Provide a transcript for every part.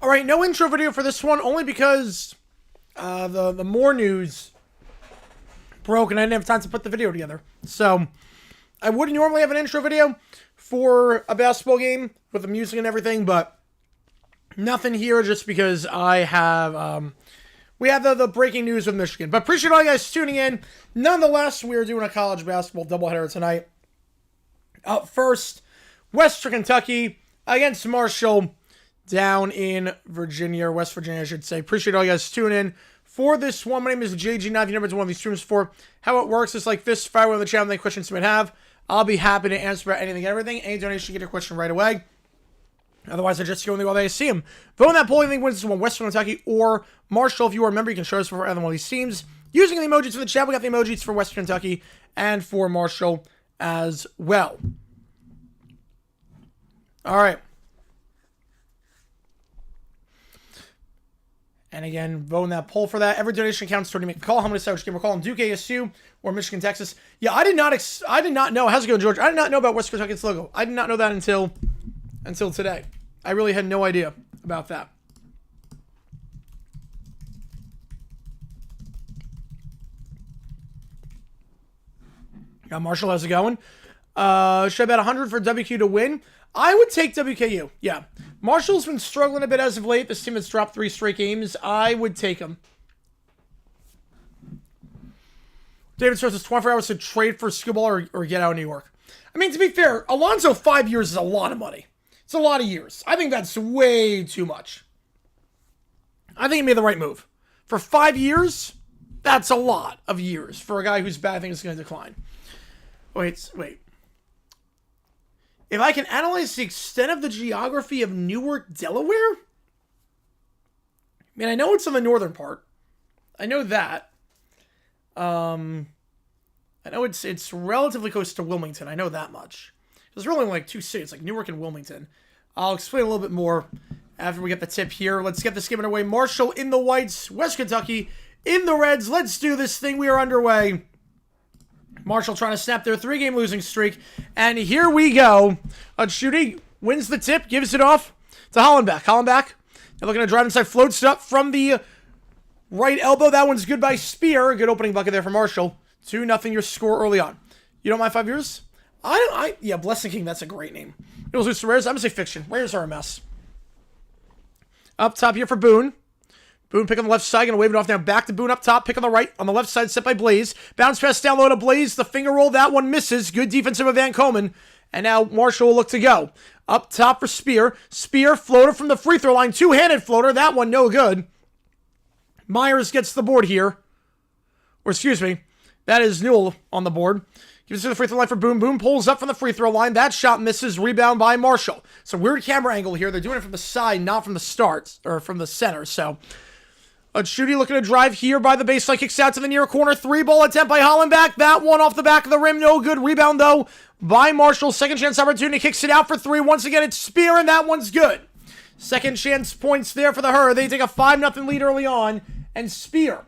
All right, no intro video for this one, only because the more news broke and I didn't have time to put the video together. So I would normally have an intro video for a basketball game with the music and everything, but nothing here just because I have we have the breaking news with Michigan. But appreciate all you guys tuning in. Nonetheless, we are doing a college basketball doubleheader tonight. Up first, Western Kentucky against Marshall down in Virginia, or West Virginia, I should say. Appreciate all you guys tuning in for this one. My name is JG9. If you never done one of these streams before, how it works is like this. Fire away on the channel, any questions you might have. I'll be happy to answer about anything and everything. Any donation, get your question right away. Otherwise, I just go in the way they see them. Vote on that poll. Anything wins this one, Western Kentucky or Marshall. If you are a member, you can show us for either one of these teams. Using the emojis for the chat, we got the emojis for Western Kentucky and for Marshall as well. All right. And again, vote in that poll for that. Every donation counts toward to make a call. How many which game we're calling? Duke, ASU, or Michigan, Texas. Yeah, I did not know. How's it going, George? I did not know about West Kentucky's logo. I did not know that until today. I really had no idea about that. Now, Marshall, how's it going? Should I bet 100 for WQ to win? I would take WKU. Yeah. Marshall's been struggling a bit as of late. This team has dropped 3 straight games. I would take them. David Strauss has 24 hours to trade for Skubal or get out of New York. I mean, to be fair, Alonzo, 5 years is a lot of money. It's a lot of years. I think that's way too much. I think he made the right move. For 5 years, that's a lot of years for a guy whose bad thing is going to decline. Wait. If I can analyze the extent of the geography of Newark, Delaware? I mean, I know it's in the northern part. I know that. I know it's relatively close to Wilmington. I know that much. There's really only like 2 cities, like Newark and Wilmington. I'll explain a little bit more after we get the tip here. Let's get this game underway. Marshall in the whites, West Kentucky in the reds. Let's do this thing. We are underway. Marshall trying to snap their 3-game losing streak. And here we go. Judy wins the tip, gives it off to Hollenbeck. Hollenbeck, now looking to drive inside, floats it up from the right elbow. That one's good by Spear. Good opening bucket there for Marshall. 2-0 your score early on. You don't mind 5 years? Yeah, Blessing King, that's a great name. You'll lose to Rares. I'm going to say fiction. Rares are a mess. Up top here for Boone. Boone pick on the left side, going to wave it off now. Back to Boone up top, pick on the right. On the left side, set by Blaze. Bounce pass down low to Blaze. The finger roll, that one misses. Good defensive of Van Komen. And now Marshall will look to go. Up top for Spear. Spear, floater from the free throw line. 2-handed floater. That one no good. Myers gets the board here. Or excuse me, that is Newell on the board. Gives it to the free throw line for Boone. Boone pulls up from the free throw line. That shot misses. Rebound by Marshall. So weird camera angle here. They're doing it from the side, not from the start, or from the center. So Judy looking to drive here by the baseline. Kicks out to the near corner. 3-ball attempt by Hollenbeck. That one off the back of the rim. No good. Rebound, though, by Marshall. Second chance opportunity. Kicks it out for 3. Once again, it's Spear, and that one's good. Second chance points there for the Herd. They take a 5-0 lead early on. And Spear,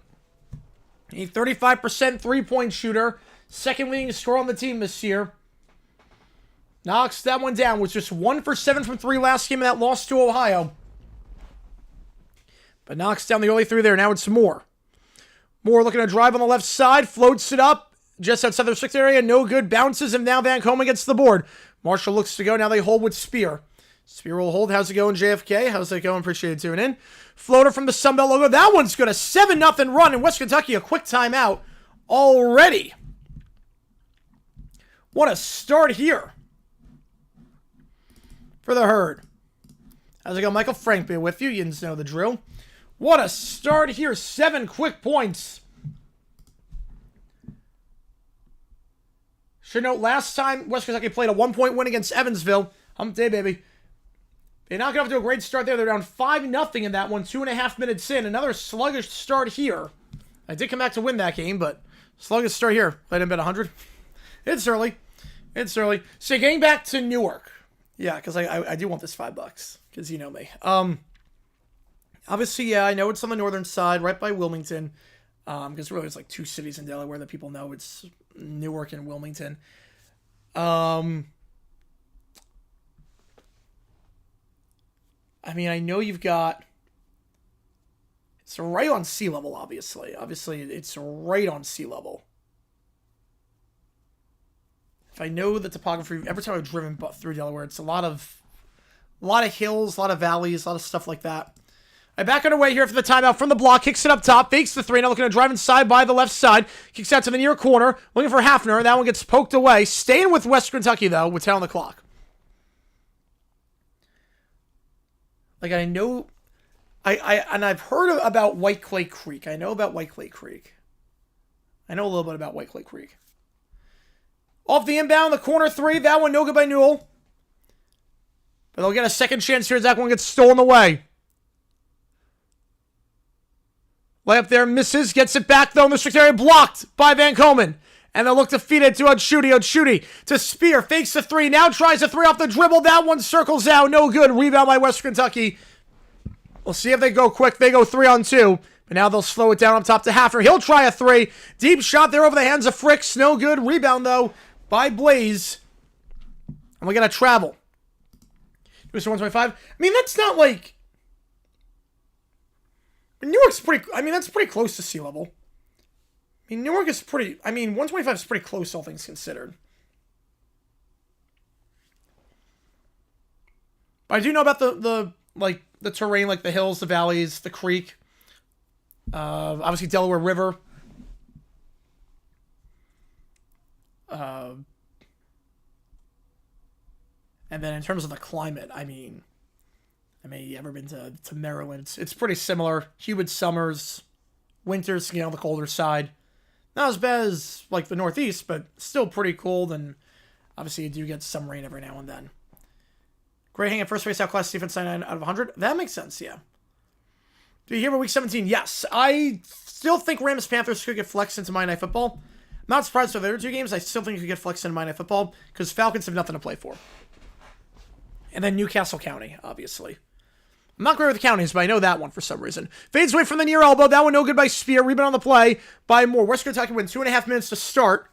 a 35% three-point shooter. Second leading scorer on the team this year. Knocks that one down. Was just 1 for 7 from 3 last game, and that loss to Ohio. But knocks down the early 3 there. Now it's Moore. Moore looking to drive on the left side. Floats it up. Just outside the 6 area. No good. Bounces, and now Van Komen gets the board. Marshall looks to go. Now they hold with Spear. Spear will hold. How's it going, JFK? How's it going? Appreciate it tuning in. Floater from the Sunbelt logo. That one's good. A 7-0 run in West Kentucky. A quick timeout already. What a start here for the Herd. How's it going, Michael? Frank be with you. You know the drill. What a start here. 7 quick points. Should note, last time West Kentucky played a 1-point win against Evansville. Hump day, baby. They knock it off to a great start there. They're down 5-0 in that one. 2.5 minutes in. Another sluggish start here. I did come back to win that game, but sluggish start here. Played in bet 100. It's early. It's early. So getting back to Newark. Yeah, because I do want this $5. Because you know me. Obviously, yeah, I know it's on the northern side, right by Wilmington. Because really there's like 2 cities in Delaware that people know. It's Newark and Wilmington. I mean, I know you've got It's right on sea level, obviously. Obviously, it's right on sea level. If I know the topography, every time I've driven through Delaware, it's a lot of hills, a lot of valleys, a lot of stuff like that. I back underway here for the timeout from the block. Kicks it up top. Fakes the three. Now looking to drive inside by the left side. Kicks out to the near corner. Looking for Hafner. That one gets poked away. Staying with West Kentucky, though, with 10 on the clock. Like, I know... I've heard about White Clay Creek. I know about White Clay Creek. I know a little bit about White Clay Creek. Off the inbound, the corner three. That one no good by Newell. But they'll get a second chance here as that one gets stolen away. Layup there, misses. Gets it back, though, in the strict area. Blocked by Van Komen. And they'll look to feed it to Odshuti. Odshuti to Spear. Fakes the three. Now tries a three off the dribble. That one circles out. No good. Rebound by West Kentucky. We'll see if they go quick. They go 3-on-2. But now they'll slow it down up top to Hafner. He'll try a three. Deep shot there over the hands of Fricks. No good. Rebound, though, by Blaze. And we got to travel. Mr. 125. I mean, that's not like... Newark's pretty... I mean, that's pretty close to sea level. I mean, Newark is pretty... I mean, 125 is pretty close, all things considered. But I do know about the terrain, like the hills, the valleys, the creek. Obviously, Delaware River. And then in terms of the climate, I mean... I mean, you ever been to Maryland? It's pretty similar. Humid summers, winters, on the colder side. Not as bad as, like, the Northeast, but still pretty cold, and obviously you do get some rain every now and then. Great hang at first base, outclass defense, 99 out of 100. That makes sense, yeah. Do you hear about Week 17? Yes. I still think Rams-Panthers could get flexed into Monday Night Football. I'm not surprised for the other two games. I still think you could get flexed into Monday Night Football, because Falcons have nothing to play for. And then Newcastle County, obviously. I'm not great with the counties, but I know that one for some reason. Fades away from the near elbow. That one no good by Spear. Rebound on the play by Moore. West Kentucky win 2.5 minutes to start.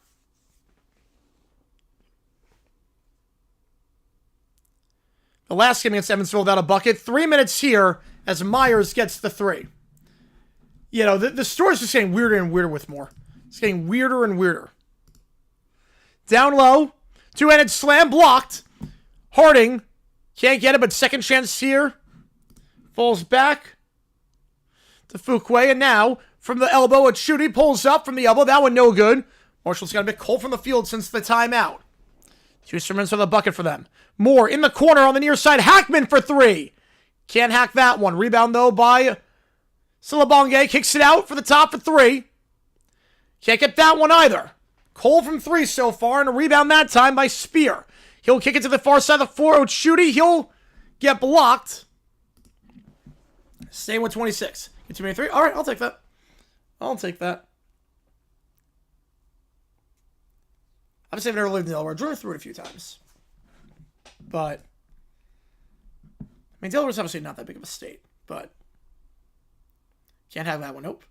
The last game against Evansville without a bucket. 3 minutes here as Myers gets the three. You know, the story's just getting weirder and weirder with Moore. It's getting weirder and weirder. Down low. Two-handed slam blocked. Harding can't get it, but second chance here. Falls back to Fuquay, and now from the elbow, Odshuti pulls up from the elbow. That one no good. Marshall's got a bit cold from the field since the timeout. 2 minutes for the bucket for them. Moore in the corner on the near side. Hackman for three. Can't hack that one. Rebound, though, by Silabonge. Kicks it out for the top for three. Can't get that one either. Cole from three so far, and a rebound that time by Spear. He'll kick it to the far side of the floor. Odshuti, he'll get blocked. Staying with 26. Get 2-3. All right, I'll take that. I'll take that. Obviously, I've never lived in Delaware. I've driven through it a few times. But, I mean, Delaware's obviously not that big of a state. But, can't have that one. Nope.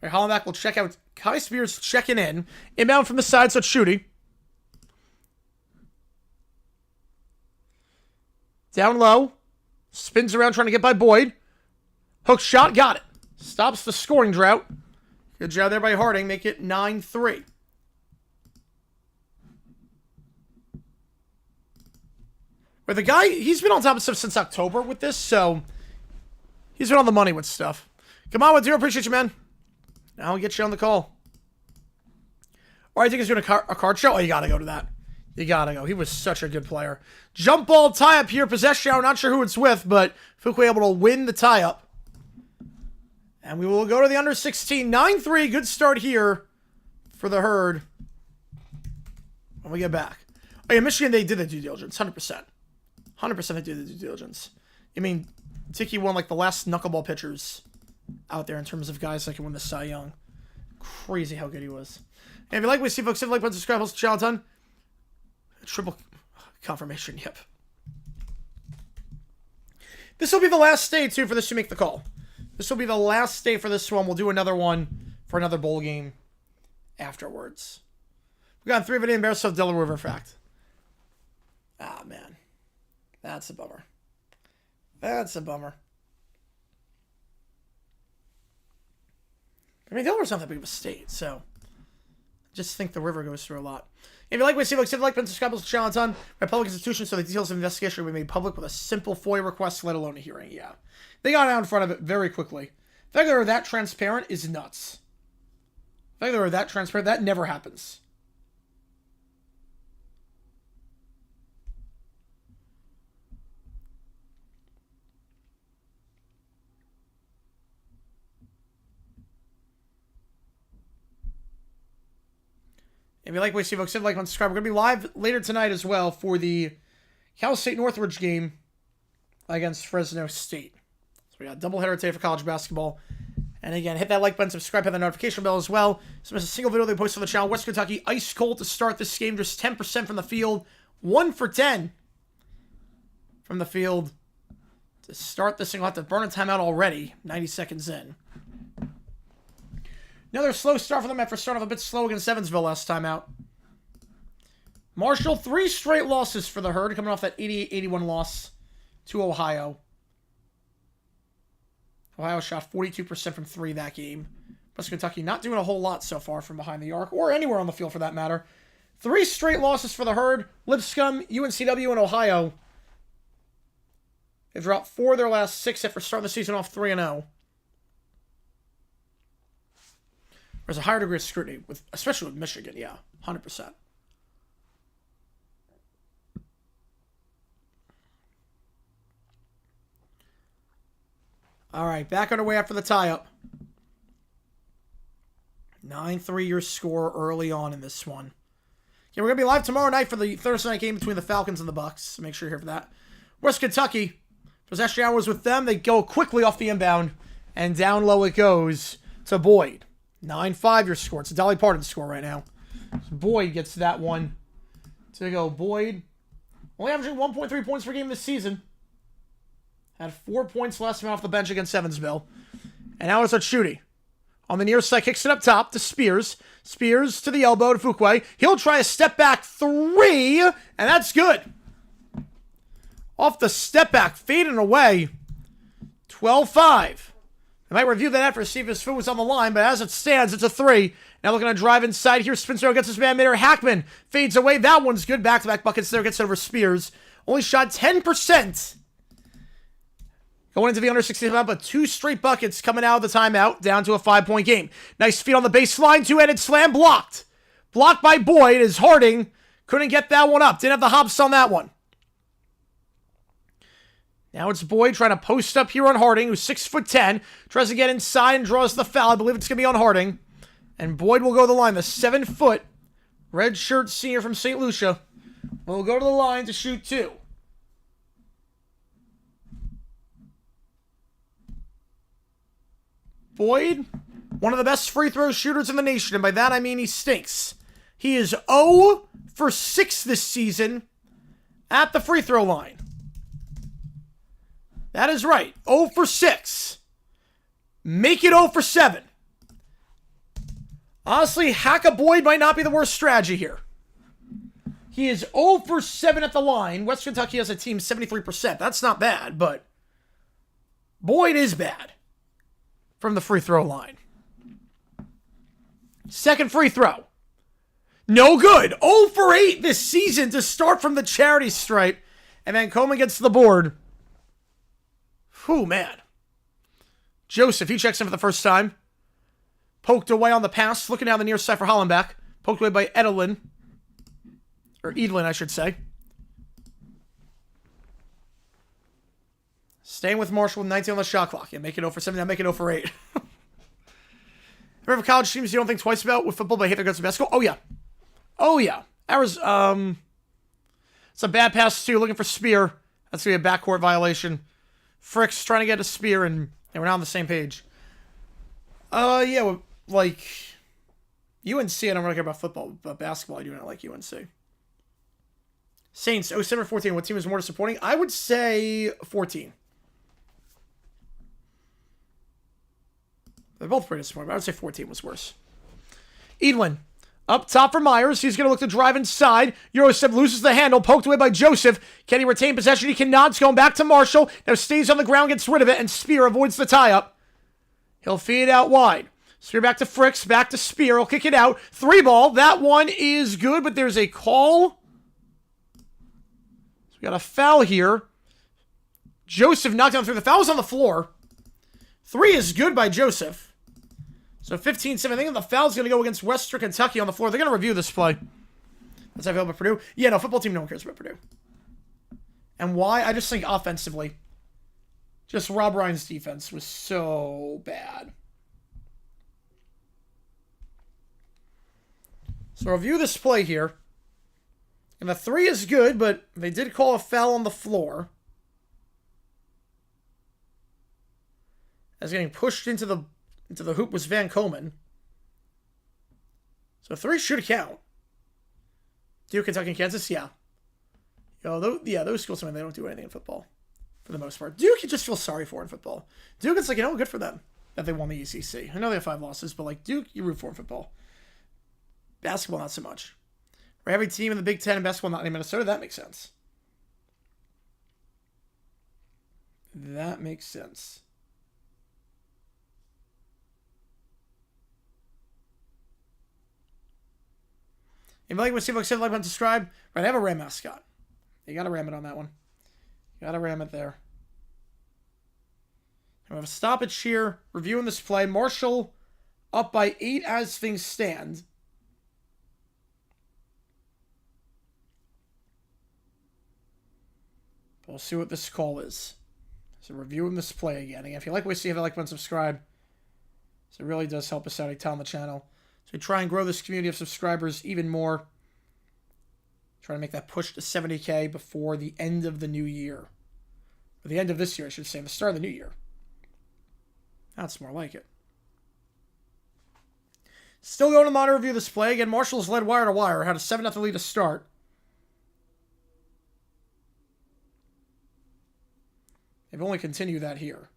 All right, Hollenbach will check out. Kai Spears checking in. Inbound from the side, so it's shooting. Down low. Spins around trying to get by Boyd. Hook shot. Got it. Stops the scoring drought. Good job there by Harding. Make it 9-3. But the guy, he's been on top of stuff since October with this, so he's been on the money with stuff. Come on, Wadiro. Appreciate you, man. Now I'll get you on the call. Or I think he's doing a card show. Oh, you got to go to that. You gotta go. He was such a good player. Jump ball tie-up here. Possession. I'm not sure who it's with, but Fuquay able to win the tie-up. And we will go to the under 16. 9-3. Good start here for the Herd. When we get back. Oh, yeah, Michigan, they did the due diligence. 100%. 100% they did the due diligence. I mean, Tiki won like the last knuckleball pitchers out there in terms of guys that can win the Cy Young. Crazy how good he was. And if you like what you see, folks, if you like, please subscribe, host the channel a ton. Triple confirmation, yep. This will be the last day, too, for this to make the call. This will be the last day for this one. We'll do another one for another bowl game afterwards. We got 3 video embarrassed of Delaware River fact. Ah, man. That's a bummer. That's a bummer. I mean, Delaware not that big of a state, so I just think the river goes through a lot. If you like what you see, hit the like button, subscribe to the channel a ton. By public institutions, so the details of the investigation will be made public with a simple FOIA request, let alone a hearing. Yeah. They got out in front of it very quickly. The fact that they're that transparent is nuts. The fact that they're that transparent, that never happens. If you like what you see, folks, hit like and subscribe. We're going to be live later tonight as well for the Cal State Northridge game against Fresno State. So we got a doubleheader today for college basketball. And again, hit that like button, subscribe, hit that notification bell as well. So there's a single video they post on the channel. West Kentucky ice cold to start this game, just 10% from the field. 1 for 10 from the field to start this thing. We'll have to burn a timeout already, 90 seconds in. Another slow start for them after starting off a bit slow against Evansville last time out. Marshall, 3 straight losses for the Herd, coming off that 88-81 loss to Ohio. Ohio shot 42% from 3 that game. West Kentucky not doing a whole lot so far from behind the arc, or anywhere on the field for that matter. 3 straight losses for the Herd. Lipscomb, UNCW, and Ohio. They've dropped 4 of their last 6 after starting the season off 3-0. There's a higher degree of scrutiny, especially with Michigan, yeah, 100%. All right, back underway after the tie-up. 9-3 your score early on in this one. Yeah, we're going to be live tomorrow night for the Thursday night game between the Falcons and the Bucks, so make sure you're here for that. West Kentucky, possession hours with them. They go quickly off the inbound, and down low it goes to Boyd. 9-5 your score. It's a Dolly Parton score right now. So Boyd gets that one to go. Boyd only averaging 1.3 points per game this season. Had 4 points last time off the bench against Evansville. And now it's Shooty. On the near side, kicks it up top to Spears. Spears to the elbow to Fuquay. He'll try a step back 3, and that's good. Off the step back, fading away. 12-5. I might review that after to see if his foot was on the line, but as it stands, it's a 3. Now looking to drive inside here. Spencer gets his man midair. Hackman fades away. That one's good. Back-to-back buckets there. Gets over Spears. Only shot 10%. Going into the under 16 amount, but 2 straight buckets coming out of the timeout. Down to a 5-point game. Nice feed on the baseline. Two-headed slam blocked. Blocked by Boyd as Harding couldn't get that one up. Didn't have the hops on that one. Now it's Boyd trying to post up here on Harding, who's 6'10", tries to get inside and draws the foul. I believe it's going to be on Harding. And Boyd will go to the line. The 7-foot red shirt senior from St. Lucia will go to the line to shoot 2. Boyd, one of the best free throw shooters in the nation, and by that I mean he stinks. He is 0 for 6 this season at the free throw line. That is right. 0 for 6. Make it 0 for 7. Honestly, hack a Boyd might not be the worst strategy here. He is 0 for 7 at the line. West Kentucky has a team 73%. That's not bad, but Boyd is bad from the free throw line. Second free throw. No good. 0 for 8 this season to start from the charity stripe. And then Coleman gets to the board. Whew, man. Joseph, he checks in for the first time. Poked away on the pass. Looking down the near side for Hollenbach. Poked away by Edelin. Or Edelin, I should say. Staying with Marshall with 19 on the shot clock. Yeah, make it 0 for 7. Now make it 0 for 8. Remember college teams you don't think twice about with football, but hate their guts with basketball? Oh, yeah. Oh, yeah. It's a bad pass, too. Looking for Spear. That's going to be a backcourt violation. Frick's trying to get a Spear, and we're not on the same page. Yeah, like, UNC, I don't really care about football, but basketball, I do not like UNC. Saints, 07-14, what team is more disappointing? I would say 14. They're both pretty disappointing, but I would say 14 was worse. Edlin, Up top for Myers. He's going to look to drive inside. Joseph loses the handle. Poked away by Joseph. Can he retain possession? He cannot. It's going back to Marshall. Now stays on the ground, gets rid of it, and Spear avoids the tie-up. He'll feed it out wide. Spear back to Fricks. Back to Spear. He'll kick it out. 3-ball. That one is good, but there's a call. So we got a foul here. Joseph knocked down 3. The foul's on the floor. 3 is good by Joseph. So 15-7. I think the foul's going to go against Western Kentucky on the floor. They're going to review this play. That's how I feel about Purdue. Yeah, no, football team, no one cares about Purdue. And why? I just think offensively, just Rob Ryan's defense was so bad. So review this play here. And the 3 is good, but they did call a foul on the floor. As getting pushed into the hoop was Van Komen. So 3 should count. Duke, Kentucky, and Kansas, yeah. Those schools, I mean, they don't do anything in football for the most part. Duke, you just feel sorry for in football. Duke, it's like, good for them that they won the ACC. I know they have 5 losses, but like Duke, you root for in football. Basketball, not so much. For every team in the Big Ten in basketball not in Minnesota, that makes sense. That makes sense. If you like what Steve like, subscribe. Right, I have a Ram mascot. You gotta ram it on that one. You gotta ram it there. And we have a stoppage here. Reviewing this play. Marshall up by 8 as things stand. We'll see what this call is. So reviewing this play again. If you like what we see, if you like, subscribe. So it really does help us out a ton on the channel. So we try and grow this community of subscribers even more. Try to make that push to 70K before the end of the new year. Or the end of this year, I should say. The start of the new year. That's more like it. Still going to monitor review this play. Again, Marshall's led wire to wire. Had a 7-0 lead to start. They've only continued that here.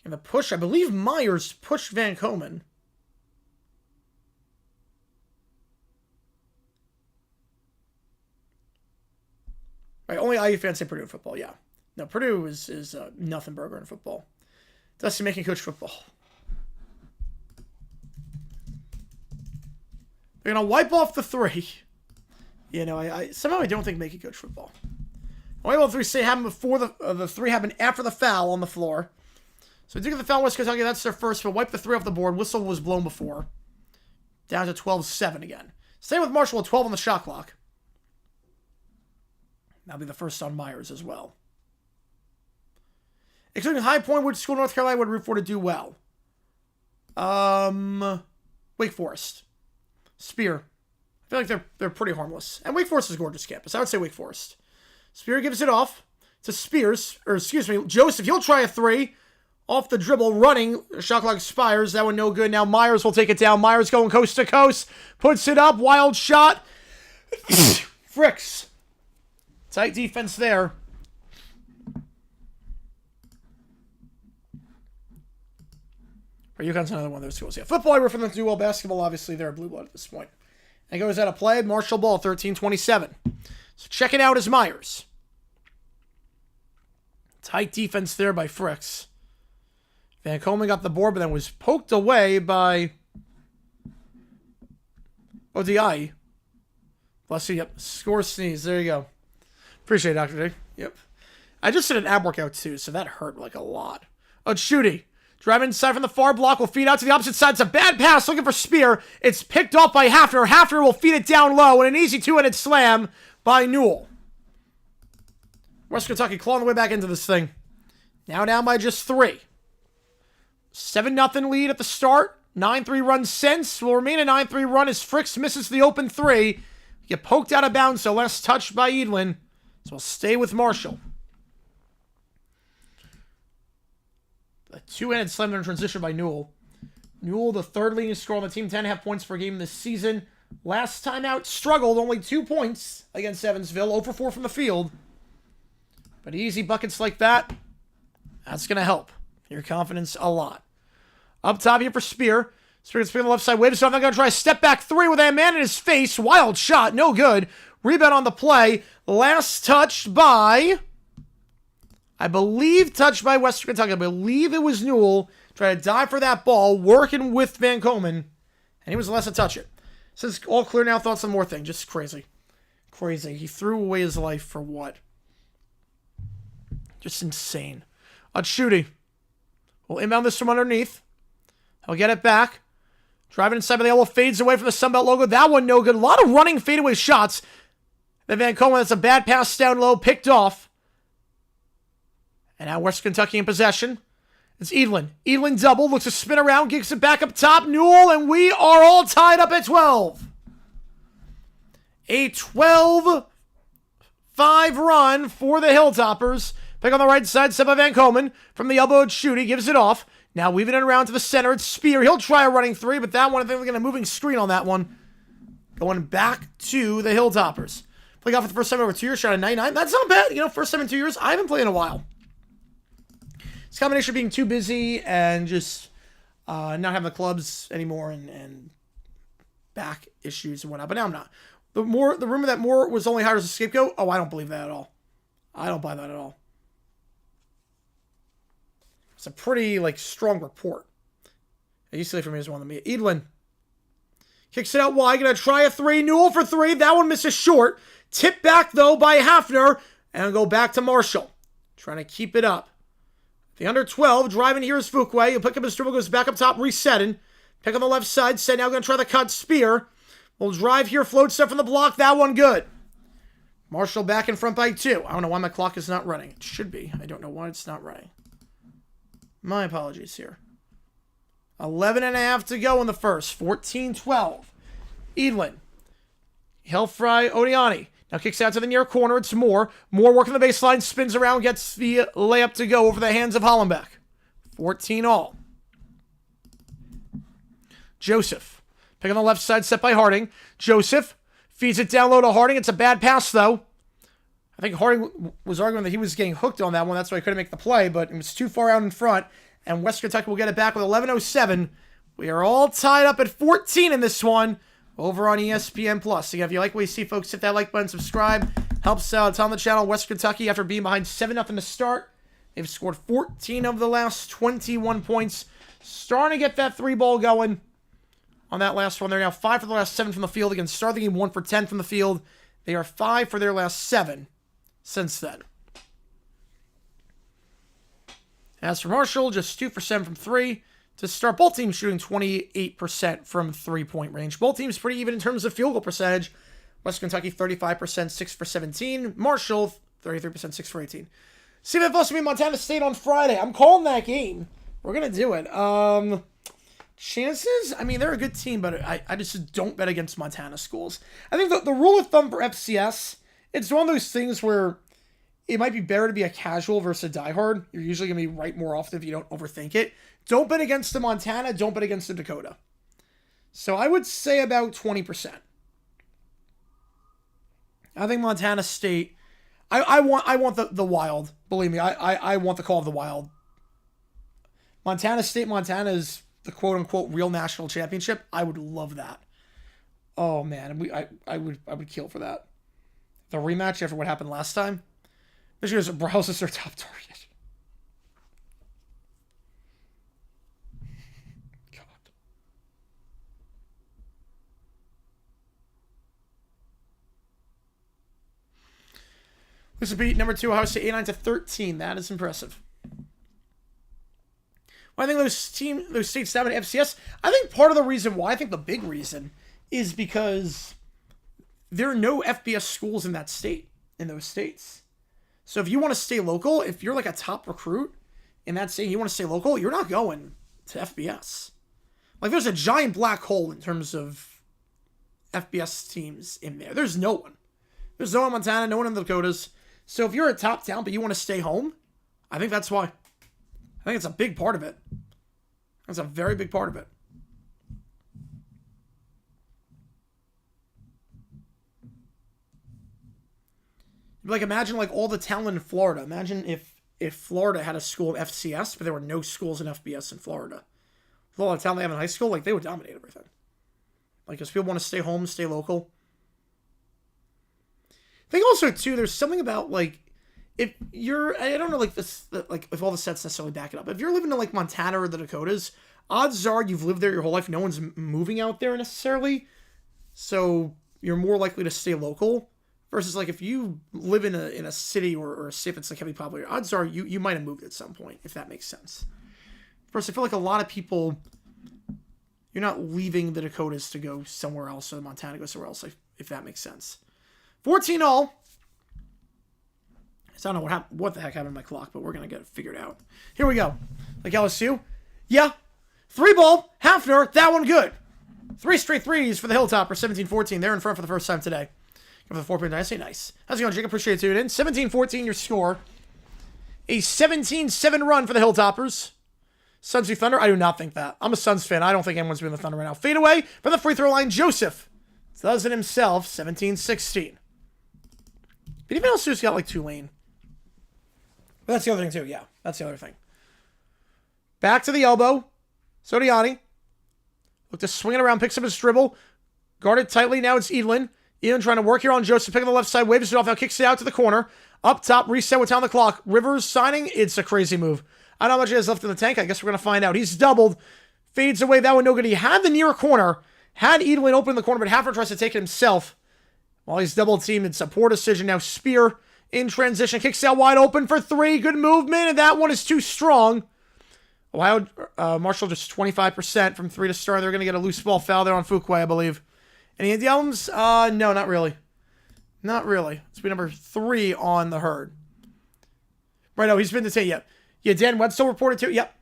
And the push, I believe Myers pushed Van Komen. Right, only IU fans say Purdue football, yeah. No, Purdue is nothing burger in football. Dusty making coach football. They're going to wipe off the 3. I somehow I don't think making coach football. Wipe off the 3 say happened before the 3 happened after the foul on the floor. So we do get the foul, West Kentucky. That's their first. But wipe the 3 off the board. Whistle was blown before. Down to 12-7 again. Stay with Marshall at 12 on the shot clock. That'll be the first on Myers as well. Excluding High Point, which school North Carolina would root for to do well? Wake Forest. Spear. I feel like they're pretty harmless. And Wake Forest is a gorgeous campus. I would say Wake Forest. Spear gives it off to Joseph. He'll try a 3. Off the dribble, running. Shot clock expires. That one no good. Now Myers will take it down. Myers going coast to coast. Puts it up. Wild shot. Fricks. Tight defense there. For UConn's another one of those schools. Yeah, football, I root for them to do well. Basketball, obviously, they're a blue blood at this point. And it goes out of play. Marshall ball, 13-27. So check it out as Myers. Tight defense there by Fricks. Van Komen got the board, but then was poked away by ODI. Bless you. Yep. Score sneeze. There you go. Appreciate it, Dr. D. Yep. I just did an ab workout too, so that hurt like a lot. Chudy. Drive inside from the far block. Will feed out to the opposite side. It's a bad pass. Looking for Spear. It's picked off by Hafner. Hafner will feed it down low. And an easy 2-handed slam by Newell. West Kentucky clawing the way back into this thing. Now down by just 3. 7-0 lead at the start. 9-3 run since. Will remain a 9-3 run as Fricks misses the open 3. Get poked out of bounds, so less touched by Edlin. So we'll stay with Marshall. A 2-handed slam in transition by Newell. Newell, the 3rd leading scorer on the team, 10.5 points per game this season. Last time out, struggled, only 2 points against Evansville, 0 for 4 from the field. But easy buckets like that That's going to help your confidence a lot. Up top here for Spear. Spear gets on the left side. Wave so I'm not going to try a step back three with a man in his face. Wild shot. No good. Rebound on the play. Last touched by, I believe, Western Kentucky. I believe it was Newell. Trying to dive for that ball. Working with Van Komen. And he was the last to touch it. Says all clear now. Thoughts on more thing. Just crazy. Crazy. He threw away his life for what? Just insane. Shooty. We'll inbound this from underneath. He'll get it back. Driving inside of the yellow. Fades away from the Sunbelt logo. That one no good. A lot of running fadeaway shots. Then Van Komen, that's a bad pass down low. Picked off. And now West Kentucky in possession. It's Edlin. Edlin double. Looks to spin around. Kicks it back up top. Newell. And we are all tied up at 12. A 12-5 run for the Hilltoppers. Pick on the right side, set by Van Komen. From the elbow, Shooty gives it off. Now weaving it around to the center. It's Spear. He'll try a running three, but that one, I think we're going to moving screen on that one. Going back to the Hilltoppers. Play off for the first time over 2 years. Shot at 99. That's not bad. You know, first time in 2 years. I haven't played in a while. It's a combination of being too busy and just not having the clubs anymore and back issues and whatnot. But now I'm not. The rumor that Moore was only hired as a scapegoat. Oh, I don't believe that at all. I don't buy that at all. It's a pretty, strong report. UCLA for me is one of them. Edlin kicks it out wide. Going to try a three. Newell for three. That one misses short. Tipped back, though, by Hafner. And go back to Marshall. Trying to keep it up. The under 12. Driving here is Fuquay. He'll pick up his dribble. Goes back up top. Resetting. Pick on the left side. Set now going to try the cut. Spear. Will drive here. Floats up from the block. That one good. Marshall back in front by 2. I don't know why my clock is not running. It should be. I don't know why it's not running. My apologies here. 11.5 to go in the first. 14-12. Edlin. Hellfry Odiani. Now kicks out to the near corner. It's Moore. Moore working the baseline. Spins around. Gets the layup to go over the hands of Hollenbeck. 14 all. Joseph. Pick on the left side. Set by Harding. Joseph. Feeds it down low to Harding. It's a bad pass, though. I think Harding was arguing that he was getting hooked on that one. That's why he couldn't make the play, but it was too far out in front. And West Kentucky will get it back with 11:07. We are all tied up at 14 in this one over on ESPN+. Again, if you like what you see, folks, hit that like button, subscribe. Helps out. It's on the channel. West Kentucky, after being behind 7-0 to start, they've scored 14 of the last 21 points. Starting to get that three ball going on that last one. They're now 5 for the last 7 from the field. Again, start the game 1 for 10 from the field. They are 5 for their last 7 since then. As for Marshall, just 2 for 7 from 3 to start. Both teams shooting 28% from 3-point range. Both teams pretty even in terms of field goal percentage. West Kentucky 35%, 6 for 17. Marshall 33%, 6 for 18. CFL will be Montana State on Friday. I'm calling that game. We're gonna do it. Chances? I mean, they're a good team, but I just don't bet against Montana schools. I think the rule of thumb for FCS, it's one of those things where it might be better to be a casual versus a diehard. You're usually going to be right more often if you don't overthink it. Don't bet against the Montana. Don't bet against the Dakota. So I would say about 20%. I think Montana State. I want the Wild. Believe me, I want the call of the Wild. Montana State, Montana is the quote-unquote real national championship. I would love that. Oh man, I would kill for that. The rematch after what happened last time. Michigan's Browse is their top target. God. This would beat number 2 Ohio State 89-13. That is impressive. Well, I think those states have an FCS. I think part of the reason why, I think the big reason, is because there are no FBS schools in that state, in those states. So if you want to stay local, if you're like a top recruit in that state, you want to stay local, you're not going to FBS. Like there's a giant black hole in terms of FBS teams in there. There's no one. There's no one in Montana, no one in the Dakotas. So if you're a top town but you want to stay home, I think that's why. I think it's a big part of it. That's a very big part of it. Like, imagine, like, all the talent in Florida. Imagine if if Florida had a school in FCS, but there were no schools in FBS in Florida. Florida, the town they have in high school, like, they would dominate everything. Like, because people want to stay home, stay local. I think also, too, there's something about, like, if you're, I don't know, like, this, like, if all the sets necessarily back it up. If you're living in, like, Montana or the Dakotas, odds are you've lived there your whole life. No one's moving out there necessarily. So you're more likely to stay local. Versus, like, if you live in a city or a state that's, like, heavily populated, odds are you might have moved at some point, if that makes sense. First, I feel like a lot of people, you're not leaving the Dakotas to go somewhere else or Montana to go somewhere else, if that makes sense. 14 all. So I don't know what the heck happened to my clock, but we're going to get it figured out. Here we go. Like LSU. Yeah. 3-ball. Hafner. That one good. 3 straight threes for the Hilltopper. 17-14. They're in front for the first time today. For the 4-point dynasty. Nice. How's it going, Jake? Appreciate you tuning in. 17-14 your score. A 17-7 run for the Hilltoppers. Suns v Thunder? I do not think that. I'm a Suns fan. I don't think anyone's doing the Thunder right now. Fade away from the free throw line. Joseph does it himself. 17-16. But even else just got like Tulane. But that's the other thing too. Yeah, that's the other thing. Back to the elbow. Sodiani. Look to swing it around. Picks up his dribble. Guarded tightly. Now it's Edlin. Edlin trying to work here on Joseph. Pick on the left side. Waves it off. Now kicks it out to the corner. Up top. Reset with down the clock. Rivers signing. It's a crazy move. I don't know how much he has left in the tank. I guess we're going to find out. He's doubled. Fades away. That one no good. He had the near corner. Had Edlin open in the corner, but Hafner tries to take it himself. While he's double teamed. It's a poor decision. Now Spear in transition. Kicks out wide open for 3. Good movement. And that one is too strong. Ohio, Marshall just 25% from 3 to start. They're going to get a loose ball foul there on Fuquay, I believe. Any Indians? No, not really. Not really. It's been number 3 on the herd. Right, no, he's been detained. Yep. Yeah, Dan Wetzel reported too. Yep.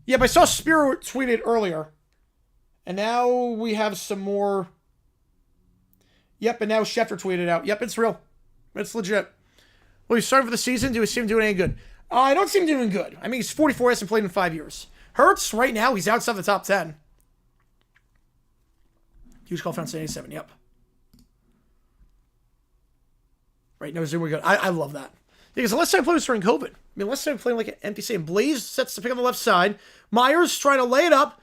Yep, I saw Spear tweeted earlier. And now we have some more. Yep, and now Schefter tweeted out. Yep, it's real. It's legit. Well, he's starting for the season. Do we see him doing any good? I don't see him doing good. I mean, he's 44, hasn't played in 5 years. Hurts, right now, he's outside the top 10. Huge call for 87, yep. Right, no, Zoom, we're good. I love that. Because the last time I played was during COVID. I mean, last time I played like an NPC, and Blaze sets the pick on the left side. Myers trying to lay it up.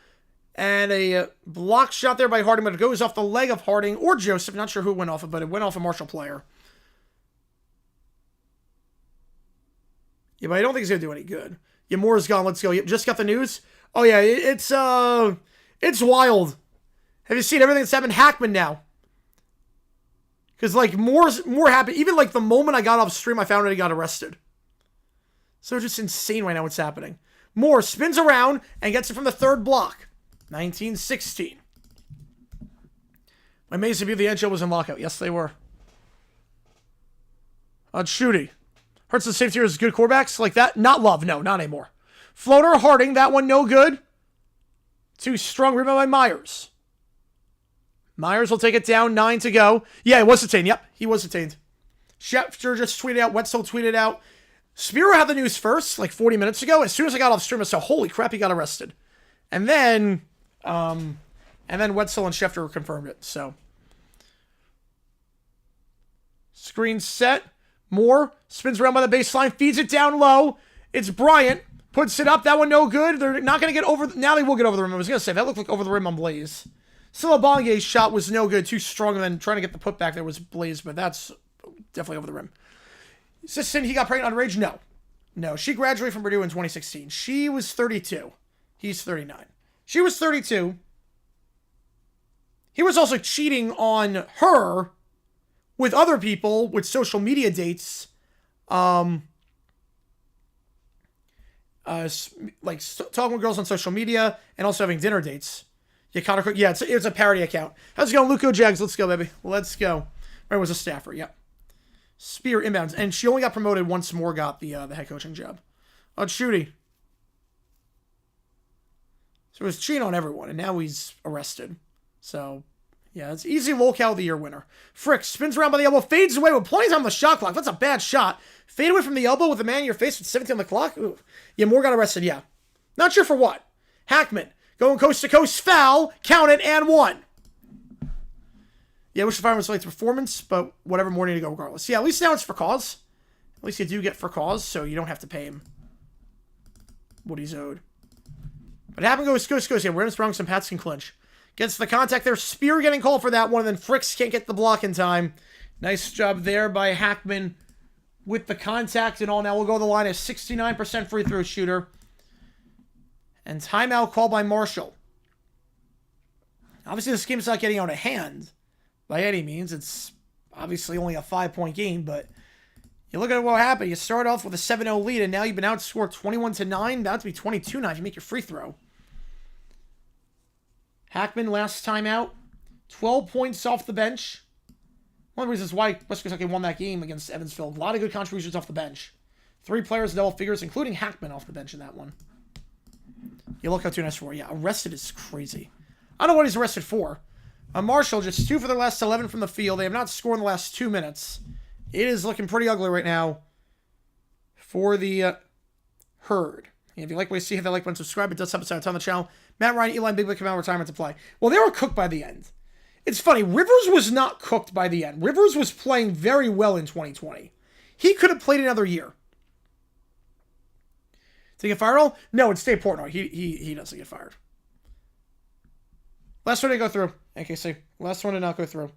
And a block shot there by Harding, but it goes off the leg of Harding or Joseph. Not sure who it went off of, but it went off a Marshall player. Yeah, but I don't think he's going to do any good. Yeah, Moore's gone. Let's go. Yep, just got the news. Oh, yeah, it's wild. Have you seen everything that's happened? Hackman now. Because, like, more happened. Even, like, the moment I got off stream, I found out he got arrested. So it's just insane right now what's happening. Moore spins around and gets it from the third block. 19-16. I'm amazed to be the NHL was in lockout. Yes, they were. Shooty. Hurts the safety here is good quarterbacks like that. Not Love. No, not anymore. Floater, Harding. That one no good. Too strong. Rebound by Myers. Myers will take it down. 9 to go. Yeah, he was detained. Yep, he was detained. Schefter just tweeted out. Wetzel tweeted out. Spiro had the news first, like 40 minutes ago. As soon as I got off stream, I saw, holy crap, he got arrested. And then Wetzel and Schefter confirmed it. So, screen set. Moore spins around by the baseline, feeds it down low. It's Bryant. Puts it up. That one no good. They're not going to get over. Now they will get over the rim. I was going to say, that looked like over the rim on Blaze. Silabonge's shot was no good. Too strong. And then trying to get the putback there was Blaze, but that's definitely over the rim. Assistant, he got pregnant underage? No. No, she graduated from Purdue in 2016. She was 32. He's 39. She was 32. He was also cheating on her with other people with social media dates. Like talking with girls on social media and also having dinner dates. Yeah, it's a parody account. How's it going, Luco Jags? Let's go, baby. Let's go. Right, was a staffer. Yep. Spear inbounds. And she only got promoted once more got the head coaching job. Shooty. So he was cheating on everyone, and now he's arrested. So, yeah, it's easy locale of the year winner. Frick spins around by the elbow, fades away with plenty of time on the shot clock. That's a bad shot. Fade away from the elbow with the man in your face with 17 on the clock. Ooh. Yeah, Moore got arrested, yeah. Not sure for what. Hackman going coast to coast, foul, count it, and 1. Yeah, I wish the fireman was late to performance, but whatever, more need to go regardless. Yeah, at least now it's for cause. At least you do get for cause, so you don't have to pay him what he's owed. But Happen goes. Yeah, we're in strong, some Pats can clinch. Gets the contact there. Spear getting called for that one, and then Fricks can't get the block in time. Nice job there by Hackman with the contact and all. Now we'll go to the line as 69% free throw shooter. And timeout called by Marshall. Obviously, this game's not getting out of hand by any means. It's obviously only a 5-point game, but you look at what happened. You start off with a 7-0 lead, and now you've been outscored 21-9. About to be 22-9 if you make your free throw. Hackman, last time out, 12 points off the bench. One of the reasons why West Kentucky won that game against Evansville. A lot of good contributions off the bench. 3 players double figures, including Hackman off the bench in that one. You look out 2 nice for. Yeah, arrested is crazy. I don't know what he's arrested for. Marshall, just 2 for their last 11 from the field. They have not scored in the last 2 minutes. It is looking pretty ugly right now for the Herd. And if you like what you see, hit that like button, subscribe. It does help us out on the channel. Matt Ryan, Eli, Big Boy come out of retirement to play. Well, they were cooked by the end. It's funny. Rivers was not cooked by the end. Rivers was playing very well in 2020. He could have played another year. To get fired? No, it's Dave Portnoy. He doesn't get fired. Last one to go through. AKC. Last one to not go through.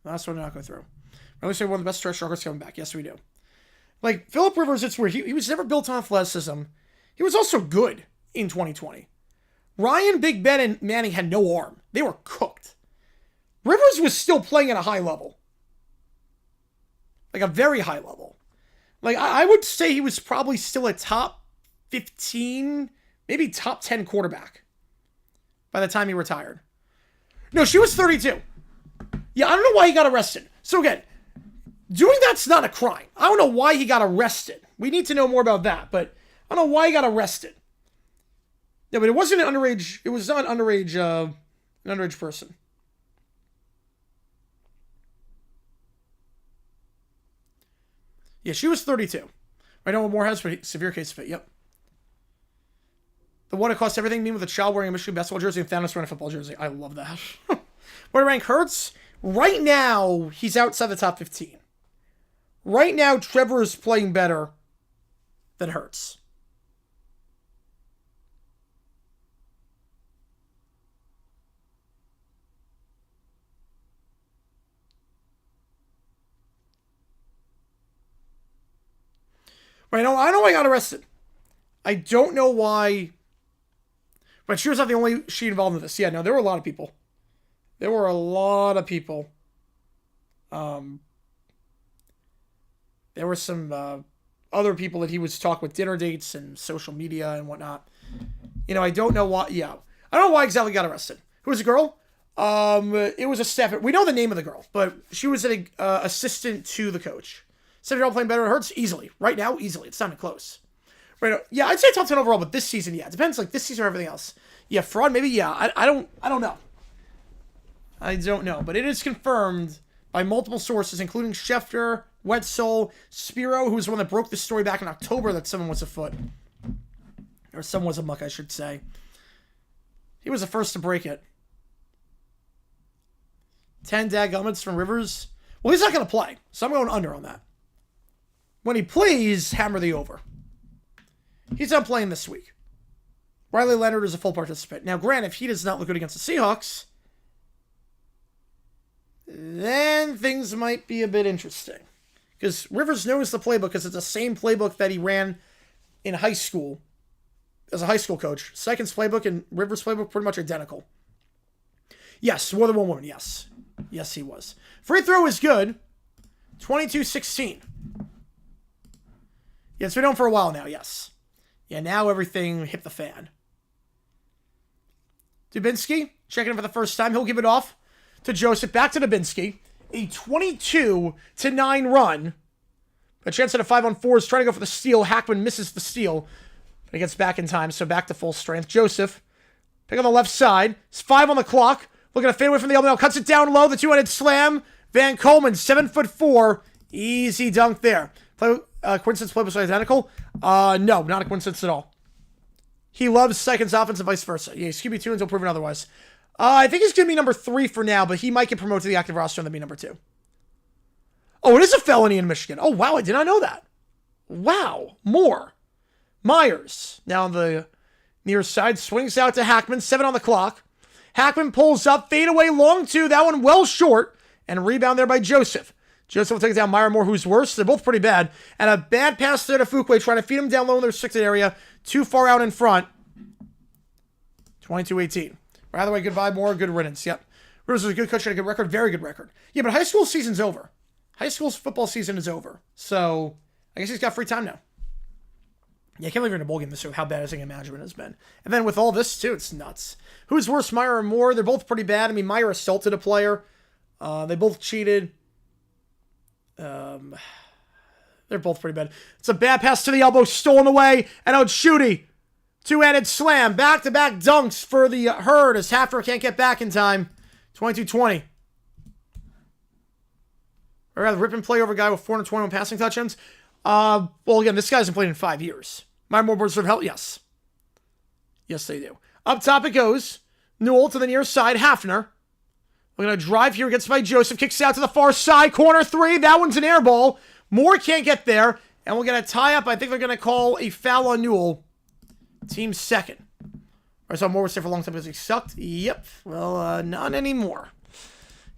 Last one to not go through. I always say one of the best stretch records coming back. Yes, we do. Like, Phillip Rivers, it's weird. He was never built on athleticism. He was also good in 2020. Ryan, Big Ben, and Manning had no arm. They were cooked. Rivers was still playing at a high level. Like, a very high level. Like, I would say he was probably still a top 15, maybe top 10 quarterback by the time he retired. No, she was 32. Yeah, I don't know why he got arrested. So again, doing that's not a crime. I don't know why he got arrested. We need to know more about that, but I don't know why he got arrested. Yeah, but it wasn't an underage. It was not an underage person. Yeah, she was 32. I know Morehouse for severe case of it. Yep. The one that cost everything, me with a child wearing a Michigan basketball jersey and Thanos wearing a football jersey. I love that. Where rank Hurts? Right now, he's outside the top 15. Right now, Trevor is playing better than Hurts. Right, I know I got arrested. I don't know why. But she was not the only she involved in this. Yeah, no, there were a lot of people. There were a lot of people. There were some other people that he was talking with, dinner dates and social media and whatnot. You know, I don't know why. Yeah, I don't know why exactly got arrested. Who was the girl? It was a staff. We know the name of the girl, but she was an assistant to the coach. 7-year-old playing better than Hurts easily. Right now, easily. It's not even close. Right now, yeah, I'd say top 10 overall, but this season, yeah, it depends. Like this season or everything else. Yeah, fraud, maybe. Yeah, I don't know. I don't know, but it is confirmed by multiple sources, including Schefter, Wetzel, Spiro, who was the one that broke the story back in October that someone was afoot. Or someone was a muck, I should say. He was the first to break it. 10 dadgummits from Rivers. Well, he's not going to play, so I'm going under on that. When he plays, hammer the over. He's not playing this week. Riley Leonard is a full participant. Now, granted, if he does not look good against the Seahawks, then things might be a bit interesting. Because Rivers knows the playbook because it's the same playbook that he ran in high school as a high school coach. Sykin's playbook and Rivers' playbook pretty much identical. Yes, more than one woman, yes. Yes, he was. Free throw is good. 22-16. Yeah, it's been on for a while now, yes. Yeah, now everything hit the fan. Dubinsky, checking in for the first time. He'll give it off to Joseph. Back to Dubinsky. A 22-9 run. A chance at a 5-on-4 trying to go for the steal. Hackman misses the steal. But he gets back in time, so back to full strength. Joseph, pick on the left side. It's 5 on the clock. Looking to fade away from the elbow now. Cuts it down low. The two-handed slam. Van Coleman, 7'4". Easy dunk there. Coincidence play was identical? No, not a coincidence at all. He loves Sykin's offense and vice versa. Yeah, he's QB2 until proven otherwise. I think he's going to be number 3 for now, but he might get promoted to the active roster and then be number 2. Oh, it is a felony in Michigan. Oh, wow, I did not know that. Wow, more. Myers, now on the near side, swings out to Hackman, 7 on the clock. Hackman pulls up, fade away, long 2, that one well short, and a rebound there by Joseph. Joseph will take it down Meyer Moore, who's worse. They're both pretty bad. And a bad pass there to Fuquay, trying to feed him down low in the restricted area. Too far out in front. 22-18. By the way, goodbye, Moore. Good riddance. Yep. Rivers was a good coach, had a good record. Very good record. Yeah, but high school season's over. High school football season is over. So, I guess he's got free time now. Yeah, I can't believe you're in a bowl game this year with how bad his management has been. And then with all this, too, it's nuts. Who's worse, Meyer or Moore? They're both pretty bad. I mean, Meyer assaulted a player. They both cheated. They're both pretty bad. It's a bad pass to the elbow, stolen away, and out Schutte. Two-handed slam, back-to-back dunks for the Herd as Hafner can't get back in time. 22-20. I'd rather rip and play over a guy with 421 passing touchdowns. Well, again, this guy hasn't played in 5 years. My more boards of help? Yes. Yes, they do. Up top it goes. Newell to the near side. Hafner. We're going to drive here. Gets by Joseph. Kicks out to the far side. Corner 3. That one's an air ball. Moore can't get there. And we'll get a tie-up. I think they're going to call a foul on Newell. Team's second. I saw Moore was there for a long time because he sucked. Yep. Well, not anymore.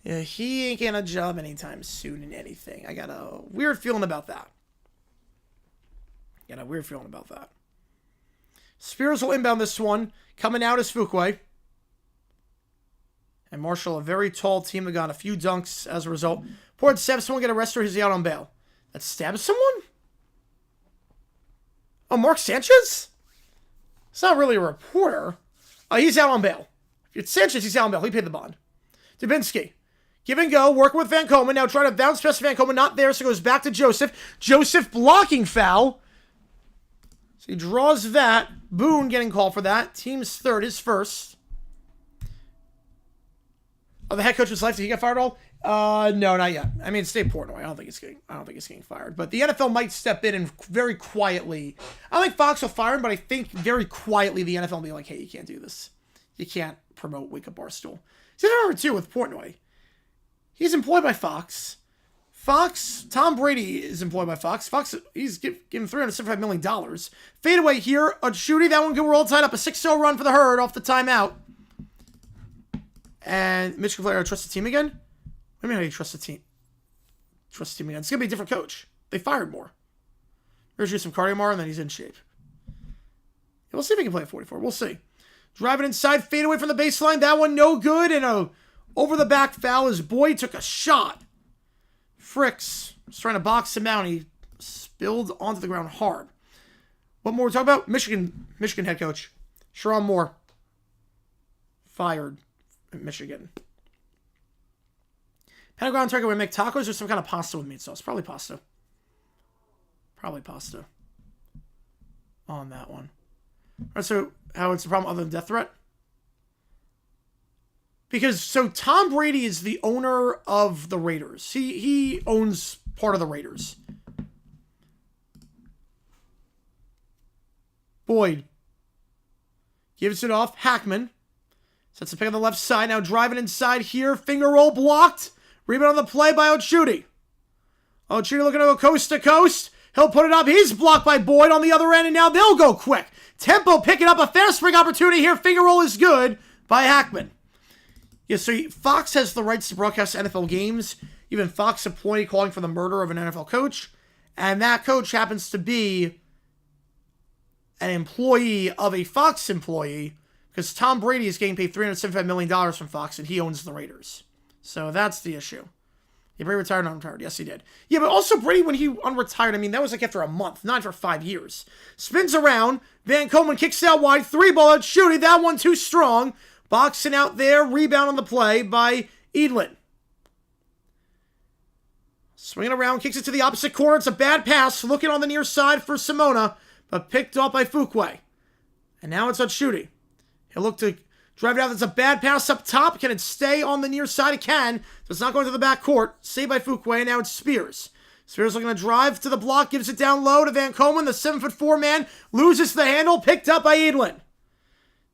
Yeah, he ain't getting a job anytime soon in anything. I got a weird feeling about that. Spears will inbound this one. Coming out is Fuquay. And Marshall, a very tall team that got a few dunks as a result. Port stabs someone, get arrested, or he's out on bail. That stabs someone? Oh, Mark Sanchez? It's not really a reporter. He's out on bail. If it's Sanchez, he's out on bail. He paid the bond. Dubinsky. Give and go. Working with Van Komen. Now trying to bounce past Van Komen. Not there, so goes back to Joseph. Joseph blocking foul. So he draws that. Boone getting called for that. Team's third. His first. Oh, the head coach was life. Did he get fired at all? No, not yet. I mean, State Portnoy. I don't think he's getting fired. But the NFL might step in and very quietly. I don't think Fox will fire him, but I think very quietly the NFL will be like, hey, you can't do this. You can't promote Wake Up Barstool. He's number 2 with Portnoy. He's employed by Fox. Tom Brady is employed by Fox. Fox, he's given $375 million. Fade away here. A Schutte. That one good. We're all tied up. A 6-0 run for the Herd off the timeout. And Michigan player, trust the team again? What do you mean how you trust the team? Trust the team again. It's going to be a different coach. They fired Moore. There's just some cardio more, and then he's in shape. Yeah, we'll see if he can play at 44. We'll see. Driving inside, fade away from the baseline. That one no good, and a over-the-back foul as Boyd took a shot. Fricks was trying to box him out, and he spilled onto the ground hard. What more we're talking about? Michigan head coach. Sharon Moore. Fired. Michigan. Pentagon turkey would make tacos or some kind of pasta with meat sauce. Probably pasta. On that one. Alright, so how it's the problem other than death threat? Because, so Tom Brady is the owner of the Raiders. He owns part of the Raiders. Boyd. Gives it off. Hackman. Sets the pick on the left side. Now driving inside here. Finger roll blocked. Rebound on the play by Ochudy. Ochudy looking to go coast to coast. He'll put it up. He's blocked by Boyd on the other end. And now they'll go quick. Tempo picking up a fast break opportunity here. Finger roll is good by Hackman. Yeah, so Fox has the rights to broadcast NFL games. Even Fox employee calling for the murder of an NFL coach. And that coach happens to be an employee of a Fox employee. Because Tom Brady is getting paid $375 million from Fox, and he owns the Raiders. So that's the issue. Yeah, Brady retired or unretired? Yes, he did. Yeah, but also Brady, when he unretired, I mean, that was like after a month, not for 5 years. Spins around. Van Komen kicks out wide. 3-ball out. Shooting. That one too strong. Boxing out there. Rebound on the play by Edlin. Swinging around. Kicks it to the opposite corner. It's a bad pass. Looking on the near side for Simona. But picked off by Fuquay. And now it's on Shooting. He'll look to drive it out. That's a bad pass up top. Can it stay on the near side? It can. So it's not going to the back court. Saved by Fuquay. And now it's Spears. Spears looking to drive to the block. Gives it down low to Van Komen. The 7'4" man loses the handle. Picked up by Edlin.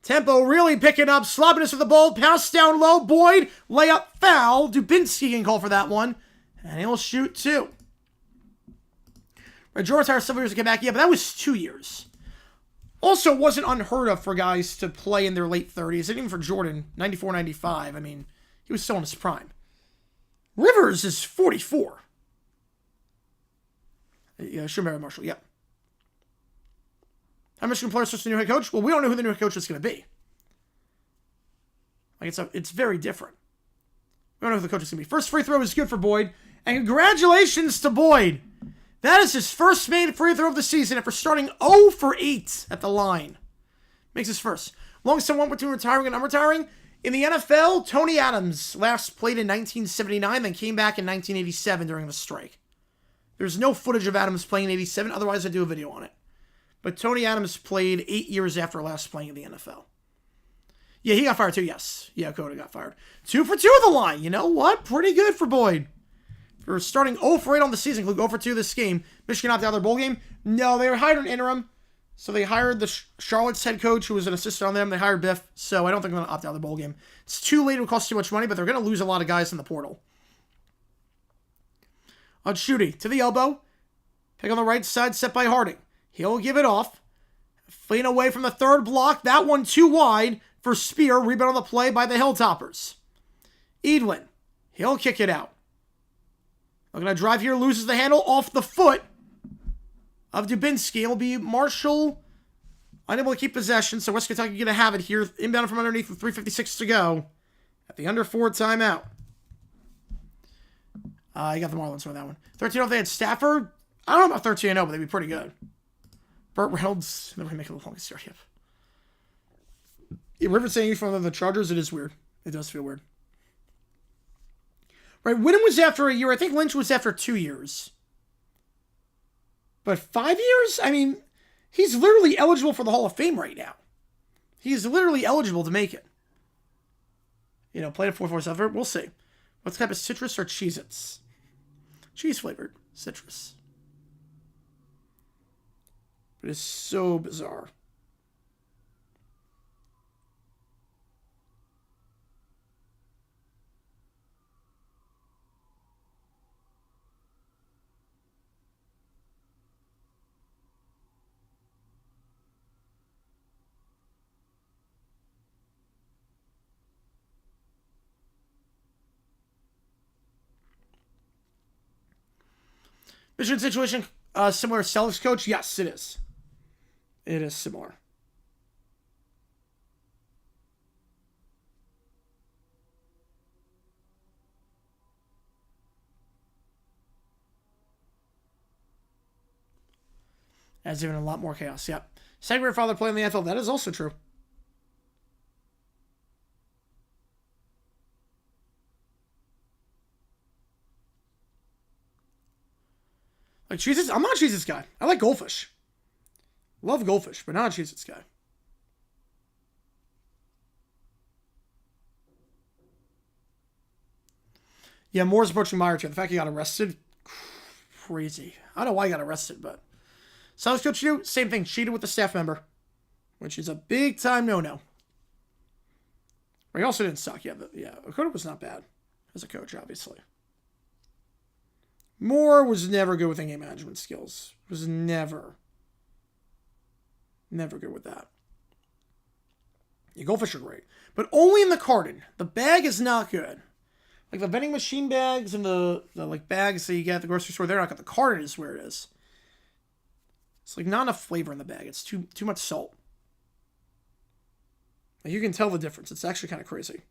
Tempo really picking up. Sloppiness with the ball. Pass down low. Boyd. Layup foul. Dubinsky can call for that one. And he'll shoot 2. Right, Jordan retired several years to get back. Yeah, but that was 2 years. Also, it wasn't unheard of for guys to play in their late 30s. And even for Jordan, 94, 95. I mean, he was still in his prime. Rivers is 44. Yeah, Schumacher Marshall. Yep. How much can players switch to the new head coach? Well, we don't know who the new head coach is going to be. Like it's very different. We don't know who the coach is going to be. First free throw is good for Boyd. And congratulations to Boyd. That is his first made free throw of the season after starting 0 for 8 at the line. Makes his first. Longest one between retiring and unretiring. In the NFL, Tony Adams last played in 1979, then came back in 1987 during the strike. There's no footage of Adams playing in 87, otherwise I'd do a video on it. But Tony Adams played 8 years after last playing in the NFL. Yeah, he got fired too, yes. Yeah, Coda got fired. 2 for 2 at the line. You know what? Pretty good for Boyd. For starting 0 for 8 on the season, including 0 for 2 this game. Michigan opted out of their bowl game. No, they were hired an interim. So they hired the Charlotte's head coach, who was an assistant on them. They hired Biff. So I don't think they're going to opt out of the bowl game. It's too late. It would cost too much money, but they're going to lose a lot of guys in the portal. On Shooty, to the elbow. Pick on the right side, set by Harding. He'll give it off. Fleeing away from the third block. That one too wide for Spear. Rebound on the play by the Hilltoppers. Edwin. He'll kick it out. Looking to drive here. Loses the handle off the foot of Dubinsky. It'll be Marshall unable to keep possession. So West Kentucky going to have it here. Inbound from underneath with 3:56 to go. At the under 4 timeout. You got the Marlins with that one. 13-0 if they had Stafford. I don't know about 13-0, but they'd be pretty good. Burt Reynolds, never going to make it the longest start yet. Yeah, Rivers saying from the Chargers, it is weird. It does feel weird. Right, Whittam was after a year. I think Lynch was after 2 years. But 5 years? I mean, he's literally eligible for the Hall of Fame right now. He's literally eligible to make it. You know, played at 4-4-7. We'll see. What type of citrus or Cheez-Its? Cheese flavored citrus. It is so bizarre. Michigan situation, similar to Celtics coach? Yes, it is. It is similar. Adds even a lot more chaos. Yep. Second grade father playing in the NFL. That is also true. Like Cheez-Its, I'm not a Cheez-Its guy. I like Goldfish. Love Goldfish, but not a Cheez-Its guy. Yeah, Moore's approaching Meyer too. The fact he got arrested, crazy. I don't know why he got arrested, but South Coach you, same thing. Cheated with the staff member, which is a big time no-no. But he also didn't suck. Yeah, Okada was not bad as a coach, obviously. Moore was never good with in-game management skills. Was never good with that. Yeah, Goldfish are great. But only in the carton. The bag is not good. Like the vending machine bags and the like bags that you get at the grocery store, they're not good. The carton is where it is. It's like not enough flavor in the bag. It's too much salt. Like you can tell the difference. It's actually kind of crazy.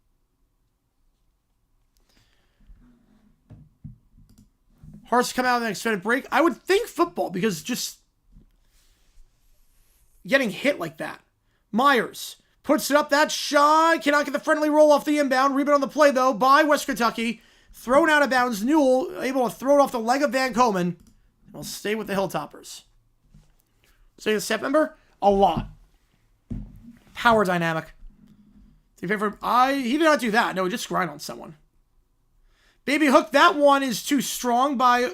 Hearts come out of an extended break. I would think football because just getting hit like that. Myers puts it up. That shot cannot get the friendly roll off the inbound. Rebound on the play, though, by West Kentucky. Thrown out of bounds. Newell able to throw it off the leg of Van Komen. He'll stay with the Hilltoppers. So the step member? A lot. Power dynamic. He did not do that. No, he just grind on someone. Baby hook, that one is too strong by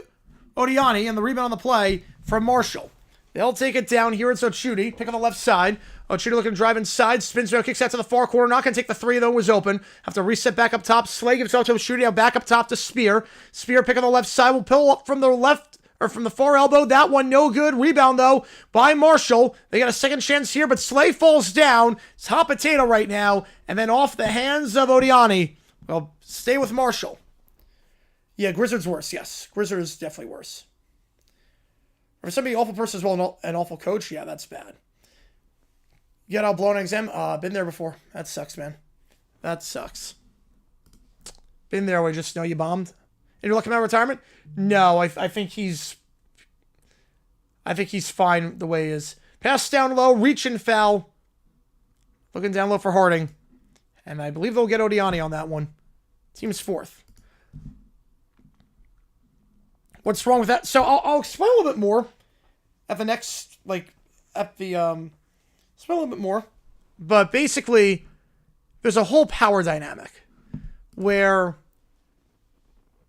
Odiani, and the rebound on the play from Marshall. They'll take it down here. It's Ochudy. Pick on the left side. Ochudy looking to drive inside. Spins around, kicks out to the far corner. Not going to take the three, though. Was open. Have to reset back up top. Slay gives out to Ochudy. Now back up top to Spear. Spear pick on the left side. Will pull up from the left, or from the far elbow. That one no good. Rebound, though, by Marshall. They got a second chance here, but Slay falls down. It's hot potato right now. And then off the hands of Odiani. Well, stay with Marshall. Yeah, Grizzard's worse, yes. Grizzard is definitely worse. For somebody awful person as well, an awful coach, yeah, that's bad. You got outblown an exam? Been there before. That sucks, man. That sucks. Been there where you just know you bombed. And you're looking at retirement? No, I think he's fine the way he is. Pass down low, reach and foul. Looking down low for Harding. And I believe they'll get Odiani on that one. Team's fourth. What's wrong with that? So I'll explain a little bit more at the next, explain a little bit more. But basically, there's a whole power dynamic where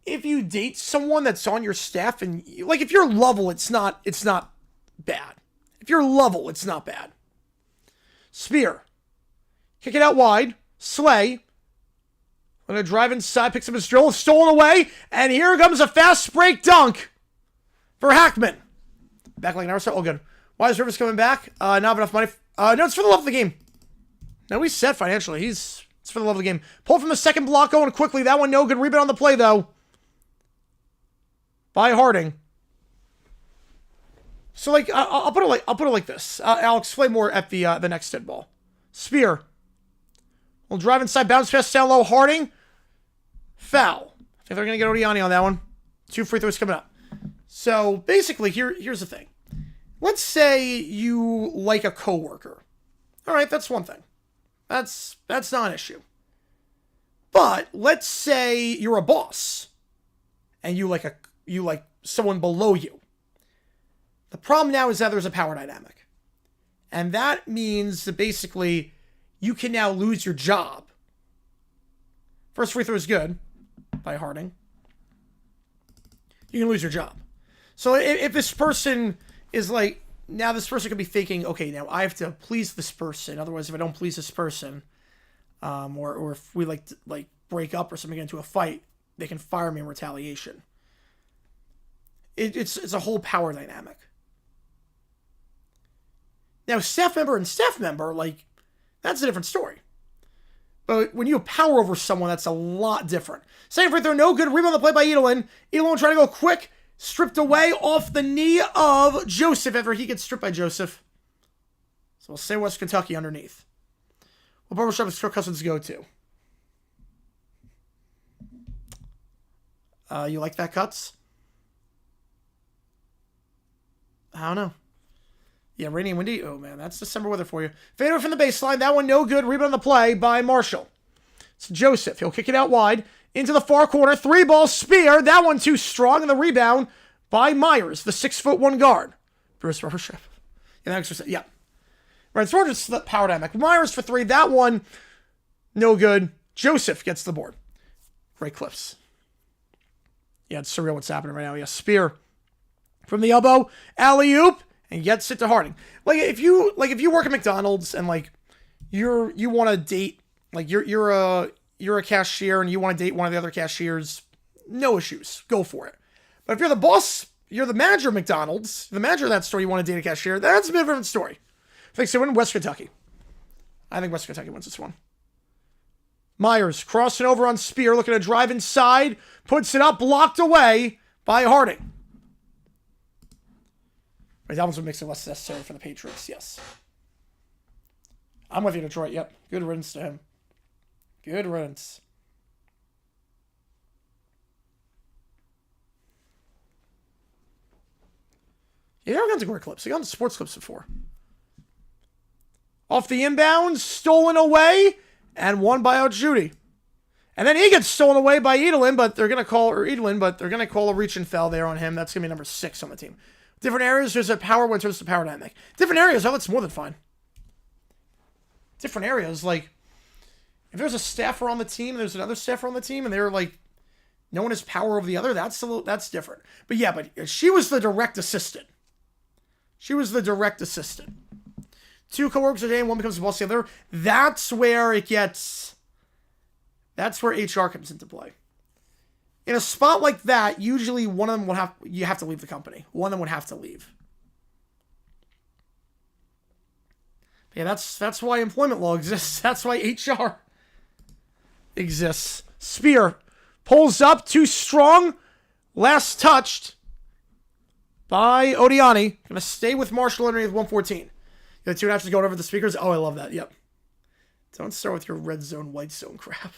if you date someone that's on your staff and if you're Lovell, it's not bad. If you're Lovell, it's not bad. Spear. Kick it out wide. Slay. Gonna drive inside, picks up his drill, stolen away, and here comes a fast break dunk for Hackman. Back like an hour, so all good. Why is Rivers coming back? Not have enough money. No, it's for the love of the game. No, he's set financially. It's for the love of the game. Pull from the second block, going quickly. That one no good. Rebound on the play though by Harding. So I'll put it like this. I'll explain more at the next dead ball. Spear. We'll drive inside, bounce pass down low. Harding. Foul. I think they're going to get Odiani on that one. 2 free throws coming up. So, basically, here's the thing. Let's say you like a coworker. All right, that's one thing. That's not an issue. But let's say you're a boss and you like someone below you. The problem now is that there's a power dynamic. And that means that basically you can now lose your job. First free throw is good by Harding. You can lose your job. So if this person is now this person could be thinking, okay, now I have to please this person. Otherwise, if I don't please this person, or if we break up or something, get into a fight, they can fire me in retaliation. It's a whole power dynamic. Now, staff member and staff member, that's a different story. But when you have power over someone, that's a lot different. Second free throw, no good. Rebound on the play by Edelin. Edelin trying to go quick. Stripped away off the knee of Joseph after he gets stripped by Joseph. So we'll say West Kentucky underneath. What barbershop does Kirk Cousins go to? You like that, Cuts? I don't know. Yeah, rainy and windy. Oh, man, that's December weather for you. Fadeaway from the baseline. That one no good. Rebound on the play by Marshall. It's Joseph. He'll kick it out wide. Into the far corner. 3-ball Spear. That one too strong. And the rebound by Myers, the 6'1" guard. Bruce Barbershop. Yeah, that's yeah. Right, so we're just the power dynamic. Myers for 3. That one, no good. Joseph gets the board. Great clips. Yeah, it's surreal what's happening right now. Yeah, Spear from the elbow. Alley-oop. And gets it to Harding. If you work at McDonald's and you want to date, you're a cashier and you want to date one of the other cashiers, no issues. Go for it. But if you're the boss, you're the manager of McDonald's, the manager of that store, you want to date a cashier, that's a bit of a different story. I think so. Win West Kentucky. I think West Kentucky wins this one. Myers crossing over on Spear, looking to drive inside, puts it up, blocked away by Harding. That one's what makes it less necessary for the Patriots, yes. I'm with you, Detroit, yep. Good riddance to him. Good riddance. Yeah, they're going to great clips. They got the sports clips before. Off the inbound, stolen away, and won by Ojudy. And then he gets stolen away by Edelin, but they're going to call a reach and foul there on him. That's going to be number 6 on the team. Different areas, there's a power when it comes to power dynamic. Different areas, that's more than fine. Different areas, if there's a staffer on the team, there's another staffer on the team, and they're no one has power over the other, that's different. But yeah, she was the direct assistant. She was the direct assistant. 2 coworkers a day and one becomes the boss of the other. That's where it gets... That's where HR comes into play. In a spot like that, usually one of them will have... You have to leave the company. One of them would have to leave. Yeah, that's why employment law exists. That's why HR exists. Spear pulls up, too strong. Last touched by Odiani. Gonna stay with Marshall underneath 114. The 2.5 is going over the speakers. Oh, I love that. Yep. Don't start with your red zone, white zone crap.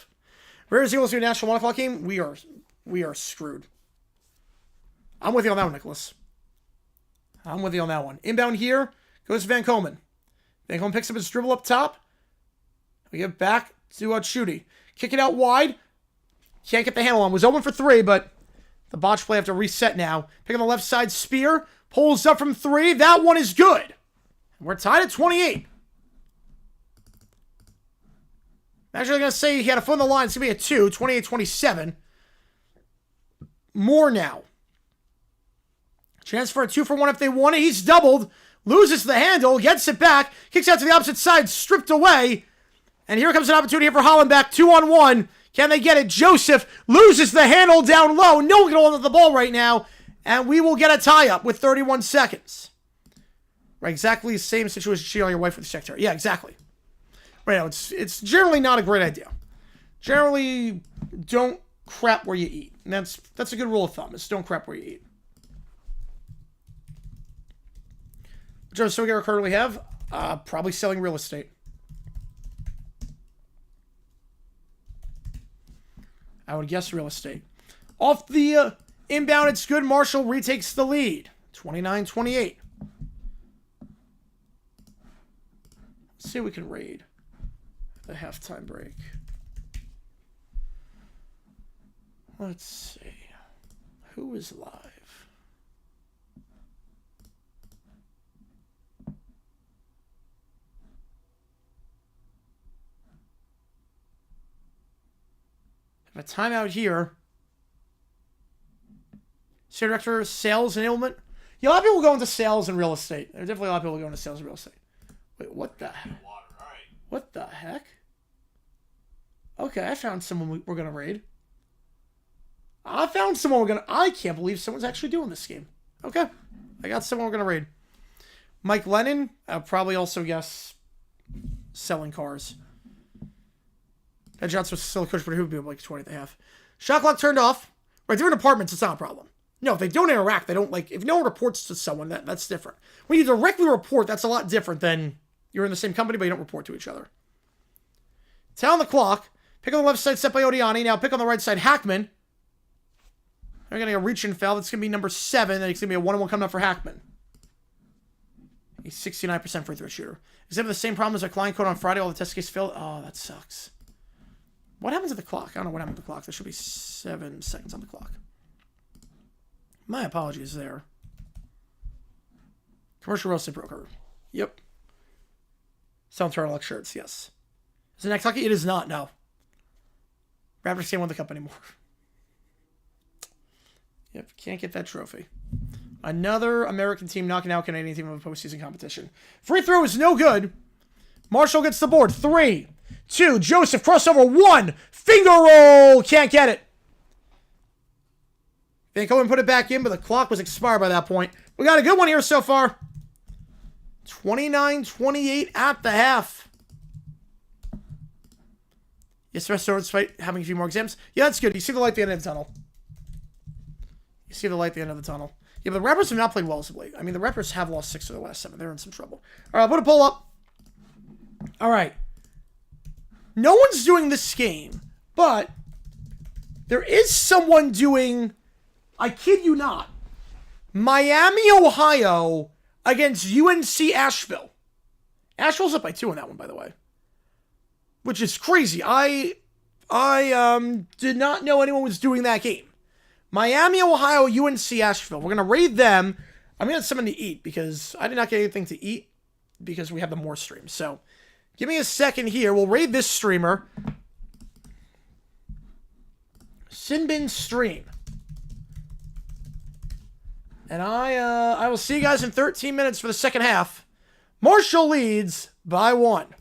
Raiders Eagles to a national 1 o'clock game. We are screwed. I'm with you on that one, Nicholas. I'm with you on that one. Inbound here goes Van Komen. Van Komen picks up his dribble up top. We get back to Chudy. Kick it out wide. Can't get the handle on. Was open for 3, but the botch play have to reset now. Pick on the left side. Spear pulls up from 3. That one is good. We're tied at 28. I'm actually going to say he had a foot on the line. It's going to be a 2. 28-27. More now. Chance for a 2-for-1 if they want it. He's doubled. Loses the handle. Gets it back. Kicks out to the opposite side. Stripped away. And here comes an opportunity for Hollenbeck. 2-on-1. Can they get it? Joseph loses the handle down low. No one can hold on to the ball right now. And we will get a tie-up with 31 seconds. Right, exactly the same situation cheating on your wife with the secretary. Yeah, exactly. Right now, it's generally not a great idea. Generally, don't crap where you eat. And that's a good rule of thumb, is don't crap where you eat. Which other skill we currently have? Probably selling real estate. I would guess real estate. Off the inbound, it's good. Marshall retakes the lead. 29-28. Let's see if we can raid the halftime break. Let's see. Who is live? Have a timeout here. Senior Director, Sales Enablement. Yeah, a lot of people go into sales and real estate. There's definitely a lot of people go into sales and real estate. Wait, what the heck? What the heck? Okay, I found someone we're going to raid. I found someone we're going to... I can't believe someone's actually doing this game. Okay, I got someone we're going to raid. Mike Lennon, probably also guess selling cars. Ed Johnson was still a coach, but he would be like 20.5. Shot clock turned off. Right, they're in apartments, it's not a problem. No, if they don't interact, they don't like... If no one reports to someone, that's different. When you directly report, that's a lot different than you're in the same company, but you don't report to each other. 10 on the clock. Pick on the left side, set by Odiani. Now pick on the right side, Hackman. They're getting a reach-in foul. That's going to be number 7, and it's going to be a 1-on-1 coming up for Hackman. He's 69% free throw shooter. Is that the same problem as our client code on Friday? All the test case failed? Oh, that sucks. What happens at the clock? I don't know what happened at the clock. There should be 7 seconds on the clock. My apologies there. Commercial real estate broker. Yep. Selling turtleneck shirts, yes. Is it next hockey? It is not, no. Raptors can't win the cup anymore. Yep, can't get that trophy. Another American team knocking out Canadian team of a postseason competition. Free throw is no good. Marshall gets the board. 3, 2, Joseph, crossover, 1, finger roll, can't get it. Van Komen put it back in, but the clock was expired by that point. We got a good one here so far. 29-28 at the half. Yes, rest over despite having a few more exams. Yeah, that's good. You see the light at the end of the tunnel. You see the light at the end of the tunnel. Yeah, but the Raptors have not played well as of late. I mean, the Raptors have lost 6 of their last 7. They're in some trouble. All right, I'll put a poll up. All right. No one's doing this game, but there is someone doing, I kid you not, Miami, Ohio against UNC Asheville. Asheville's up by 2 on that one, by the way. Which is crazy. I did not know anyone was doing that game. Miami, Ohio, UNC Asheville. We're going to raid them. I'm going to get something to eat because I did not get anything to eat because we have the more streams. So give me a second here. We'll raid this streamer. Sinbin Stream. And I will see you guys in 13 minutes for the second half. Marshall leads by 1.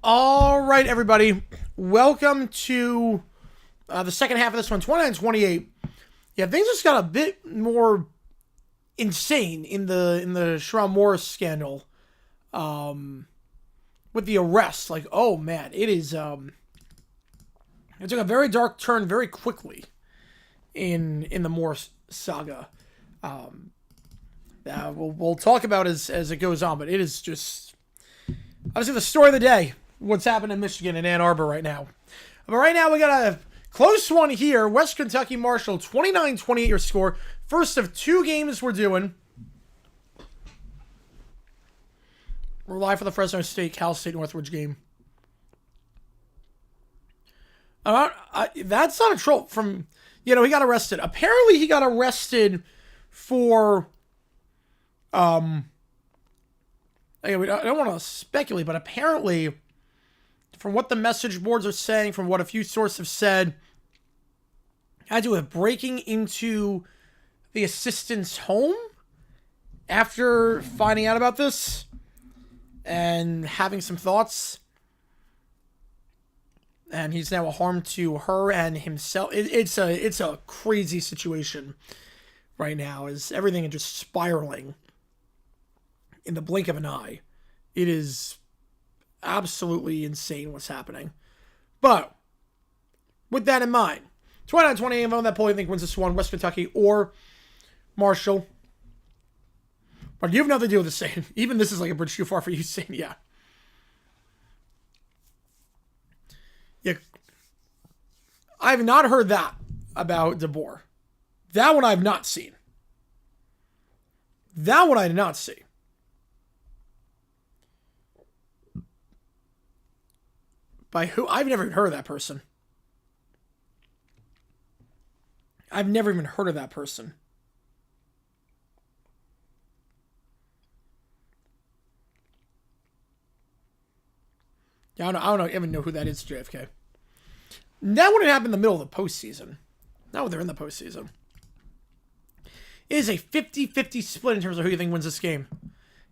All right, everybody. Welcome to the second half of this one, 29-28. Yeah, things just got a bit more insane in the Sherrod Morris scandal. With the arrest, like, oh man, it is. It took a very dark turn very quickly in the Morris saga. We'll talk about as it goes on, but it is just obviously the story of the day. What's happening in Michigan and Ann Arbor right now. But right now we got a close one here. West Kentucky Marshall, 29-28 your score. First of two games we're doing. We're live for the Fresno State, Cal State Northridge game. That's not a troll from, he got arrested. Apparently he got arrested for, I don't want to speculate, but apparently, from what the message boards are saying, from what a few sources have said, had to do with breaking into the assistant's home after finding out about this and having some thoughts. And he's now a harm to her and himself. It's a crazy situation right now, as everything is just spiraling in the blink of an eye. It is absolutely insane what's happening. But with that in mind, 29-28 on that poll, you think wins this one, West Kentucky or Marshall. But you have nothing to do with the same. Even this is like a bridge too far for you saying, yeah. Yeah. I have not heard that about DeBoer. That one I have not seen. That one I did not see. By who? I've never even heard of that person. I've never even heard of that person. Yeah, I don't even know who that is, JFK. That wouldn't happen in the middle of the postseason. Not when they're in the postseason. It is a 50-50 split in terms of who you think wins this game.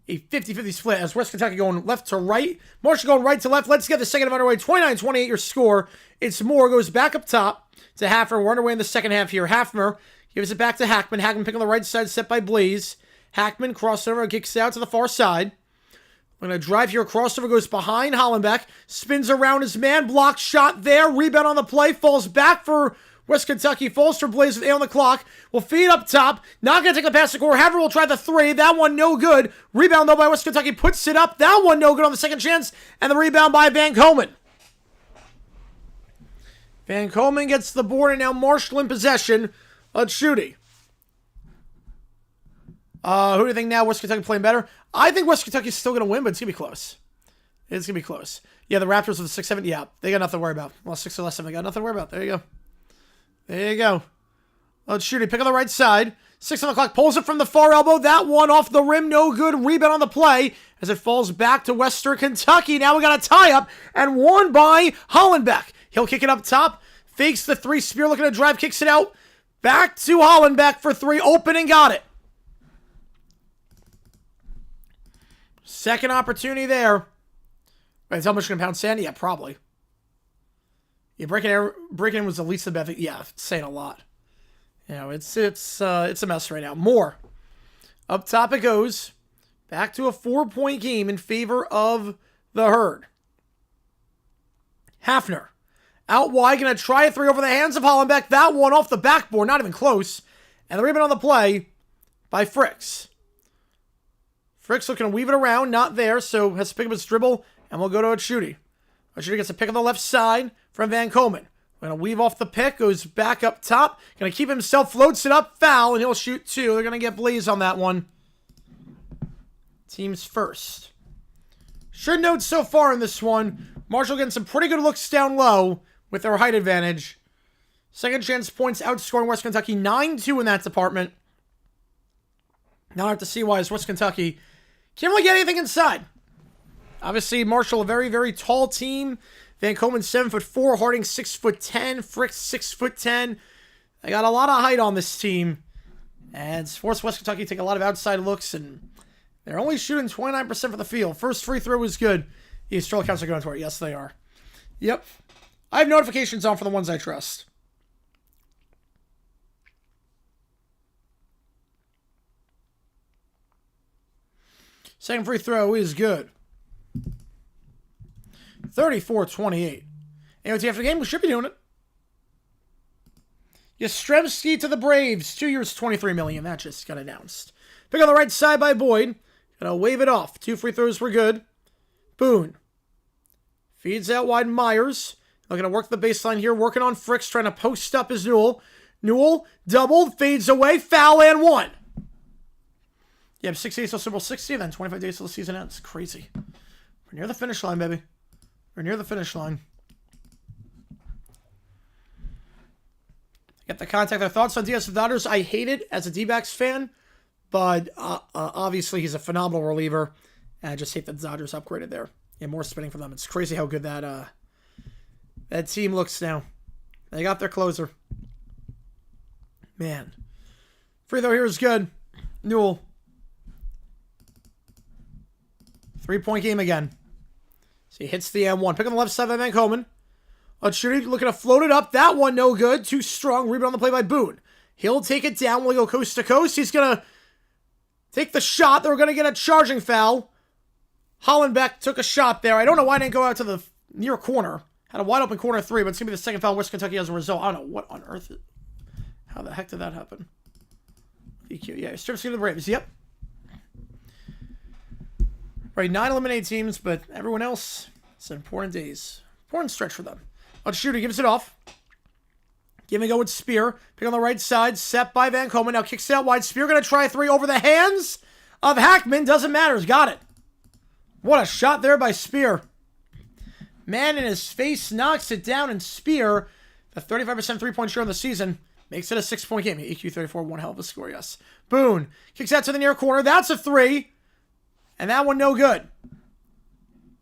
A 50-50 split as West Kentucky going left to right. Marshall going right to left. Let's get the second half underway. 29-28 your score. It's Moore goes back up top to Hafner. We're underway in the second half here. Hafner gives it back to Hackman. Hackman picking on the right side, set by Blaze. Hackman crossover, kicks out to the far side. We're going to drive here. Crossover goes behind Hollenbeck. Spins around his man. Block shot there. Rebound on the play. Falls back for West Kentucky. Falls for Blaze with 8 on the clock. Will feed up top. Not going to take the pass to Gore. Haver will try the three. That one no good. Rebound though by West Kentucky. Puts it up. That one no good on the second chance. And the rebound by Van Komen. Van Komen gets the board and now Marshall in possession. Let's shooty. Who do you think now? West Kentucky playing better? I think West Kentucky's still going to win, but it's going to be close. It's going to be close. Yeah, the Raptors with the 6-7. Yeah, they got nothing to worry about. Well, 6 or less 7. They got nothing to worry about. There you go. There you go. Let's shoot it. Pick on the right side. 6 on the clock. Pulls it from the far elbow. That one off the rim. No good. Rebound on the play as it falls back to Western Kentucky. Now we got a tie-up and won by Hollenbeck. He'll kick it up top. Fakes the three. Spear looking to drive. Kicks it out. Back to Hollenbeck for three. Open and got it. Second opportunity there. Wait, how much can pound sand? Yeah, probably. Yeah, breaking in was the least of the bad thing. Yeah, it's saying a lot. It's a mess right now. More. Up top it goes. Back to a 4-point game in favor of the Herd. Hafner. Out wide, going to try a three over the hands of Hollenbeck. That one off the backboard, not even close. And the rebound on the play by Fricks. Fricks looking to weave it around, not there, so has to pick up his dribble, and we'll go to Achuti. Achuti gets a pick on the left side from Van Komen. We're going to weave off the pick, goes back up top, going to keep himself, floats it up, foul, and he'll shoot two. They're going to get Blaze on that one. Team's first. Should note so far in this one, Marshall getting some pretty good looks down low with their height advantage. Second chance points outscoring West Kentucky 9-2 in that department. Now I have to see why is West Kentucky can't really get anything inside. Obviously, Marshall, a very, very tall team. Van Komen, 7'4", Harding, 6'10", Fricks, 6'10". They got a lot of height on this team. And it's forced West Kentucky to take a lot of outside looks, and they're only shooting 29% for the field. First free throw was good. These troll accounts are going to it. Yes, they are. Yep. I have notifications on for the ones I trust. Second free throw is good. 34-28. AOT after the game, we should be doing it. Yastrzemski to the Braves. 2 years, $23 million. That just got announced. Pick on the right side by Boyd. Gonna wave it off. 2 free throws were good. Boone. Feeds out wide Myers. Looking to work the baseline here. Working on Fricks. Trying to post up his Newell. Newell doubled. Fades away. Foul and 1. Yeah, 6 days till Super Bowl 60. Then 25 days till the season ends. Crazy. We're near the finish line, baby. We're near the finish line. Get the contact. Their thoughts on Diaz Dodgers. I hate it as a D-backs fan, but obviously he's a phenomenal reliever. And I just hate that the Dodgers upgraded there. Yeah, more spinning for them. It's crazy how good that team looks now. They got their closer. Man. Free throw here is good. Newell. 3-point game again. So he hits the M1. Pick on the left side by Van Komen. Shooting, looking to float it up. That one no good. Too strong. Rebound on the play by Boone. He'll take it down. We'll go coast to coast. He's going to take the shot. They're going to get a charging foul. Hollenbeck took a shot there. I don't know why I didn't go out to the near corner. Had a wide open corner 3, but it's going to be the second foul in West Kentucky as a result. I don't know what on earth. How the heck did that happen? EQ. Yeah, strips to the Braves. Yep. Right, 9 eliminated teams, but everyone else, it's an important days. Important stretch for them. Shooter gives it off. Give and go with Spear. Pick on the right side. Set by Van Komen. Now kicks it out wide. Spear going to try 3 over the hands of Hackman. Doesn't matter. He's got it. What a shot there by Spear. Man in his face knocks it down, and Spear, the 35% three-point share of the season, makes it a 6-point game. EQ 34, one hell of a score, yes. Boone kicks out to the near corner. That's a 3. And that one no good.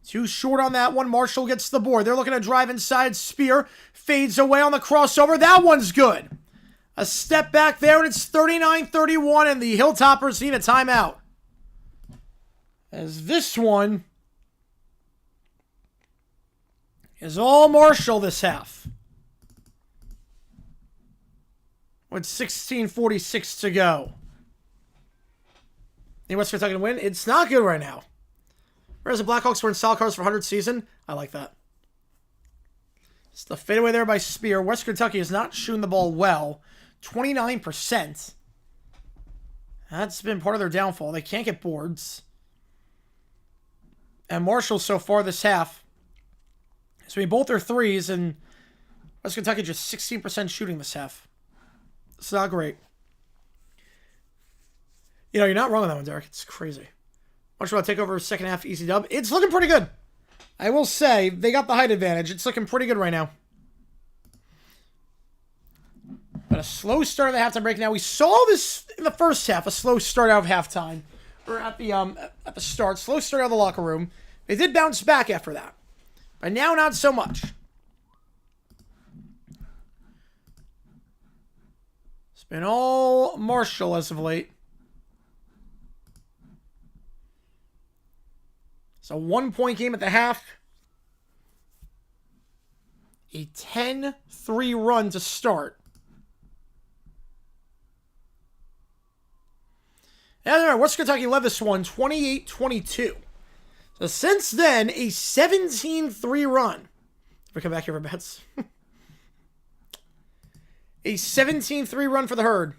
Too short on that one. Marshall gets the board. They're looking to drive inside. Spear fades away on the crossover. That one's good. A step back there, and it's 39-31, and the Hilltoppers need a timeout. As this one is all Marshall this half. With 16:46 to go. Any West Kentucky to win? It's not good right now. Whereas the Blackhawks were in solid cards for 100th season. I like that. It's the fadeaway there by Spear. West Kentucky is not shooting the ball well. 29%. That's been part of their downfall. They can't get boards. And Marshall so far this half. So we both their threes, and West Kentucky just 16% shooting this half. It's not great. You know, you're not wrong on that one, Derek. It's crazy. Marshall take over second half easy dub. It's looking pretty good. I will say, they got the height advantage. It's looking pretty good right now. But a slow start of the halftime break. Now, we saw this in the first half, a slow start out of halftime. Or at the start. Slow start out of the locker room. They did bounce back after that. But now, not so much. It's been all Marshall as of late. It's a 1-point game at the half. A 10-3 run to start. And West Kentucky led this one 28-22. So since then, a 17-3 run. If we come back here for bets. A 17-3 run for the Herd.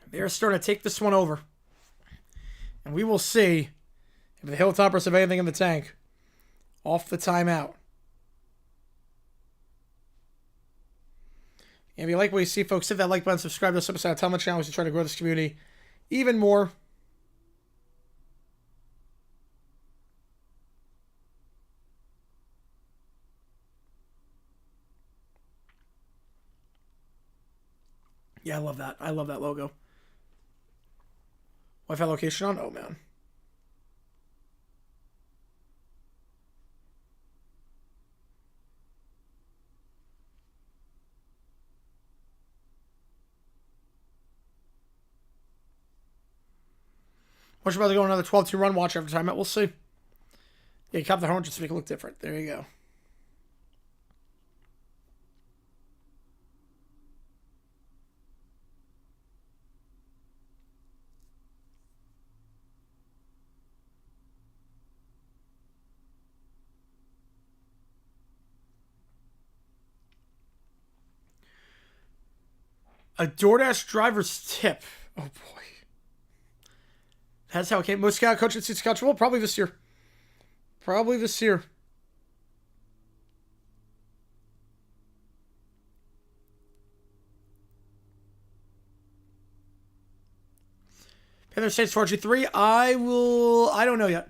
They're starting to take this one over. And we will see if the Hilltoppers have anything in the tank. Off the timeout. And if you like what you see, folks, hit that like button, subscribe to this episode, tell the channel as we try to grow this community even more. Yeah, I love that. I love that logo. Wi-Fi location on? Oh, man. We're about to go another 12-2 run. Watch every time. We'll see. Yeah, cop the horn just to make it look different. There you go. A DoorDash driver's tip. Oh boy. That's how it came. Most scout coaches see Scotch. Well, probably this year. Probably this year. Panther State's 4G3. I don't know yet.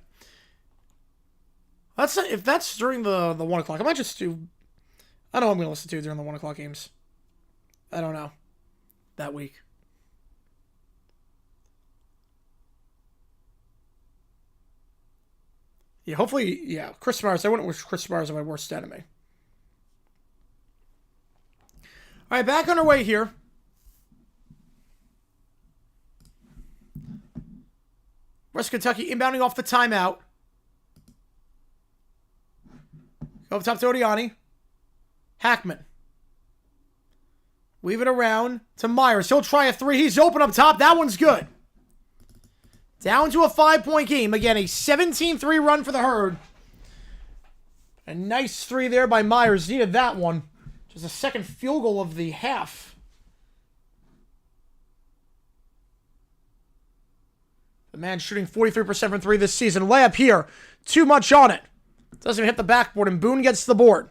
If that's during the 1 o'clock. I might just do. I don't know what I'm going to listen to during the 1 o'clock games. I don't know. That week. Yeah, hopefully, yeah. Chris Mars. I wouldn't wish Chris Mars my worst enemy. All right, back on our way here. West Kentucky inbounding off the timeout. Go up top to Odiani. Hackman. Weave it around to Myers. He'll try a three. He's open up top. That one's good. Down to a 5-point game. Again, a 17-3 run for the Herd. A nice three there by Myers. Needed that one. Just a second field goal of the half. The man shooting 43% from three this season. Layup here. Too much on it. Doesn't even hit the backboard, and Boone gets the board.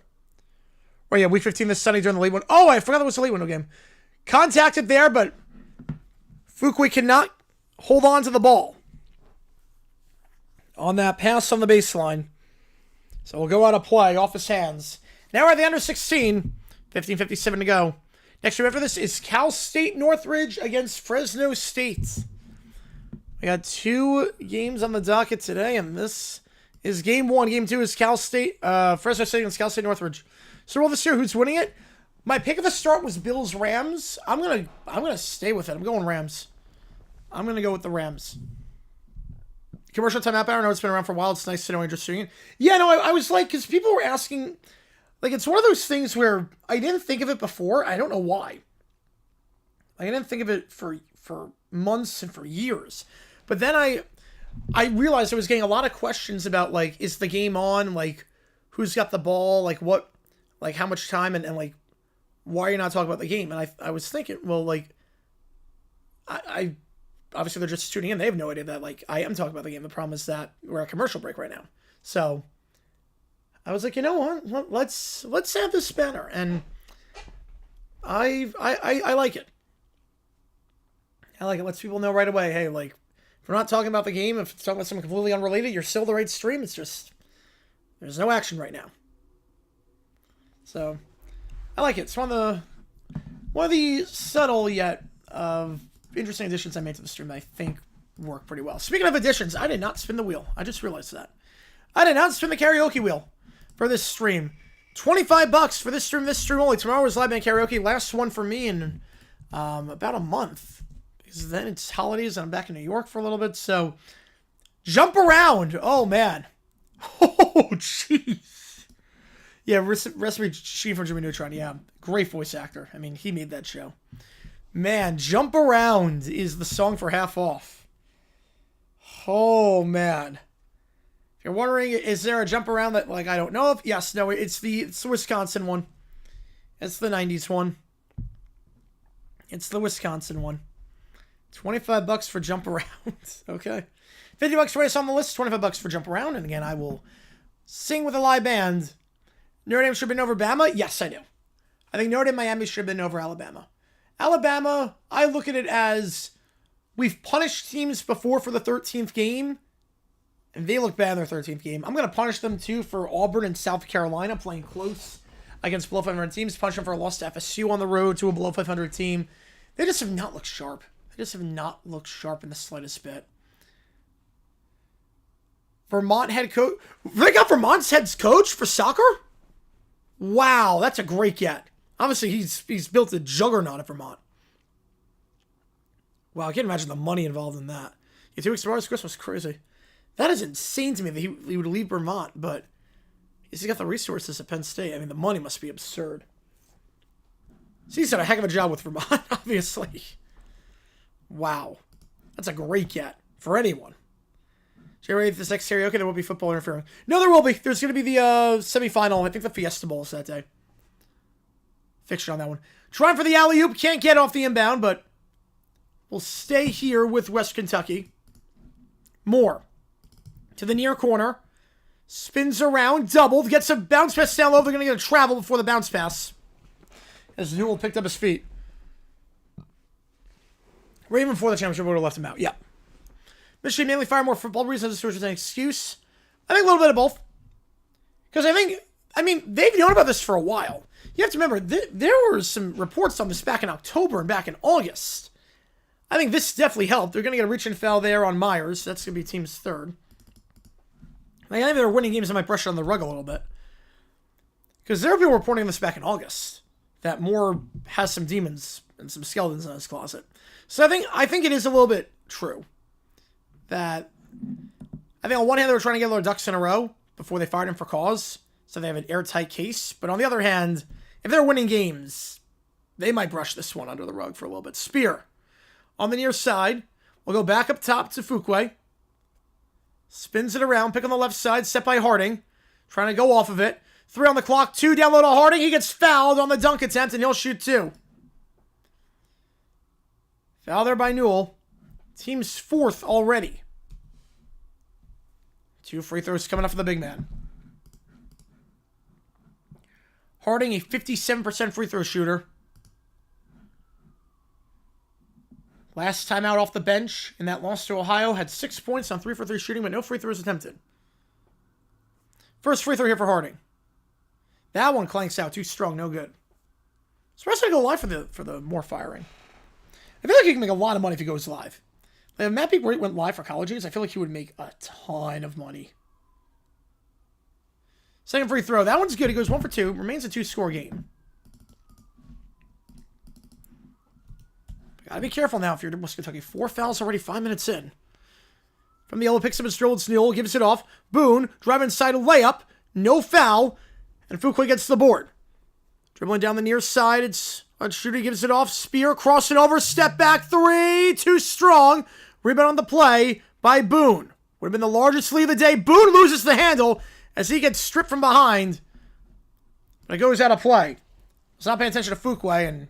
Oh, yeah, week 15 this Sunday during the late one. Oh, I forgot it was a late window game. Contacted there, but Fuqua cannot hold on to the ball on that pass on the baseline. So we'll go out of play off his hands. Now we're at the under 16. 15:57 to go. Next game after this is Cal State Northridge against Fresno State. We got 2 games on the docket today, and this is game 1. Game 2 is Fresno State against Cal State Northridge. So roll this year, who's winning it? My pick of the start was Bills Rams. I'm gonna stay with it. I'm going Rams. I'm gonna go with the Rams. Commercial timeout hour. I know it's been around for a while. It's nice to know you're just doing it. Yeah, no, I was like, because people were asking, like, it's one of those things where I didn't think of it before. I don't know why. I didn't think of it for months and for years. But then I realized I was getting a lot of questions about, like, is the game on? Like, who's got the ball? Like, what? Like, how much time? And like, why are you not talking about the game? And I was thinking, well, like, I obviously they're just tuning in. They have no idea that, like, I am talking about the game. The problem is that we're at commercial break right now. So I was like, you know what? Let's have this banner. And I like it. I like it. Lets people know right away, hey, like, if we're not talking about the game, if it's talking about something completely unrelated, you're still the right stream. It's just, there's no action right now. So, I like it. It's one of the subtle yet interesting additions I made to the stream that I think work pretty well. Speaking of additions, I did not spin the wheel. I just realized that. I did not spin the karaoke wheel for this stream. $25 for this stream only. Tomorrow is live band karaoke. Last one for me in about a month. Because then it's holidays and I'm back in New York for a little bit. So, jump around. Oh, man. Oh, jeez. Yeah, Recipe Chief from Jimmy Neutron. Yeah, great voice actor. I mean, he made that show. Man, Jump Around is the song for Half Off. Oh, man. If you're wondering, is there a Jump Around that, like, I don't know of? Yes, no, it's the Wisconsin one. It's the 90s one. It's the Wisconsin one. $25 for Jump Around. Okay. $50 for race on the list. $25 for Jump Around. And again, I will sing with a live band. Notre Dame should have been over Bama? Yes, I do. I think Notre Dame Miami should have been over Alabama. Alabama, I look at it as we've punished teams before for the 13th game, and they look bad in their 13th game. I'm going to punish them, too, for Auburn and South Carolina playing close against below 500 teams. Punish them for a loss to FSU on the road to a below 500 team. They just have not looked sharp. They just have not looked sharp in the slightest bit. Vermont head coach. They got Vermont's head coach for soccer? Wow, that's a great get. Obviously, he's built a juggernaut at Vermont. Wow, I can't imagine the money involved in that. Yeah, 2 weeks before Christmas, crazy. That is insane to me that he would leave Vermont, but he's got the resources at Penn State. I mean, the money must be absurd. So he's done a heck of a job with Vermont, obviously. Wow. That's a great get for anyone. January 8th, this next karaoke, there will be football interfering. No, there will be. There's going to be the semifinal. I think the Fiesta Bowl is that day. Fiction on that one. Trying for the alley-oop. Can't get off the inbound, but we'll stay here with West Kentucky. Moore to the near corner. Spins around, doubled, gets a bounce pass down low. They're going to get a travel before the bounce pass. As Newell picked up his feet. Right even before the championship would have left him out. Yep. Michigan mainly fire more football reasons as an excuse. I think a little bit of both. Because they've known about this for a while. You have to remember, there were some reports on this back in October and back in August. I think this definitely helped. They're going to get a reach and foul there on Myers. That's going to be team's third. I think they're winning games that might brush it on the rug a little bit. Because there are people reporting this back in August. That Moore has some demons and some skeletons in his closet. So I think it is a little bit true. That I think on one hand they were trying to get their ducks in a row before they fired him for cause. So they have an airtight case. But on the other hand, if they're winning games, they might brush this one under the rug for a little bit. Spear on the near side. We'll go back up top to Fuqua. Spins it around. Pick on the left side. Set by Harding. Trying to go off of it. 3 on the clock. 2 down low to Harding. He gets fouled on the dunk attempt, and he'll shoot 2. Foul there by Newell. Team's 4th already. 2 free throws coming up for the big man. Harding, a 57% free throw shooter. Last time out off the bench in that loss to Ohio, had 6 points on 3 for 3 shooting, but no free throws attempted. First free throw here for Harding. That one clanks out. Too strong. No good. So rest of go live for the more firing. I feel like he can make a lot of money if he goes live. Like if Matt Peake went live for college games, I feel like he would make a ton of money. Second free throw. That one's good. He goes 1 for 2. Remains a 2-score game. Gotta be careful now if you're West Kentucky. 4 fouls already 5 minutes in. From the yellow, picks up his dribble. It's Newell. Gives it off. Boone. Drive inside a layup. No foul. And Fuqua gets the board. Dribbling down the near side. It's Shooter gives it off. Spear crossing over. Step back 3. Too strong. Rebound on the play by Boone. Would have been the largest lead of the day. Boone loses the handle as he gets stripped from behind. But it goes out of play. Let's not pay attention to Fuqua and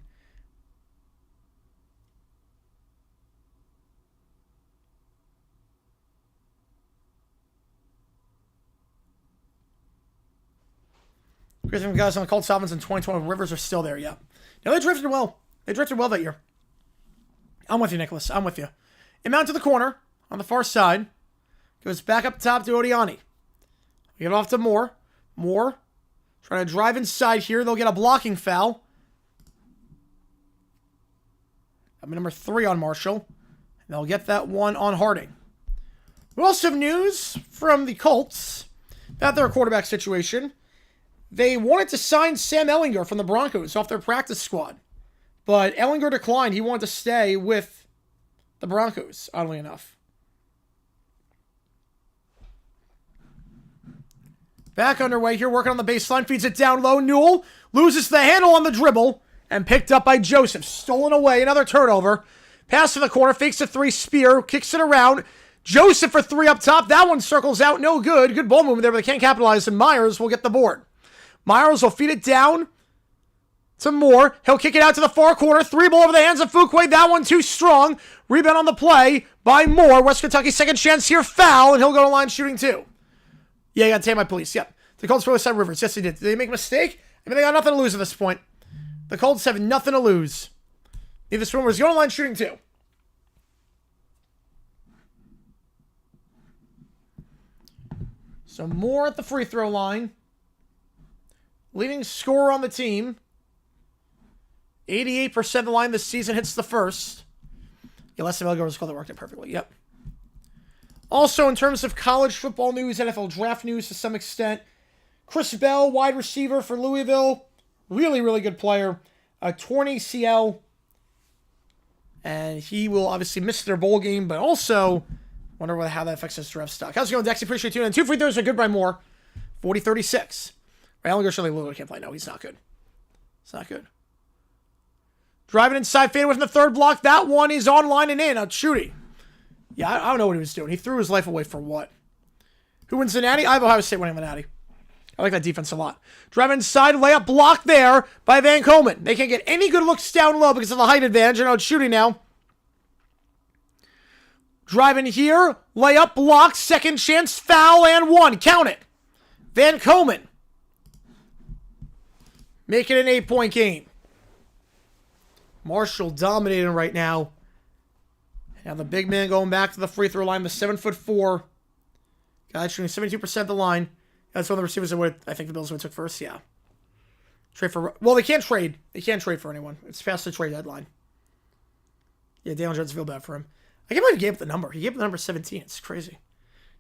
Griffin guys on the Colt Salvins in 2020. Rivers are still there, yeah. No, they drifted well. They drifted well that year. I'm with you, Nicholas. I'm with you. Inbound to the corner on the far side. Goes back up top to Odiani. Get it off to Moore. Moore trying to drive inside here. They'll get a blocking foul. Number 3 on Marshall. And they'll get that one on Harding. We also have news from the Colts about their quarterback situation. They wanted to sign Sam Ehlinger from the Broncos off their practice squad. But Ehlinger declined. He wanted to stay with the Broncos, oddly enough. Back underway here, working on the baseline. Feeds it down low. Newell loses the handle on the dribble. And picked up by Joseph. Stolen away. Another turnover. Pass to the corner. Fakes a 3. Spear. Kicks it around. Joseph for 3 up top. That one circles out. No good. Good ball movement there, but they can't capitalize. And Myers will get the board. Myers will feed it down to Moore. He'll kick it out to the far corner. 3 ball over the hands of Fuqua. That one too strong. Rebound on the play by Moore. West Kentucky second chance here. Foul. And he'll go to line shooting 2. Yeah, you got to take my police. Yep. The Colts probably side Rivers. Yes, they did. Did they make a mistake? I mean, they got nothing to lose at this point. The Colts have nothing to lose. Neither Swimmers go to line shooting 2. So Moore at the free throw line. Leading scorer on the team. 88% of the line this season hits the first. Yeah, Les Melgar called that worked out perfectly. Yep. Also, in terms of college football news, NFL draft news to some extent, Chris Bell, wide receiver for Louisville. Really, really good player. Torn ACL. And he will obviously miss their bowl game, but also Wonder how that affects his draft stock. How's it going, Dex? Appreciate you. And 2 free throws are good by Moore. 40-36. Right, Allen Gershon Lillard can't play. No, he's not good. It's not good. Driving inside, fading from the third block. That one is online and in. Shooty. Yeah, I don't know what he was doing. He threw his life away for what? Who wins the natty? I have Ohio State winning the natty. I like that defense a lot. Driving inside, layup blocked there by Van Coleman. They can't get any good looks down low because of the height advantage. And it's shooting now. Driving here, layup blocked, second chance, foul, and 1. Count it. Van Coleman. Make it an 8-point game. Marshall dominating right now. Now the big man going back to the free throw line, the 7'4" guy shooting 72% the line. That's one of the receivers that I think the Bills would have took first. Yeah. Trade for, well, they can't trade. They can't trade for anyone. It's past the trade deadline. Yeah, Daniel Jones feel bad for him. I can't believe he gave up the number. He gave up the number 17. It's crazy.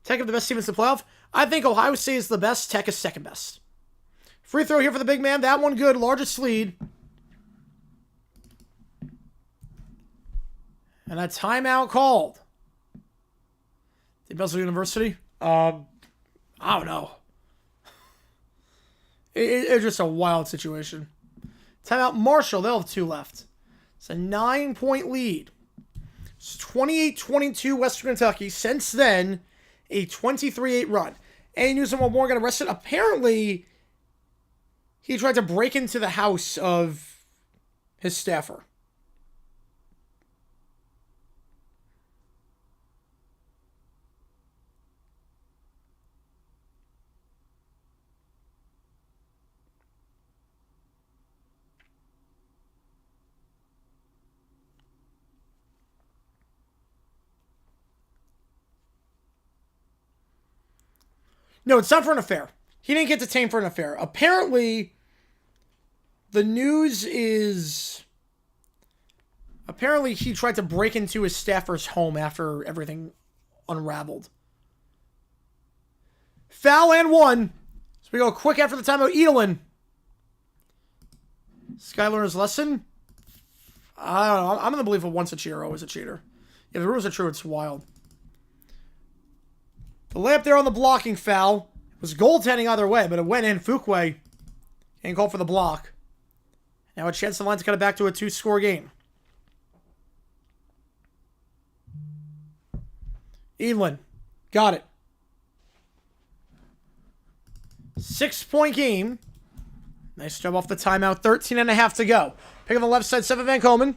Tech have the best team in the playoff. I think Ohio State is the best. Tech is second best. Free throw here for the big man. That one good. Largest lead. And a timeout called. The Belleville University? I don't know. It's just a wild situation. Timeout Marshall. They'll have 2 left. It's a 9-point lead. It's 28-22 Western Kentucky. Since then, a 23-8 run. A News and Morgan arrested. Apparently, he tried to break into the house of his staffer. No, it's not for an affair. He didn't get detained for an affair. Apparently, the news is... Apparently, he tried to break into his staffer's home after everything unraveled. Foul and 1. So we go quick after the timeout. Edelin. Sky learner's lesson? I don't know. I'm going to believe that once a cheater, always a cheater. If the rules are true, it's wild. The layup there on the blocking foul was goaltending either way, but it went in. Fuqua and called for the block. Now a chance the line to cut it back to a 2-score game. Edelin. Got it. 6-point game. Nice job off the timeout. 13.5 to go. Pick on the left side, 7 Van Coleman.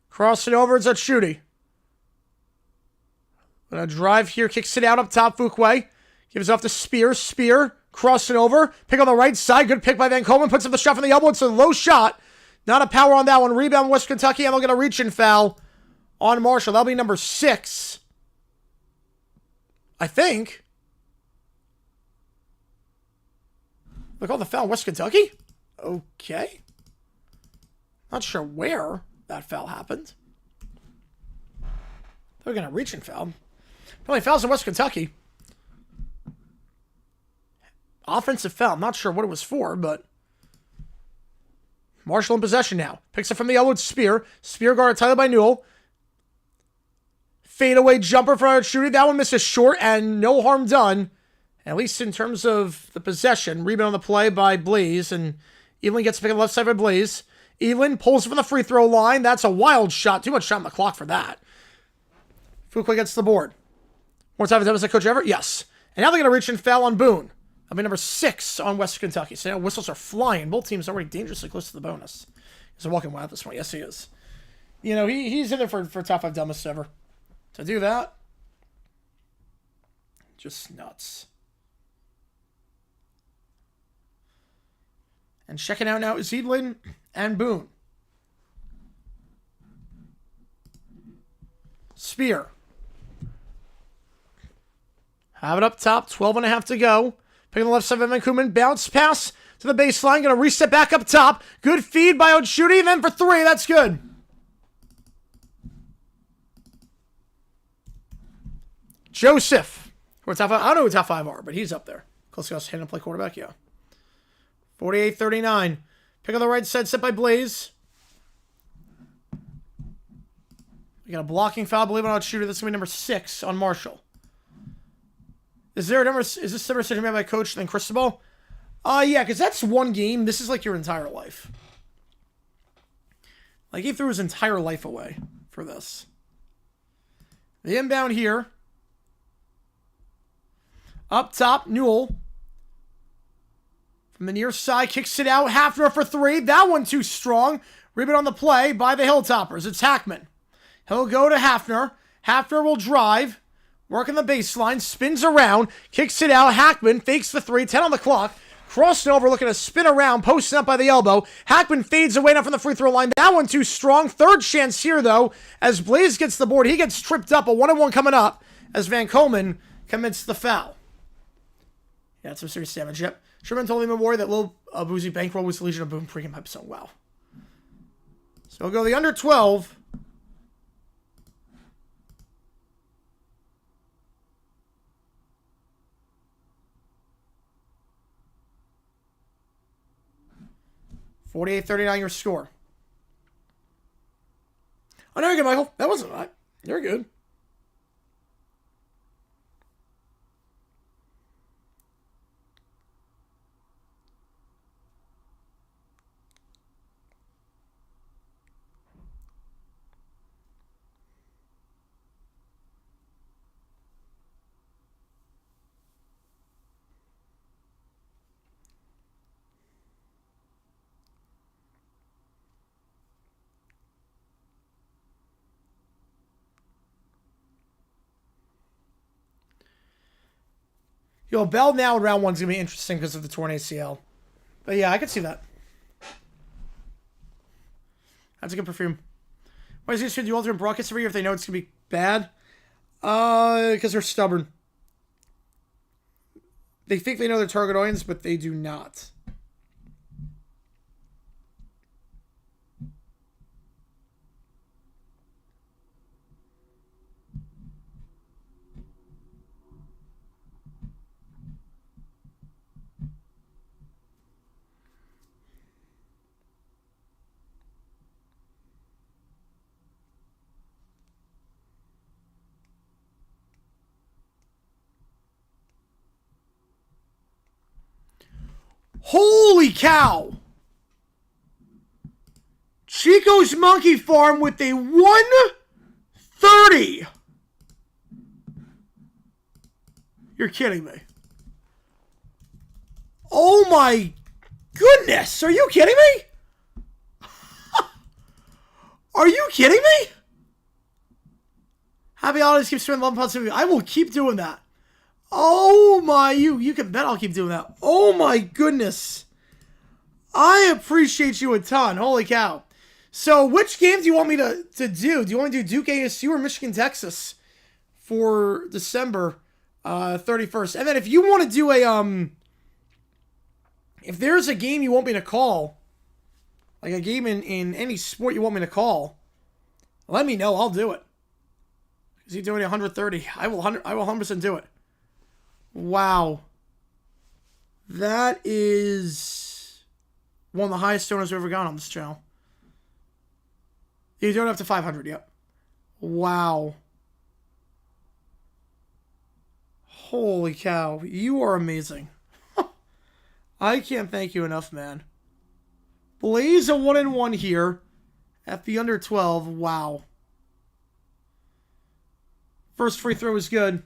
Cross it over. It's a Shooty. Gonna drive here, kicks it out up top. Fuqua gives off to Spear. Spear crossing over. Pick on the right side. Good pick by Van Coleman. Puts up the shot from the elbow. It's a low shot. Not a power on that one. Rebound West Kentucky. And they'll get a reach and foul on Marshall. That'll be number 6. I think. They call the foul West Kentucky? Okay. Not sure where that foul happened. They're going to reach and foul. Probably fouls in West Kentucky. Offensive foul. I'm not sure what it was for, but Marshall in possession now. Picks it from the elbow. Spear. Spear guarded tightly by Newell. Fadeaway jumper for our Shooty. That one misses short and no harm done. At least in terms of the possession. Rebound on the play by Blaze. And Evelyn gets to pick on the left side by Blaze. Evelyn pulls from the free throw line. That's a wild shot. Too much shot on the clock for that. Fuqua gets the board. More time as Coach Everett? Yes. And now they're going to reach and foul on Boone. That'll be number 6 on West Kentucky. So now whistles are flying. Both teams are already dangerously close to the bonus. He's a walking wild at this point. Yes, he is. You know, he's in there for top 5 dumbest ever. To do that, just nuts. And checking out now is Edelin and Boone. Spear. Have it up top. 12.5 to go. Picking the left side of Vancouver. Bounce pass to the baseline. Going to reset back up top. Good feed by Oshudi. And then for 3. That's good. Joseph. Who top 5? I don't know who top 5 are, but he's up there. Close to us. Hand and play quarterback. Yeah. 48-39. Pick on the right side. Set by Blaze. We got a blocking foul, believe it or not, shooter. This is going to be number 6 on Marshall. Is this similar decision made by coach than Cristobal? Yeah, because that's one game. This is like your entire life. Like, he threw his entire life away for this. The inbound here. Up top, Newell. From the near side, kicks it out. Hafner for 3. That one too strong. Rebound on the play by the Hilltoppers. It's Hackman. He'll go to Hafner. Hafner will drive. Working the baseline. Spins around. Kicks it out. Hackman fakes the 3. 10 on the clock. Crossing over, looking to spin around, posting up by the elbow. Hackman fades away now from the free throw line. That one too strong. Third chance here, though, as Blaze gets the board. He gets tripped up. A 1-on-1 coming up as Van Coleman commits the foul. Yeah, that's some serious damage. Yep. Sherman told him Warrior that Lil Boozy bankroll was the Legion of Boom pregame episode. Wow. So we'll go the under 12. $48-39 your score. Oh, no, you're good, Michael. That wasn't right. You're good. Yo, Bell now in round 1 is going to be interesting because of the torn ACL. But yeah, I could see that. That's a good perfume. Why does he do alternate broadcasts every year if they know it's going to be bad? Because they're stubborn. They think they know their target audience, but they do not. Holy cow! Chico's Monkey Farm with a 130. You're kidding me. Oh my goodness. Are you kidding me? Are you kidding me? Happy holidays. Keep spending love and positivity. I will keep doing that. Oh my, you can bet I'll keep doing that. Oh my goodness. I appreciate you a ton. Holy cow. So which game do you want me to do? Do you want me to do Duke ASU or Michigan Texas for December 31st? And then if you want to do a if there's a game you want me to call, like a game in any sport you want me to call, let me know. I'll do it. Is he doing 130? I will 100% do it. Wow. That is one of the highest donors we've ever gotten on this channel. You don't have to 500, yep. Wow. Holy cow. You are amazing. I can't thank you enough, man. Blaze a 1-1 here at the under 12. Wow. First free throw is good.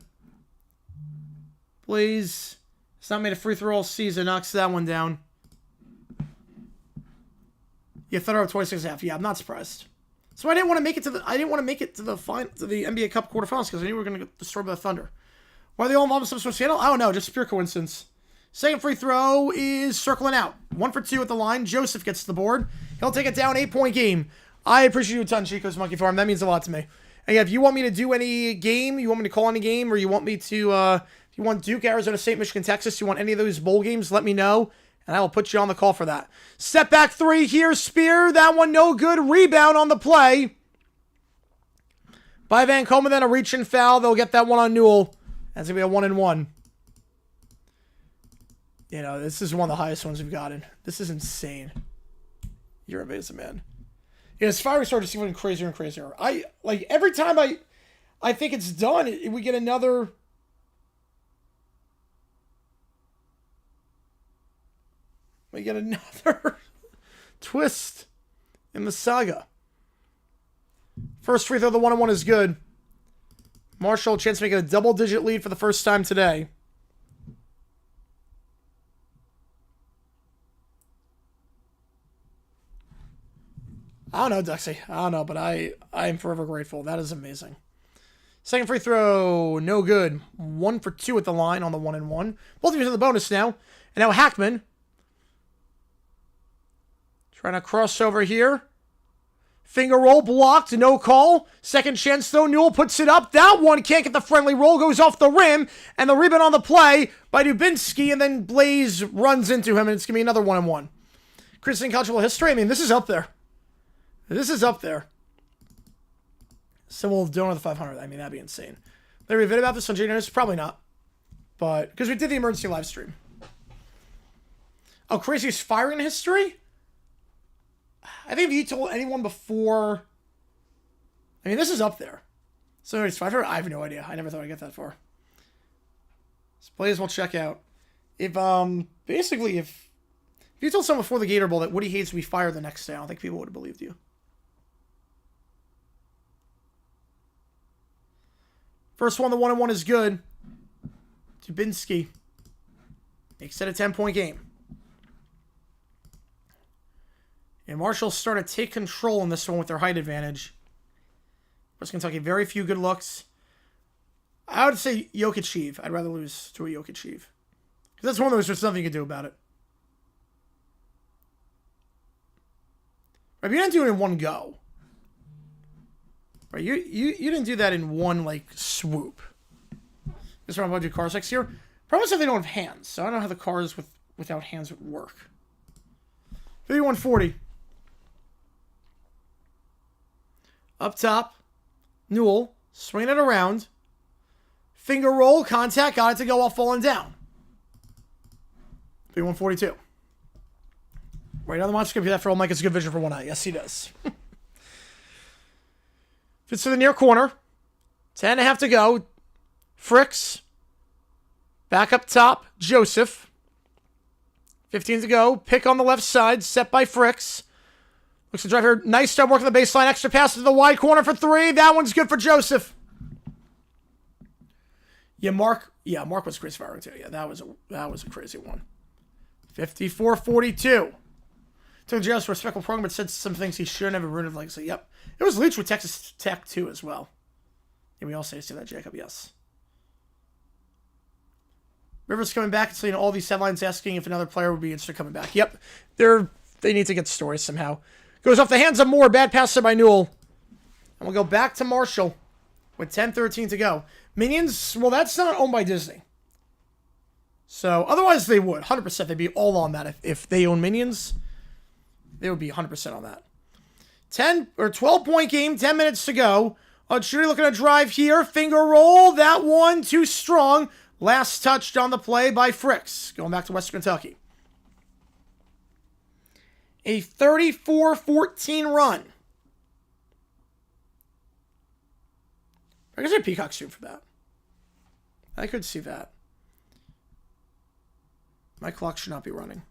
Blaze has not made a free throw all season. Knocks that one down. Yeah, Thunder up 26.5. Yeah, I'm not surprised. So I didn't want to make it to the NBA Cup quarterfinals because I knew we were going to get destroyed by the Thunder. Why are they all involved in some sort of scandal? I don't know, just pure coincidence. Second free throw is circling out. 1 for 2 at the line. Joseph gets the board. He'll take it down. 8-point game. I appreciate you a ton, Chico's Monkey Farm. That means a lot to me. And yeah, if you want me to do any game, you want me to call any game, or you want me to, if you want Duke, Arizona State, Michigan, Texas, you want any of those bowl games, let me know, and I will put you on the call for that. Step back 3 here, Spear. That one no good. Rebound on the play by Van Coleman. Then a reach and foul. They'll get that one on Newell. That's going to be a 1-1. You know, this is one of the highest ones we've gotten. This is insane. You're amazing, man. Yeah, his firing started to seem crazier and crazier. Every time I think it's done, we get another. We get another twist in the saga. First free throw, the 1-on-1 is good. Marshall, chance to make it a double-digit lead for the first time today. I don't know, Duxie. I don't know, but I am forever grateful. That is amazing. Second free throw, no good. 1 for 2 at the line on the 1-and-1. Both teams in the bonus now. And now Hackman. Trying to cross over here. Finger roll blocked, no call. Second chance though, Newell puts it up. That one can't get the friendly roll, goes off the rim. And the rebound on the play by Dubinsky, and then Blaze runs into him, and it's going to be another 1-on-1. Christian cultural history, I mean, this is up there. This is up there. So we'll do another 500. I mean, that'd be insane. There we vid about this on January? Probably not. But, because we did the emergency live stream. Oh, craziest firing history? I think if you told anyone before... I mean, this is up there. So it's 500? I have no idea. I never thought I'd get that far. So Blaze will check out. Basically, if you told someone before the Gator Bowl that Woody Hayes would be fired the next day, I don't think people would have believed you. First one, the 1-on-1 is good. Dubinsky makes it a 10-point game. And Marshall started to take control in this one with their height advantage. West Kentucky, very few good looks. I would say Jokic. I'd rather lose to a Jokic. Because that's one of those, there's nothing you can do about it. Right, you didn't do it in one go. Right, you didn't do that in one, like, swoop. This is what I'm about to do car sex here. Problem is that they don't have hands, so I don't know how the cars without hands would work. 51-40. Up top, Newell, swinging it around. Finger roll, contact, got it to go while falling down. 51-42. Right now the monster can be that for all Mike. It's good vision for one eye. Yes, he does. Fits to the near corner. 10.5 to go. Fricks. Back up top, Joseph. 15 to go. Pick on the left side, set by Fricks. Looks to drive here. Nice start working the baseline. Extra pass to the wide corner for 3. That one's good for Joseph. Yeah, Mark was crazy firing too. Yeah, that was a crazy one. 54-42. Took Joseph for a respectful program, but said some things he shouldn't have ruined his legacy. Yep. It was Leach with Texas Tech too as well. Yeah, we all say that, Jacob. Yes. Rivers coming back and seeing all these headlines asking if another player would be interested in coming back. Yep. They need to get stories somehow. Goes off the hands of Moore. Bad pass there by Newell. And we'll go back to Marshall with 10:13 to go. Minions, well, that's not owned by Disney. So, otherwise they would. 100%. They'd be all on that. If they own Minions, they would be 100% on that. 12-point game, 10 minutes to go. Shooty looking to drive here. Finger roll. That one too strong. Last touch on the play by Fricks. Going back to Western Kentucky. A 34-14 run. I guess a Peacock stream for that. I could see that. My clock should not be running.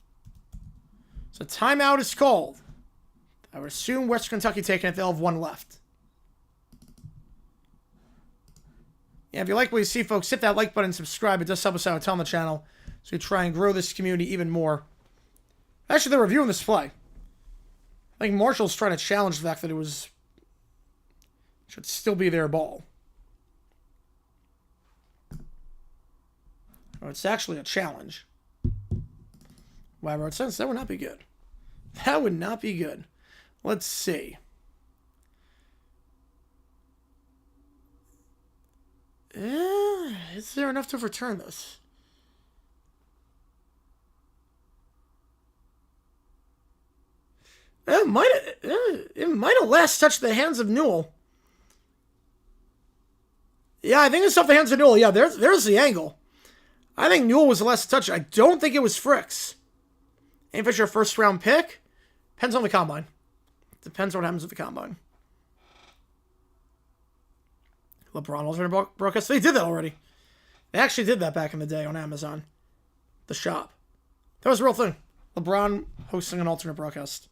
So timeout is called. I would assume Western Kentucky taking it. They'll have one left. Yeah, if you like what you see, folks, hit that like button and subscribe. It does help us out a ton on the channel. So we try and grow this community even more. Actually, they're reviewing this play. I think Marshall's trying to challenge the fact that it should still be their ball. Oh, it's actually a challenge. Wow, bro, it says that would not be good. That would not be good. Let's see. Is there enough to return this? It might have last touched the hands of Newell. Yeah, I think it's off the hands of Newell. Yeah, there's the angle. I think Newell was the last touch. I don't think it was Fricks. Ain't Fisher first round pick? Depends on the combine. Depends on what happens with the combine. LeBron alternate broadcast. They did that already. They actually did that back in the day on Amazon. The shop. That was a real thing. LeBron hosting an alternate broadcast.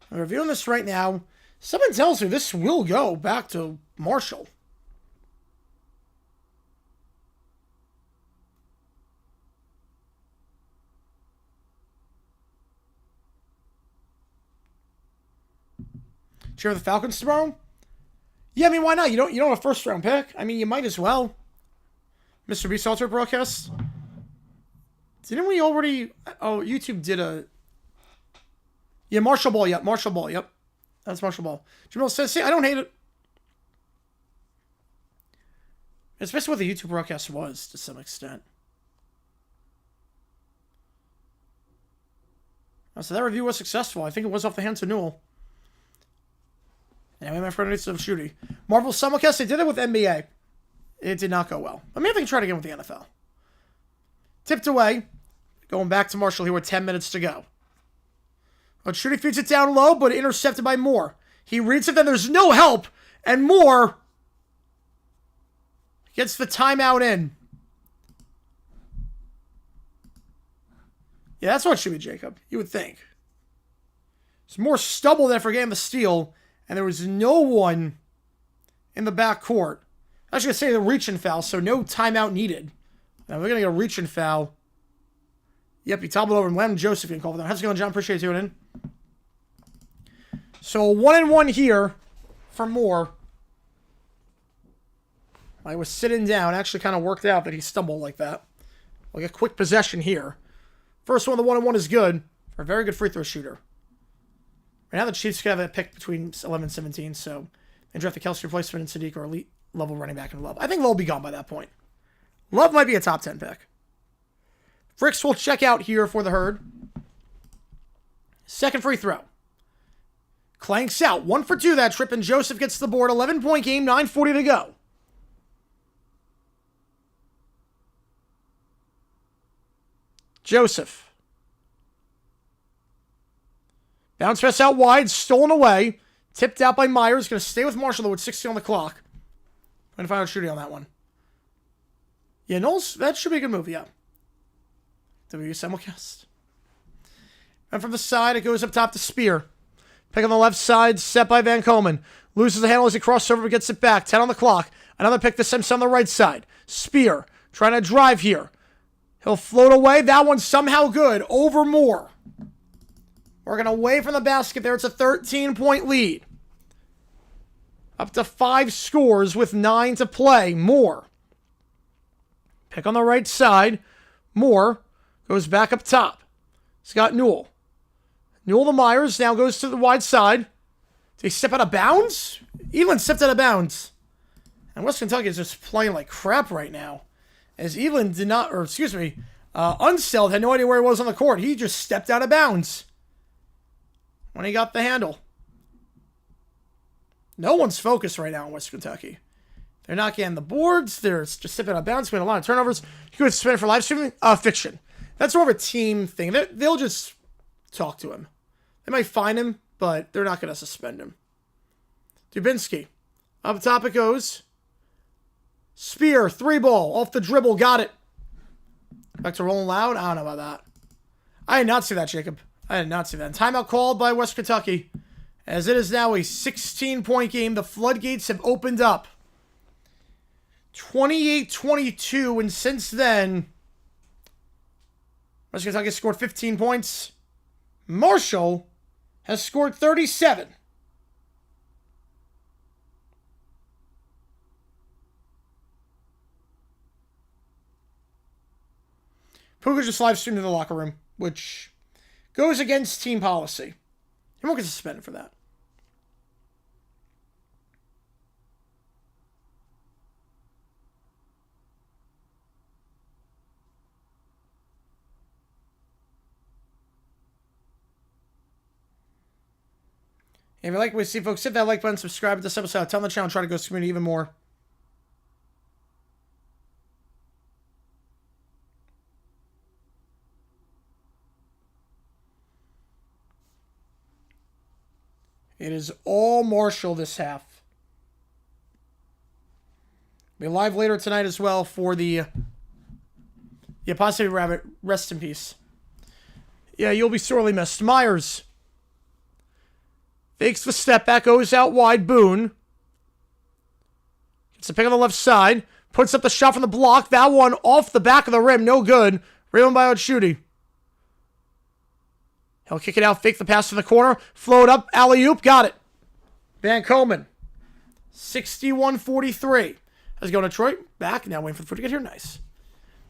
I'm reviewing this right now. Someone tells me this will go back to Marshall. Cheer the Falcons tomorrow? Yeah, I mean, why not? You don't have a first round pick. I mean, you might as well. Mr. Beast Alter broadcast. Didn't we already? Oh, YouTube did a. Yeah, Marshall Ball. Yep, Marshall Ball. Yep, that's Marshall Ball. Jamal says, "See, I don't hate it." Especially what the YouTube broadcast was to some extent. So that review was successful. I think it was off the hands of Newell. Anyway, my friend needs some shooty. Marvel simulcast, they did it with NBA. It did not go well. I mean, I think try it again with the NFL. Tipped away. Going back to Marshall here with 10 minutes to go. But Shooty feeds it down low, but intercepted by Moore. He reads it, then there's no help. And Moore gets the timeout in. Yeah, that's what it should be, Jacob. You would think. It's more stubble than for getting the steal. And there was no one in the backcourt. I was going to say the reach and foul, so no timeout needed. Now we're going to get a reach and foul. Yep, he toppled over and Lamb Joseph can call for that. How's it going, John? Appreciate you tuning in. So 1-1 here for Moore. I was sitting down. Actually kind of worked out that he stumbled like that. Like a quick possession here. First one, the 1-1 is good for a very good free throw shooter. Right now, the Chiefs could have a pick between 11 and 17, so they draft the Kelsey replacement in Sadiq or elite level running back in Love. I think Love will be gone by that point. Love might be a top 10 pick. Fricks will check out here for the Herd. Second free throw. Clanks out. 1 for 2 that trip, and Joseph gets the board. 11-point game, 9:40 to go. Joseph. Bounce pass out wide, stolen away. Tipped out by Myers. Going to stay with Marshall, though, with 60 on the clock. Going to find out shooting on that one. Yeah, Knowles, that should be a good move, yeah. W simulcast. And from the side, it goes up top to Spear. Pick on the left side, set by Van Coleman. Loses the handle as he crosses over, but gets it back. 10 on the clock. Another pick this time on the right side. Spear trying to drive here. He'll float away. That one's somehow good. Over Moore. Working away from the basket there. It's a 13-point lead. Up to 5 scores with 9 to play. Moore. Pick on the right side. Moore goes back up top. He's got Newell. Newell to Myers. Now goes to the wide side. Did he step out of bounds? Evelyn stepped out of bounds. And West Kentucky is just playing like crap right now. As Evelyn did not, or excuse me, Unsteld had no idea where he was on the court. He just stepped out of bounds when he got the handle. No one's focused right now in West Kentucky. They're not getting the boards. They're just stepping out of bounds, making a lot of turnovers. You could spin it for live streaming. Fiction. That's more of a team thing. They'll just talk to him. They might fine him, but they're not going to suspend him. Dubinsky. Up top it goes. Spear, 3-ball, off the dribble, got it. Back to rolling loud. I don't know about that. I did not see that, Jacob. I did not see that. Timeout called by West Kentucky. As it is now a 16-point game. The floodgates have opened up. 28-22, and since then, West Kentucky has scored 15 points. Marshall has scored 37. Puka just live streamed in the locker room, which goes against team policy. He won't get suspended for that. If you like what you see, folks, hit that like button, subscribe to this episode, tell the channel, try to go to the community even more. It is all Marshall this half. Be live later tonight as well for the Positive Rabbit. Rest in peace. Yeah, you'll be sorely missed. Myers fakes the step back, goes out wide. Boone gets a pick on the left side, puts up the shot from the block. That one off the back of the rim, no good. Rebound by Ochudy. He'll kick it out, fake the pass to the corner, float up, alley-oop, got it. Van Komen, 61-43. Let's go Detroit. Back, now waiting for the foot to get here. Nice.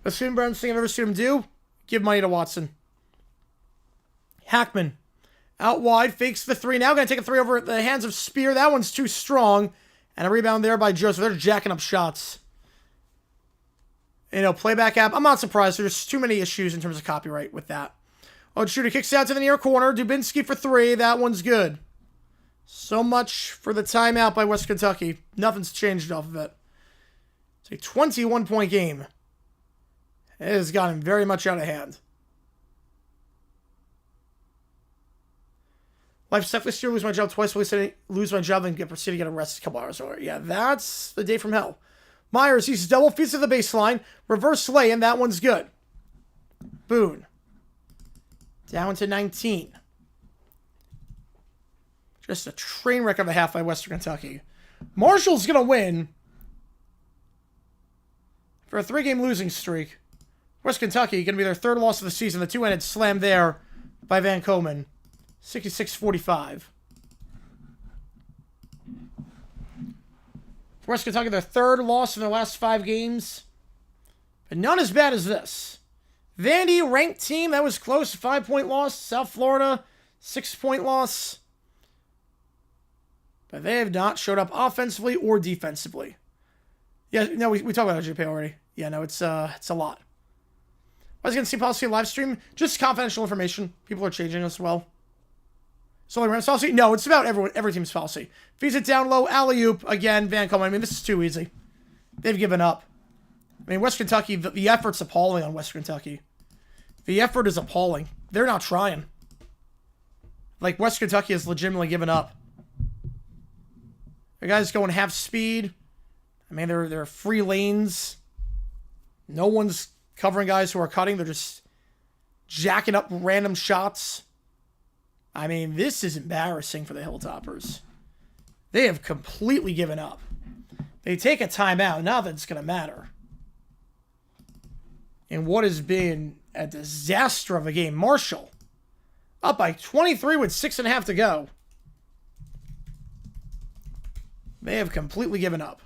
Best thing I've ever seen him do, give money to Watson. Hackman, out wide, fakes the three. Now going to take a three over the hands of Spear. That one's too strong. And a rebound there by Joseph. They're jacking up shots. Playback app. I'm not surprised. There's too many issues in terms of copyright with that. Shooter kicks out to the near corner. Dubinsky for three. That one's good. So much for the timeout by West Kentucky. Nothing's changed off of it. It's a 21-point game. It has gotten very much out of hand. Life stuff this year, lose my job twice, lose my job, and proceed to get arrested a couple hours later. Yeah, that's the day from hell. Myers, he's double feet to the baseline. Reverse lay-in, that one's good. Boone. Down to 19. Just a train wreck of a half by Western Kentucky. Marshall's going to win for a 3-game losing streak. West Kentucky going to be their third loss of the season. The two-handed slam there by Van Komen. 66-45. For West Kentucky, their third loss in their last 5 games. But none as bad as this. Vandy, ranked team, that was close. 5-point loss. South Florida, 6-point loss. But they have not showed up offensively or defensively. Yeah, no, we talked about OJP already. Yeah, no, it's a lot. I was going to see policy live stream. Just confidential information. People are changing as well. So like Rams policy? No, it's about every team's policy. Feeds it down low, alley-oop. Again, Van Komen. I mean, this is too easy. They've given up. I mean, West Kentucky, the effort's appalling on West Kentucky. The effort is appalling. They're not trying. Like, West Kentucky has legitimately given up. The guys going half speed. I mean, they're free lanes. No one's covering guys who are cutting. They're just jacking up random shots. I mean, this is embarrassing for the Hilltoppers. They have completely given up. They take a timeout. Now that it's going to matter. In what has been a disaster of a game. Marshall up by 23 with 6.5 to go. They have completely given up.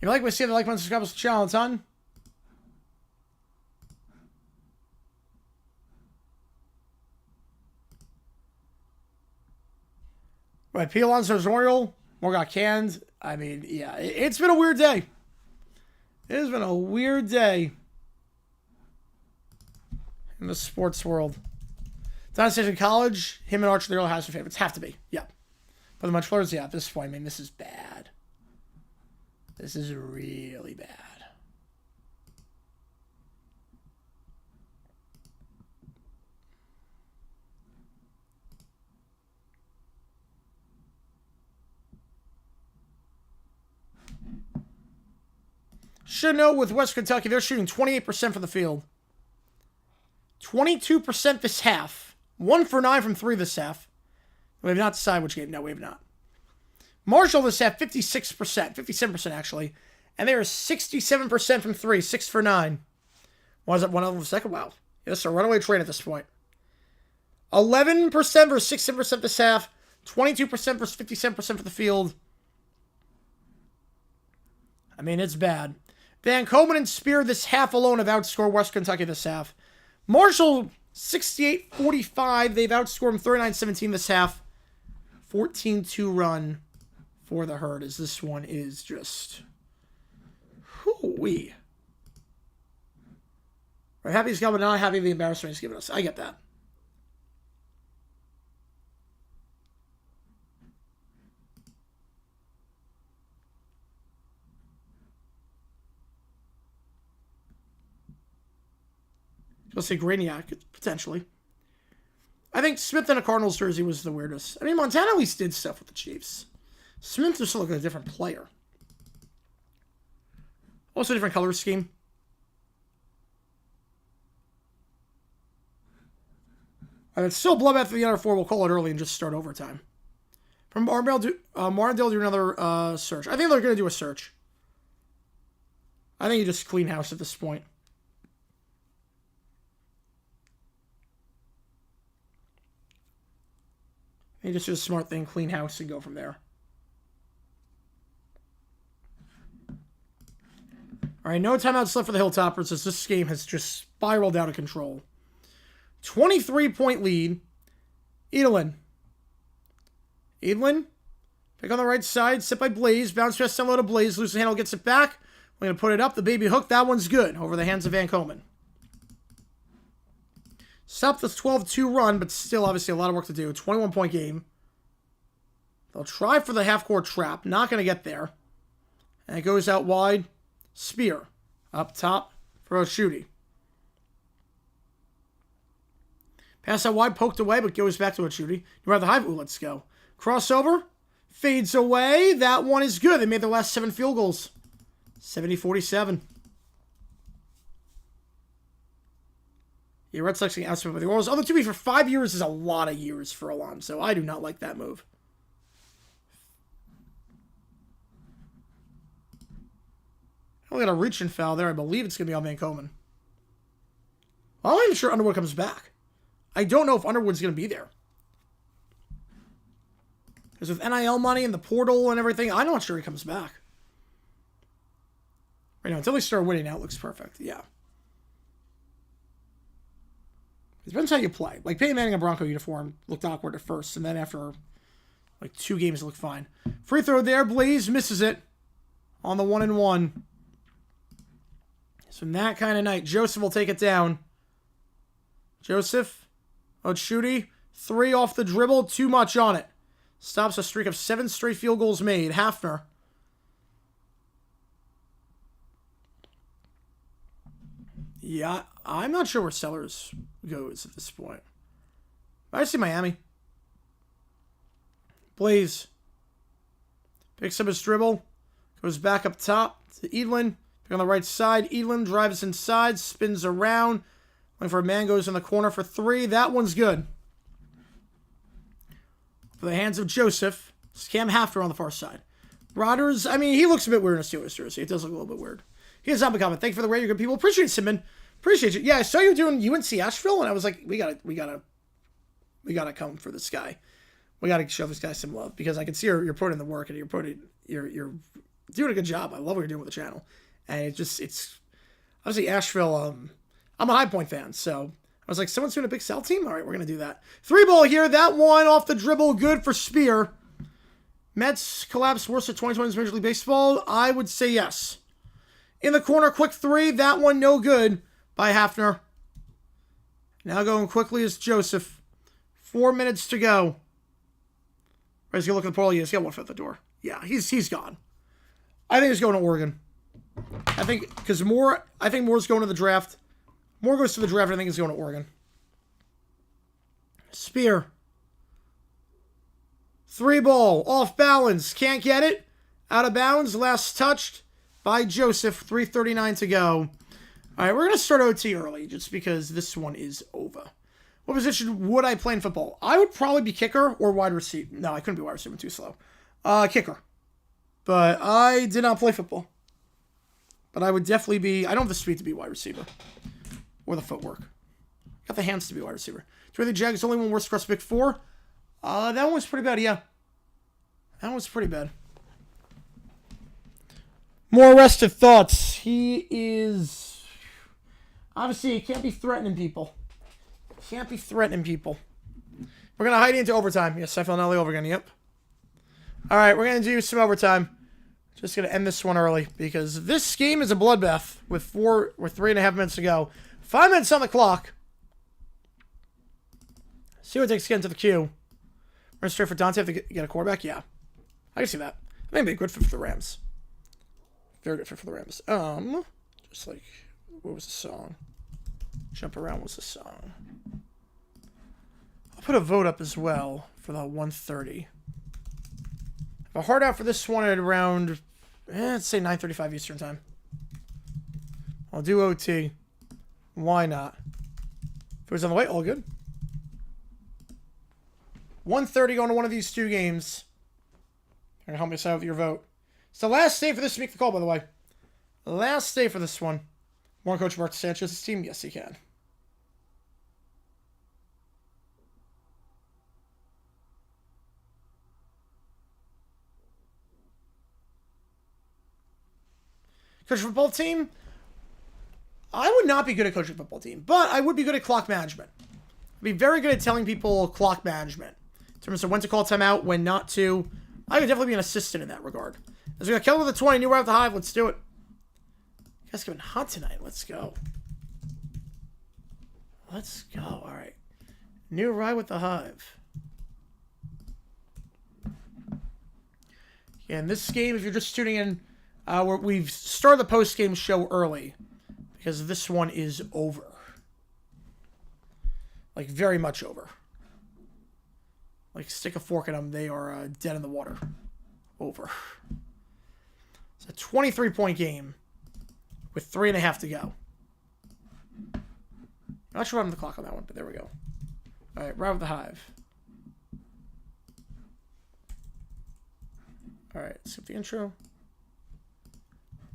You like what we see the like button, subscribe to the channel a ton. Right, P. Alonso's Oriole. More got canned. I mean, yeah, it's been a weird day. It has been a weird day in the sports world. Dynasty in college, him and Archer, they're all Heisman favorites. Have to be, yeah. But the much players, yeah, at this point, I mean, this is bad. This is really bad. Should know with West Kentucky, they're shooting 28% from the field. 22% this half. 1 for 9 from 3 this half. We have not decided which game. No, we have not. Marshall this half, 56%. 57% actually. And they are 67% from 3. 6 for 9. Why is that 1 over the second? Wow. Yes, a runaway train at this point. 11% versus 16% this half. 22% versus 57% for the field. I mean, it's bad. Van Komen and Spear this half alone have outscored West Kentucky this half. Marshall, 68-45. They've outscored them 39-17 this half. 14-2 run for the Herd, as this one is just... Hoo-wee. We're happy he's coming, not happy the embarrassment he's given us. I get that. I'll say Graniac, potentially. I think Smith in a Cardinals jersey was the weirdest. I mean, Montana at least did stuff with the Chiefs. Smith just looked like a different player. Also a different color scheme. It's still bloodbath for the other 4. We'll call it early and just start overtime. From Martindale, do another search. I think they're going to do a search. I think you just clean house at this point. You just do a smart thing, clean house, and go from there. All right, no timeouts left for the Hilltoppers as this game has just spiraled out of control. 23-point lead. Edelin. Pick on the right side. Set by Blaze. Bounce pass down low to Blaze. Loses the handle. Gets it back. We're going to put it up. The baby hook. That one's good. Over the hands of Van Komen. Stop the 12-2 run, but still obviously a lot of work to do. 21-point game. They'll try for the half-court trap. Not going to get there. And it goes out wide. Spear. Up top for Oshudi. Pass out wide, poked away, but goes back to Oshudi. You have the high. Ooh, let's go. Crossover. Fades away. That one is good. They made their last 7 field goals. 70-47. Yeah, Red Sox getting outside by the Orioles. Although, to be for 5 years is a lot of years for Alonso. I do not like that move. I got a reach-in foul there. I believe it's going to be on Van Komen. I'm not even sure Underwood comes back. I don't know if Underwood's going to be there. Because with NIL money and the portal and everything, I'm not sure he comes back. Right now, until they start winning, now it looks perfect. Yeah. It depends how you play. Like, Peyton Manning in a Bronco uniform looked awkward at first, and then after, like, 2 games, it looked fine. Free throw there. Blaze misses it on the 1-and-1. So, in that kind of night, Joseph will take it down. Joseph. Oshudi, 3 off the dribble, too much on it. Stops a streak of 7 straight field goals made. Hafner. Yeah, I'm not sure where Sellers goes at this point. I see Miami. Blaze. Picks up his dribble. Goes back up top to Edelin. Pick on the right side. Edelin drives inside, spins around. Waiting for a man, goes in the corner for 3. That one's good. For the hands of Joseph. Cam Hafner on the far side. Rodgers, I mean, he looks a bit weird in a Steelers jersey. It does look a little bit weird. He has not been comment. Thank you for the radio, good people. Appreciate it, Simon. Appreciate you. Yeah, I saw you doing UNC Asheville, and I was like, we gotta come for this guy. We gotta show this guy some love because I can see you're putting in the work and you're doing a good job. I love what you're doing with the channel, and it's obviously Asheville. I'm a High Point fan, so I was like, someone's doing a Big South team? All right, we're going to do that. 3 ball here. That one off the dribble. Good for Spear. Mets collapse worse at 2020's Major League Baseball? I would say yes. In the corner, quick 3. That one no good by Hafner. Now going quickly is Joseph. 4 minutes to go. Right, he's going to look at the portal. He's got 1 foot at the door. Yeah, he's gone. I think he's going to Oregon. I think Moore's going to the draft. Moore goes to the draft. I think he's going to Oregon. Spear. 3 ball. Off balance. Can't get it. Out of bounds. Last touched by Joseph. 3:39 to go. All right, we're going to start OT early just because this one is over. What position would I play in football? I would probably be kicker or wide receiver. No, I couldn't be wide receiver. I'm too slow. Kicker. But I did not play football. But I would definitely be... I don't have the speed to be wide receiver. Or the footwork. Got the hands to be wide receiver. Do you think Jags only one worse across Big 4? That one was pretty bad, yeah. That one was pretty bad. More rested thoughts. He is... Obviously, he can't be threatening people. Can't be threatening people. We're going to hide into overtime. Yes, I fell Nelly over again. Yep. All right, we're going to do some overtime. Just going to end this one early because this game is a bloodbath with 3.5 minutes to go. 5 minutes on the clock. See what it takes to get into the queue. Run straight for Dante. Have to get a quarterback? Yeah. I can see that. I think it'd be a good fit for the Rams. Very good fit for the Rams. Just like, what was the song? Jump Around was the song. I'll put a vote up as well for the 1:30. A hard out for this one at around, let's say 9:35 Eastern time. I'll do OT. Why not? If it was on the way, all good. 1:30 going to one of these two games. You're gonna help me decide with your vote. It's the last day for this to make the call, by the way. Last day for this one. Want Coach Mark Sanchez's team? Yes, he can. Coach football team? I would not be good at coaching a football team, but I would be good at clock management. I'd be very good at telling people clock management. In terms of when to call timeout, when not to. I could definitely be an assistant in that regard. As we got Keller with a 20, new right at the hive. Let's do it. You guys getting hot tonight. Let's go. Let's go. All right. New ride with the hive. Yeah, in this game, if you're just tuning in, we've started the post-game show early because this one is over. Like, very much over. Like, stick a fork in them, they are dead in the water. Over. It's a 23-point game with 3.5 to go. I'm not sure what I'm the clock on that one, but there we go. All right, right with the hive. All right, skip the intro.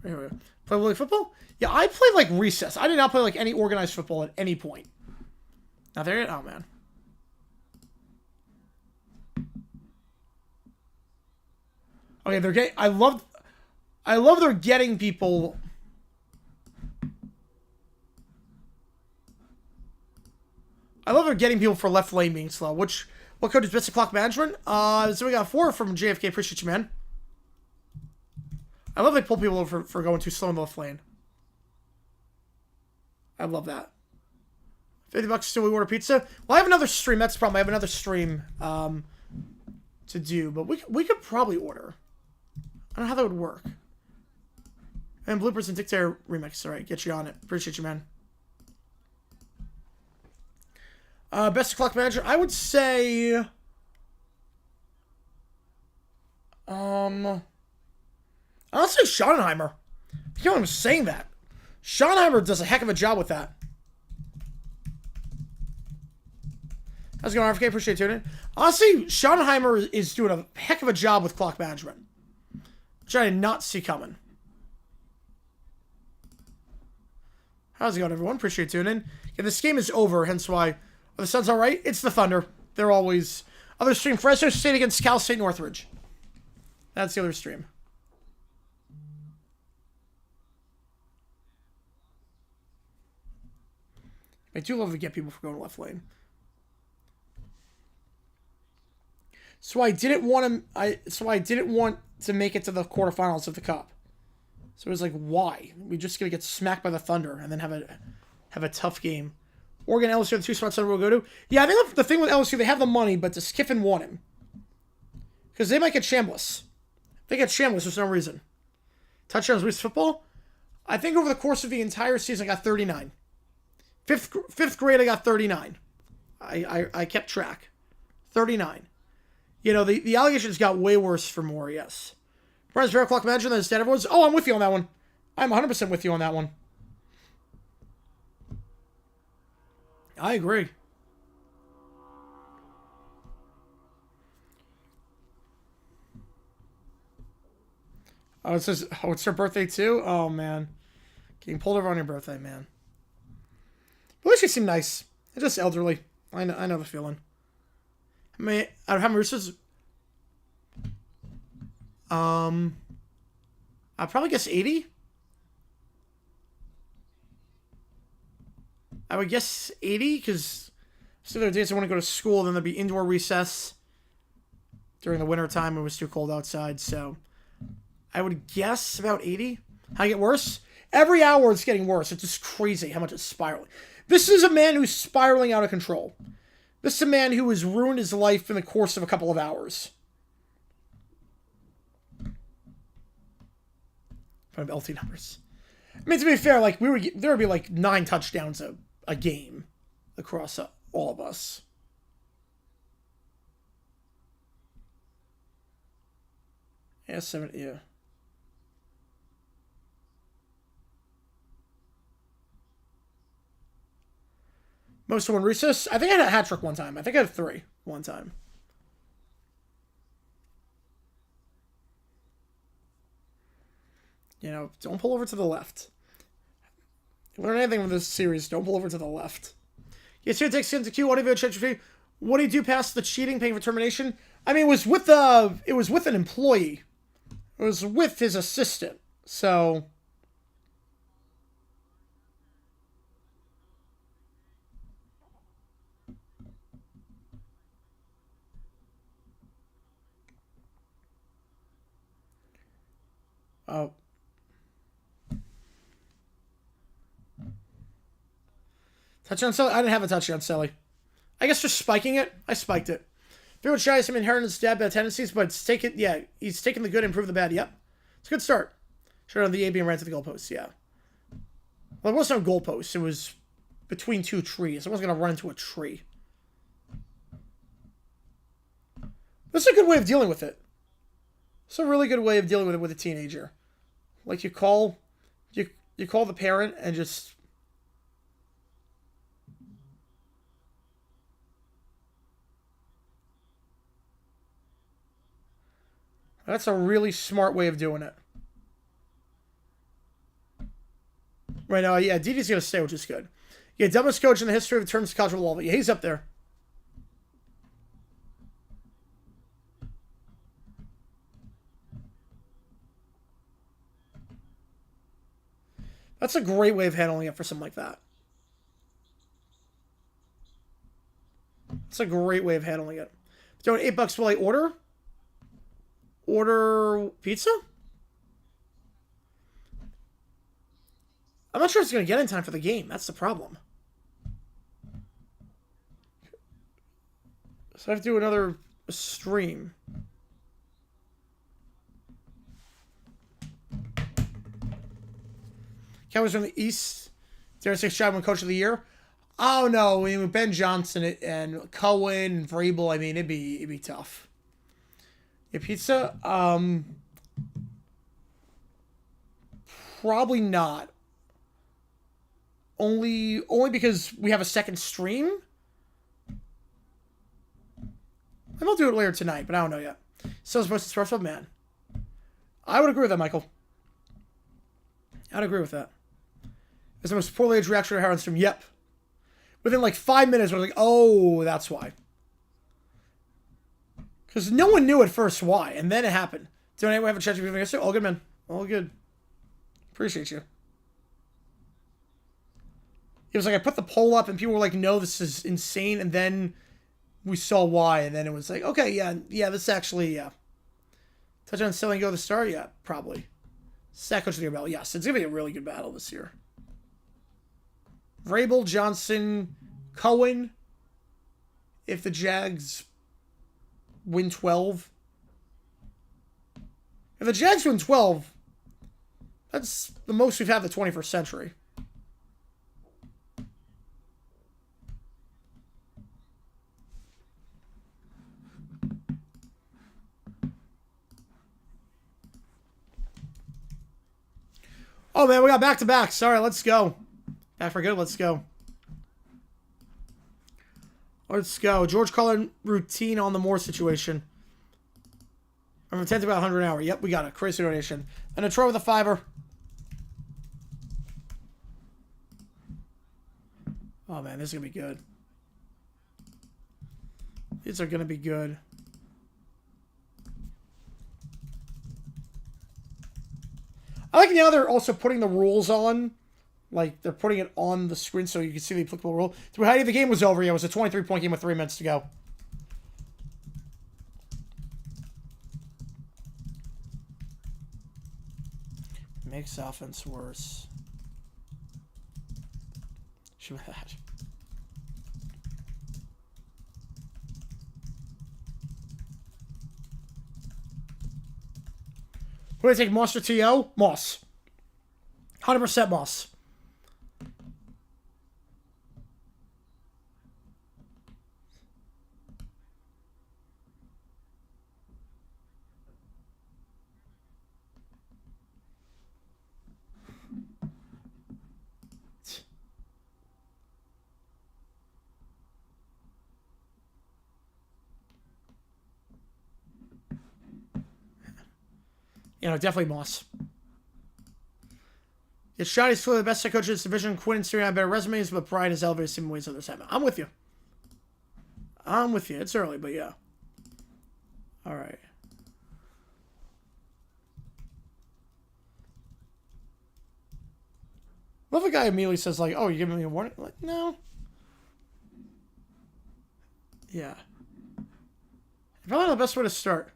Here we go. Play Little League football? Yeah, I played like recess. I did not play like any organized football at any point. Not there yet? Oh, man. Okay, they're getting... I love they're getting people... I love they're getting people for left lane being slow. What code is best at clock management? So we got 4 from JFK. Appreciate you, man. I love they pull people over for going too slow in the left lane. I love that. $50 still we order pizza. Well, I have another stream. That's the problem. I have another stream to do, but we could probably order. I don't know how that would work. And bloopers and Dictator remix. All right, get you on it. Appreciate you, man. Best clock manager. I would say. I'll say Schottenheimer. I can't even saying that. Schottenheimer does a heck of a job with that. How's it going, RFK? Appreciate you tuning in. Honestly, Schottenheimer is doing a heck of a job with clock management, which I did not see coming. How's it going, everyone? Appreciate you tuning in. Yeah, this game is over, hence why. Are the Suns all right? It's the Thunder. They're always... Other stream, Fresno State against Cal State Northridge. That's the other stream. I do love to get people for going left lane. So I didn't want to make it to the quarterfinals of the Cup. So it was like, why? We're just gonna get smacked by the Thunder and then have a tough game. Oregon, LSU, the 2 spots Thunder will go to. Yeah, I think the thing with LSU, they have the money, but does Kiffin want him? Because they might get Chambliss. They get Chambliss for some reason. Touchdowns with football. I think over the course of the entire season, I got 39. Fifth grade, I got 39. I kept track. 39. You know, the allegations got way worse for more, yes. Brian's Fair Clock Manager, that's dead everyone's. Oh, I'm with you on that one. I'm 100% with you on that one. I agree. Oh, it says, oh, it's her birthday too? Oh, man. Getting pulled over on your birthday, man. But at least you seem nice. It's just elderly. I know the feeling. I mean, out of how many roosters? I'd probably guess 80. I would guess 80, because some other days I want to go to school, then there'd be indoor recess during the winter time. It was too cold outside, so I would guess about 80. How it get worse? Every hour it's getting worse. It's just crazy how much it's spiraling. This is a man who's spiraling out of control. This is a man who has ruined his life in the course of a couple of hours. From LT numbers. I mean, to be fair, like there would be like 9 touchdowns a game across all of us. Yeah, 7, yeah. Most to win recess? I think I had a hat trick one time. I think I had 3 one time. You know, don't pull over to the left. Learn anything from this series, don't pull over to the left. Yes, here takes into Q. What do you do? What do you do past the cheating, paying for termination? I mean, it was with an employee. It was with his assistant. So oh. Touchdown Selly? I didn't have a touchdown Selly. I guess just spiking it. I spiked it. Everyone tries some inheritance bad tendencies, but it's taken, yeah, he's taken the good and improved the bad. Yep. It's a good start. Showed on the A being ran to the goalpost, yeah. Well, it wasn't a goalpost. It was between 2 trees. I wasn't going to run into a tree. This is a good way of dealing with it. It's a really good way of dealing with it with a teenager. Like, you call the parent and just... That's a really smart way of doing it. Right now, yeah, Didi's going to stay, which is good. Yeah, dumbest coach in the history of the terms of college football. Yeah, he's up there. That's a great way of handling it for something like that. It's a great way of handling it. Doing $8, will I order? Order pizza? I'm not sure it's going to get in time for the game. That's the problem. So I have to do another stream. Cowboys from the East. Derek 6 job when coach of the year. Oh no, I mean, with Ben Johnson and Cohen and Vrabel, I mean, it'd be tough. Yeah, pizza? Probably not. Only because we have a second stream? And I'll do it later tonight, but I don't know yet. So supposed to start up, man. I would agree with that, Michael. I'd agree with that. It's the most poorly aged reaction to Heron's stream. Yep. Within like 5 minutes, we're like, oh, that's why. Because no one knew at first why, and then it happened. Don't anyone have a chat to be all good, man. All good. Appreciate you. It was like I put the poll up, and people were like, no, this is insane, and then we saw why, and then it was like, okay, yeah, this actually, yeah. Touchdown selling go to the star? Yeah, probably. Sack coach of the year battle. Yes, it's going to be a really good battle this year. Vrabel, Johnson, Cohen. If the Jags win 12. If the Jags win 12, that's the most we've had the 21st century. Oh, man, we got back-to-back. Sorry, let's go. Back for good, let's go. Let's go. George Cullen routine on the Moore situation. I'm intent about 100 an hour. Yep, we got it. Crazy donation. And a Troy with a $5. Oh, man, this is going to be good. These are going to be good. I like now they're also putting the rules on. Like, they're putting it on the screen so you can see the applicable rule. Through Heidi, the game was over. Yeah, it was a 23-point game with 3 minutes to go. Makes offense worse. Should we that? Who do I take, Moss or T.O.? Moss. 100% Moss. You know, definitely Moss. It's shot. He's clearly the best head coach in this division. Quinn and Sirianni have better resumes, but Pride has elevated in ways others haven't. I'm with you. I'm with you. It's early, but yeah. All right. What if a guy immediately says, like, oh, you're giving me a warning? Like, no. Yeah. Probably not the best way to start.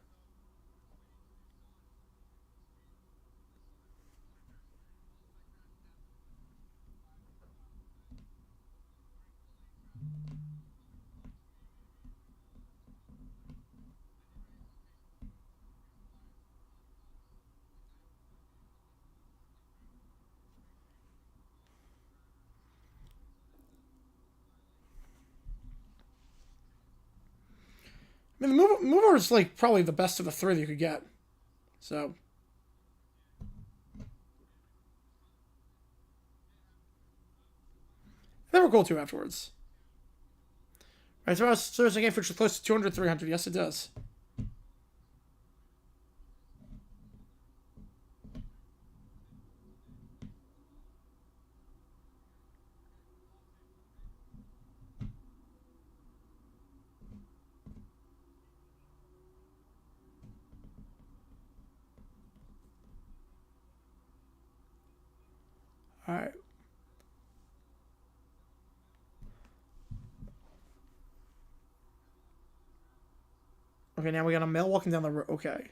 I mean, the mover is like probably the best of the three that you could get. So. They were cool too afterwards. Right, so Thursday game features close to 200, 300. Yes, it does. All right. Okay, now we got a male walking down the road. Okay.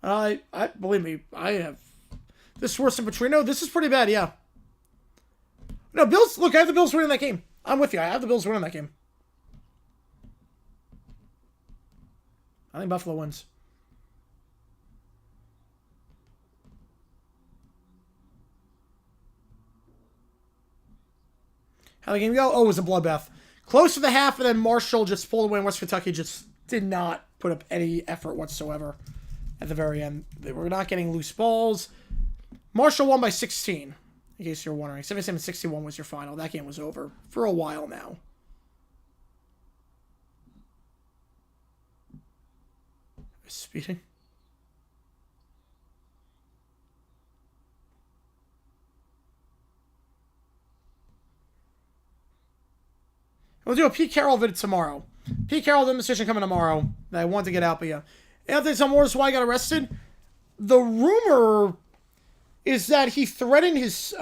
I believe me, I have this worse than Petrino. This is pretty bad, yeah. No, Bills. Look, I have the Bills winning that game. I'm with you. I have the Bills winning that game. I think Buffalo wins. How the game go? Oh, it was a bloodbath. Close to the half, and then Marshall just pulled away, and West Kentucky just did not put up any effort whatsoever at the very end. They were not getting loose balls. Marshall won by 16, in case you're wondering. 77-61 was your final. That game was over for a while now. Speeding. We'll do a Pete Carroll vid tomorrow. Pete Carroll demonstration coming tomorrow that I want to get out, but yeah. Anthony Zamora, why he got arrested. The rumor is that he threatened his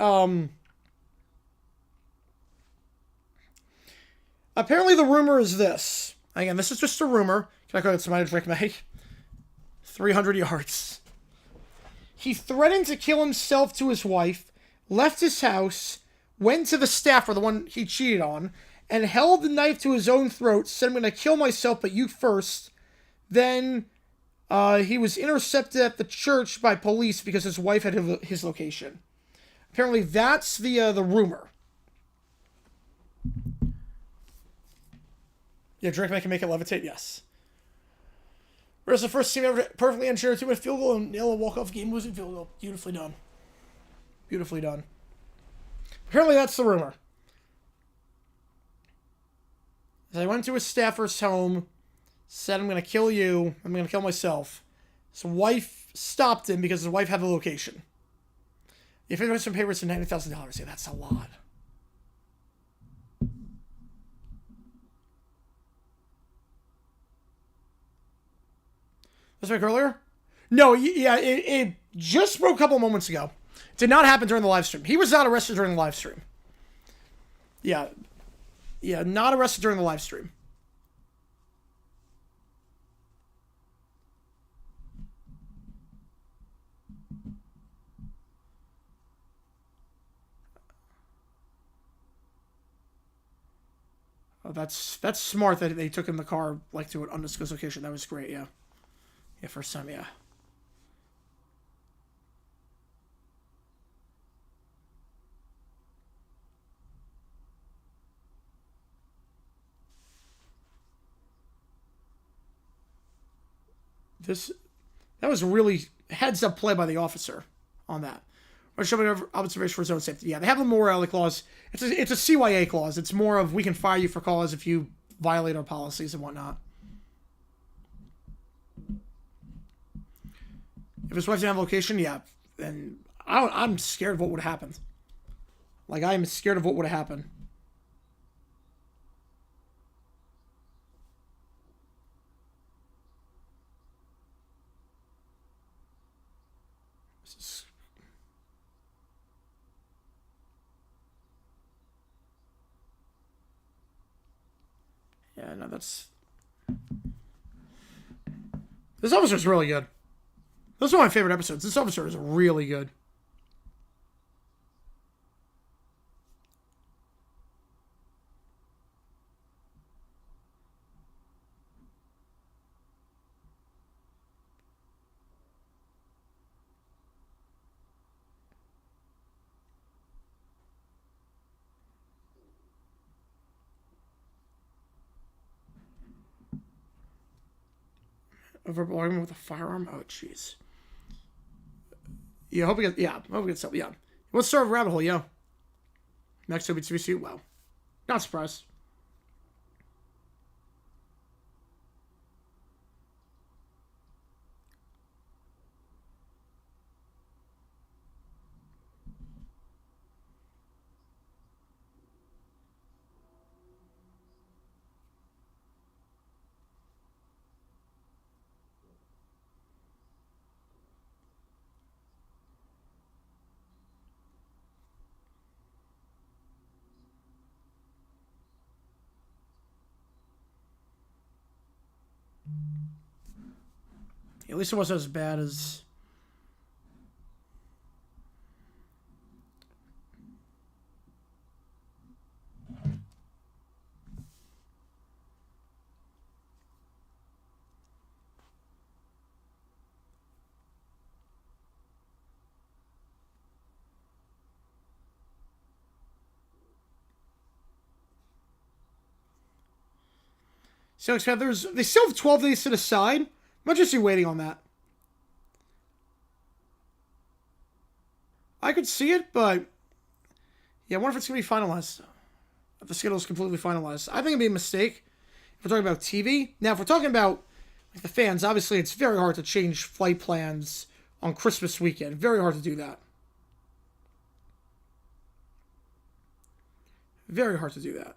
apparently the rumor is this. Again, this is just a rumor. Can I call it somebody to drink my 300 yards. He threatened to kill himself to his wife, left his house, went to the staffer, the one he cheated on, and held the knife to his own throat, said, I'm going to kill myself, but you first. Then he was intercepted at the church by police because his wife had his location. Apparently, that's the rumor. Yeah, Drake can make it levitate, yes. Whereas the first team ever perfectly engineered a 2-minute field goal and nail a walk-off game-losing field goal. Beautifully done. Beautifully done. Apparently, that's the rumor. I went to his staffer's home, said, I'm going to kill you, I'm going to kill myself. His wife stopped him because his wife had the location. The official some papers for $90,000. Yeah, that's a lot. Was it earlier? No, yeah, it just broke a couple moments ago. It did not happen during the live stream. He was not arrested during the live stream. Yeah. Yeah, not arrested during the live stream. Oh, that's smart that they took him the car like to an undisclosed location. That was great, yeah. Yeah, first time, yeah. That was really heads up play by the officer on that. Or showing observation for his own safety. Yeah, they have a morality clause. It's a CYA clause. It's more of we can fire you for cause if you violate our policies and whatnot. If his wife didn't have a location, yeah, then I'm scared of what would have happened. Like, I am scared of what would have happened. This is... Yeah, no, that's... This episode is really good. This is one of my favorite episodes. This episode is really good. A verbal argument with a firearm? Oh, jeez. Yeah, I hope we get... Yeah, I hope we get something. Yeah. Let's start with rabbit hole, yeah. Next will be 3C. Wow. Not surprised. At least it wasn't as bad as... Celtics Panthers, they still have 12 days to decide. I'm just waiting on that. I could see it, but... Yeah, I wonder if it's going to be finalized. If the schedule is completely finalized. I think it'd be a mistake if we're talking about TV. Now, if we're talking about like the fans, obviously it's very hard to change flight plans on Christmas weekend. Very hard to do that. Very hard to do that.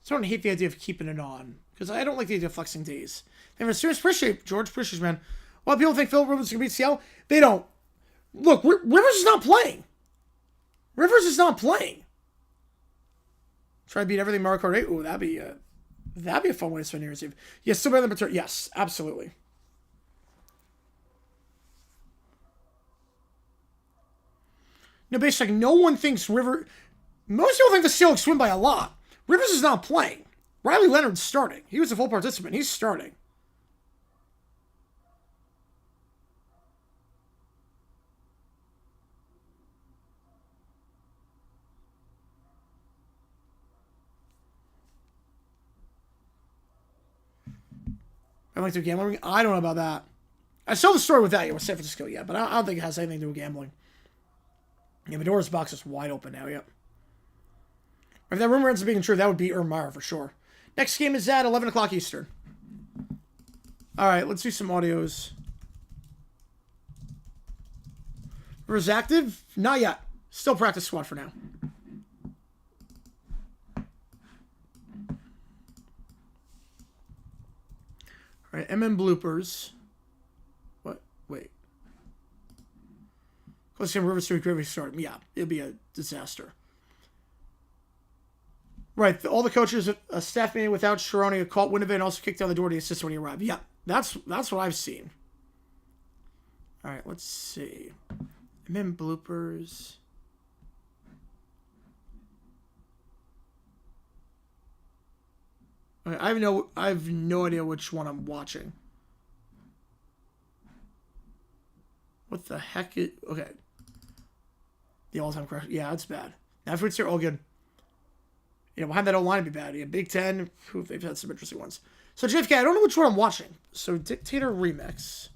So I don't hate the idea of keeping it on, because I don't like the idea of flexing days. And serious appreciate George, appreciate man. A lot of people think Philip Rivers is going to beat Seattle. They don't. Look, Rivers is not playing. Rivers is not playing. Try to beat everything Mario Kart 8. Ooh, that'd be a fun way to spend New Year's Eve. Yes, still better than Pater. Yes, absolutely. No, basically, no one thinks Rivers... Most people think the Seahawks win by a lot. Rivers is not playing. Riley Leonard's starting. He was a full participant. He's starting. I like to gambling. I don't know about that. I saw the story with that with San Francisco, yeah, but I don't think it has anything to do with gambling. Yeah, Medora's box is wide open now, yep. If that rumor ends up being true, that would be Meyer for sure. Next game is at 11 o'clock Eastern. Alright, let's do some audios. Rivers active? Not yet. Still practice squad for now. Alright, bloopers. What? Wait. Let's see Rivers to a great start. Yeah, it'll be a disaster. Right, all the coaches, a staff meeting without Sharoni, caught Winovich and also kicked down the door to the assistant when he arrived. Yeah, that's what I've seen. All right, let's see. Bloopers. Okay, I have no idea which one I'm watching. What the heck is... Okay. The all-time crash. Yeah, it's bad. Afterwards, here, all good. You know, behind that O-line would be bad. Yeah, Big Ten, they've had some interesting ones. So, JFK, I don't know which one I'm watching. So, Dictator Remix.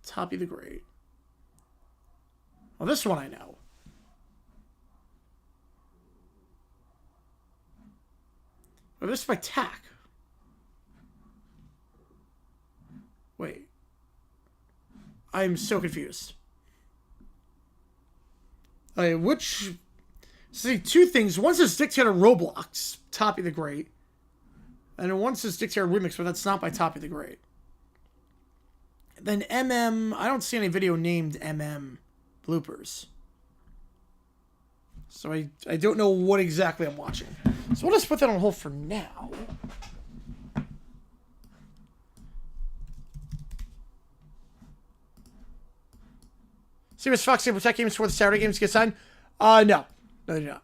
Toppy the Great. Well, this one I know. Well, this is by Tack. I'm so confused. Okay, which... See, two things. One says Dictator Roblox, Toppy the Great. And one says Dictator Remix, but that's not by Toppy the Great. Then MM... I don't see any video named MM bloopers. So I don't know what exactly I'm watching. So we'll just put that on hold for now. Serious Fox able to protect games before the Saturday games get signed? No. No, they do not.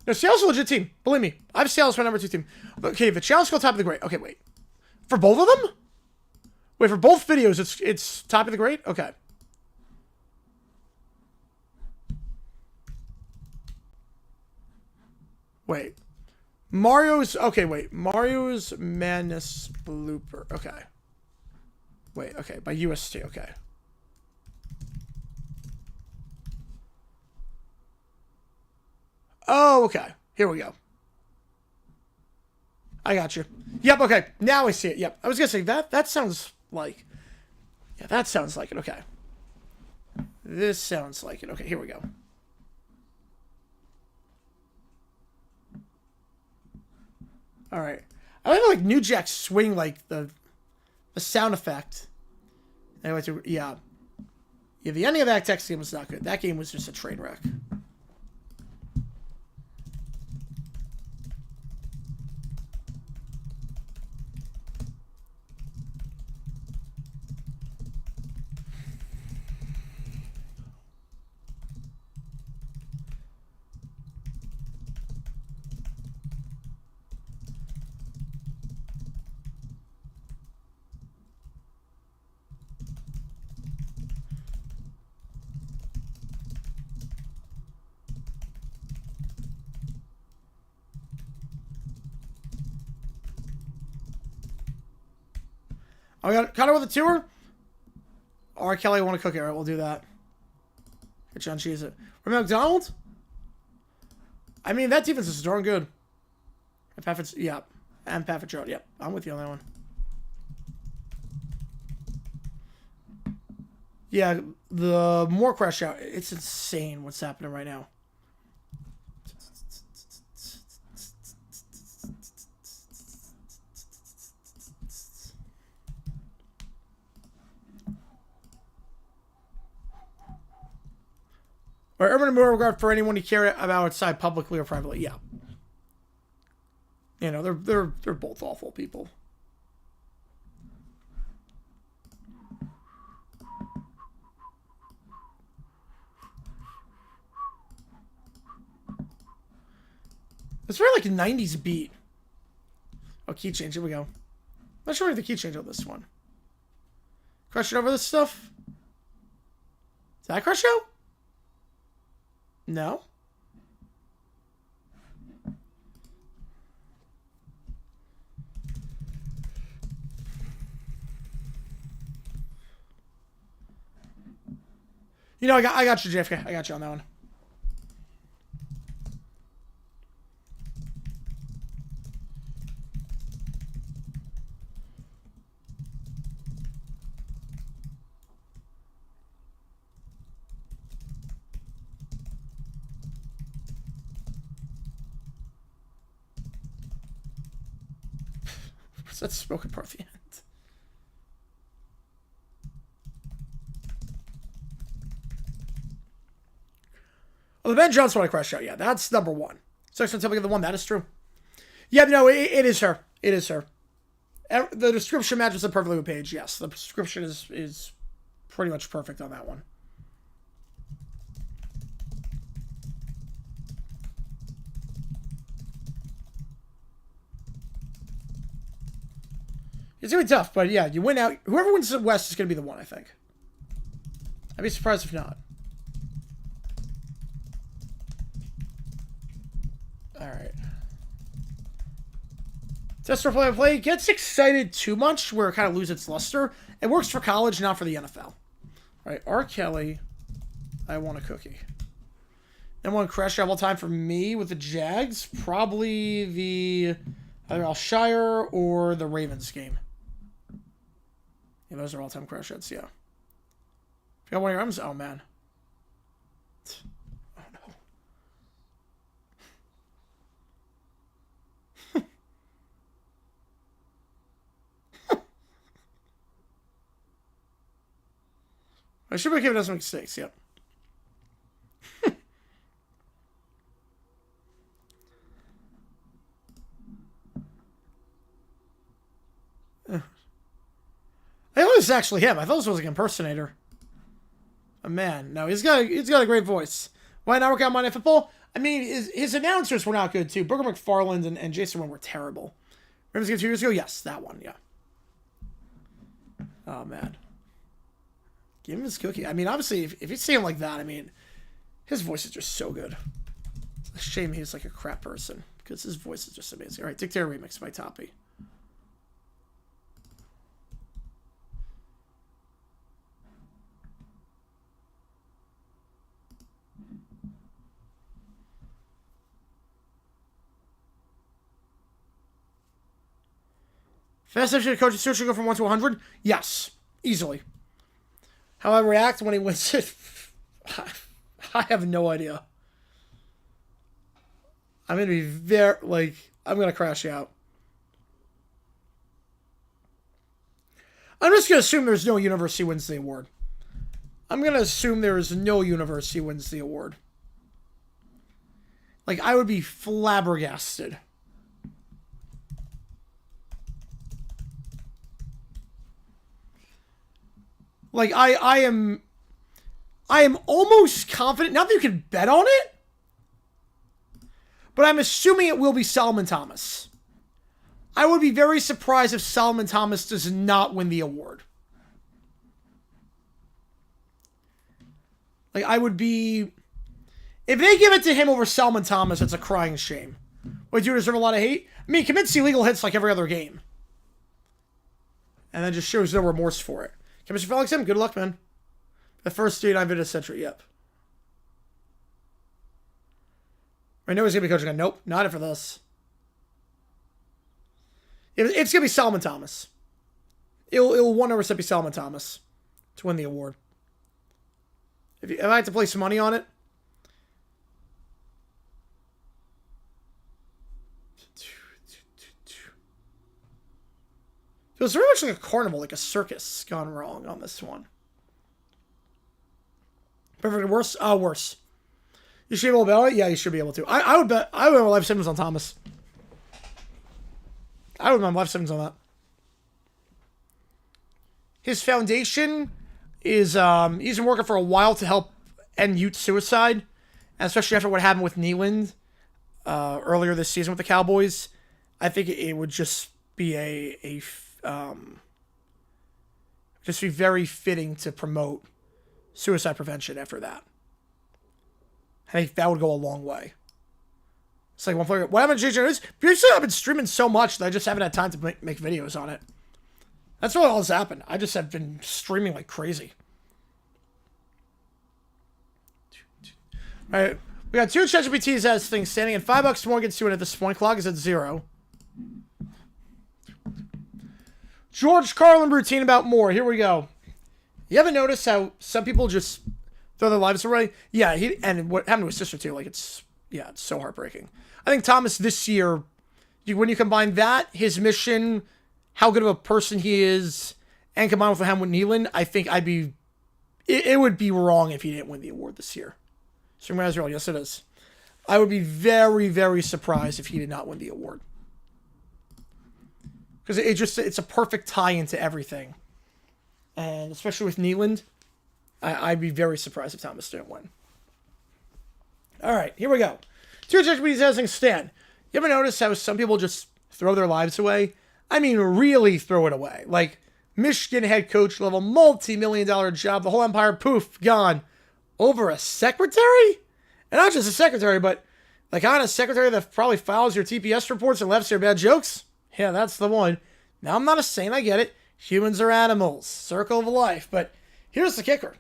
No, Seattle's a legit team. Believe me. I have Seattle as my number 2 team. Okay, the challenge called Top of the Great. Okay, wait. For both of them? Wait, for both videos, it's Top of the Great? Okay. Wait. Okay, wait. Mario's Madness Blooper. Okay. Wait, okay. By UST, okay. Oh, okay. Here we go. I got you. Yep, okay. Now I see it. Yep. I was going to say, that sounds like... Yeah, that sounds like it. Okay. This sounds like it. Okay, here we go. Alright. I like New Jack swing, like, the sound effect. Anyway, yeah. Yeah, the ending of that text game was not good. That game was just a train wreck. Oh, we got Connor with a tour? R. Kelly, I want to cook it. All right, we'll do that. Get John Cheese it. Remember McDonald? I mean, that defense is darn good. And Pat Fitzgerald, yeah. And Pat Fitzgerald, yep. I'm with you on that one. Yeah, the more crash out. It's insane what's happening right now. Or urban and more regard for anyone you care about outside publicly or privately. Yeah. You know, they're both awful people. It's very like a 90s beat. Oh, key change. Here we go. I'm not sure the key change on this one. Crush it over this stuff? Is that crush out? No. You know, I got you, JFK. I got you on that one. That's the spoken part of the end. Oh, the Ben Johnson one I crashed out. Yeah, that's number 1. So I'm telling you the one. That is true. Yeah, no, it is her. It is her. The description matches the perfectly with page. Yes, the description is pretty much perfect on that one. It's going to be tough, but yeah, you win out. Whoever wins the West is going to be the one, I think. I'd be surprised if not. Alright. Test for play gets excited too much where it kind of loses its luster. It works for college, not for the NFL. Alright, R. Kelly. I want a cookie. And one crash out all time for me with the Jags. Probably the either Alshire or the Ravens game. Yeah, those are all-time crash hits, yeah. If you got one of your arms, oh, man. Oh, no. I should be giving us some mistakes, yep. I thought it was actually him. I thought this was like an impersonator. Oh, man, no, he's got a great voice. Why not work out Monday Football? I mean, his announcers were not good too. Booger McFarland and Jason Wynn were terrible. Remember this 2 years ago? Yes, that one, yeah. Oh, man. Give him his cookie. I mean, obviously, if you see him like that, I mean, his voice is just so good. It's a shame he's like a crap person, because his voice is just amazing. All right, Dictator Remix by Toppy. Fast enough coach Stewart should go from 1 to 100? Yes, easily. How I react when he wins it, I have no idea. I'm going to be I'm going to crash out. I'm just going to assume there's no university wins the award. I'm going to assume there is no university wins the award. Like, I would be flabbergasted. Like, I am almost confident, not that you can bet on it, but I'm assuming it will be Solomon Thomas. I would be very surprised if Solomon Thomas does not win the award. Like, I would be... If they give it to him over Solomon Thomas, it's a crying shame. Wait, do you deserve a lot of hate? I mean, he commits illegal hits like every other game. And then just shows no remorse for it. Okay, Mr. Felix, good luck, man. The first 3 9 video century, yep. I know he's going to be coaching again. Nope, not it for this. It's going to be Solomon Thomas. It'll 100% be Solomon Thomas to win the award. If I had to place some money on it, it was very much like a carnival, like a circus gone wrong on this one. Perfectly worse? Worse. You should be able to bet on it? Yeah, you should be able to. I would bet my life savings on Thomas. I would bet my life savings on that. His foundation is, he's been working for a while to help end youth suicide, and especially after what happened with Neyland earlier this season with the Cowboys. I think it would just be just be very fitting to promote suicide prevention after that. I think that would go a long way. It's like one player. What happened to JJ? Previously, I've been streaming so much that I just haven't had time to make videos on it. That's what all this happened. I just have been streaming like crazy. All right, we got 2 ChatGPTs as things standing, and $5 more gets to it at this point. Clock is at 0. George Carlin routine about more. Here we go. You ever notice how some people just throw their lives away? Yeah, and what happened to his sister too. Like, it's so heartbreaking. I think Thomas this year, when you combine that, his mission, how good of a person he is, and combine with him with Neyland, I think it would be wrong if he didn't win the award this year. Swing Israel, yes it is. I would be very, very surprised if he did not win the award. Because it's a perfect tie into everything. And especially with Neyland, I'd be very surprised if Thomas didn't win. All right, here we go. 2 ChatGPTs as things stand. You ever notice how some people just throw their lives away? I mean, really throw it away. Like, Michigan head coach level, multi-million-dollar job, the whole empire, poof, gone. Over a secretary? And not just a secretary, but like on a secretary that probably files your TPS reports and laughs your bad jokes? Yeah, that's the one. Now, I'm not a saint, I get it. Humans are animals. Circle of life. But here's the kicker.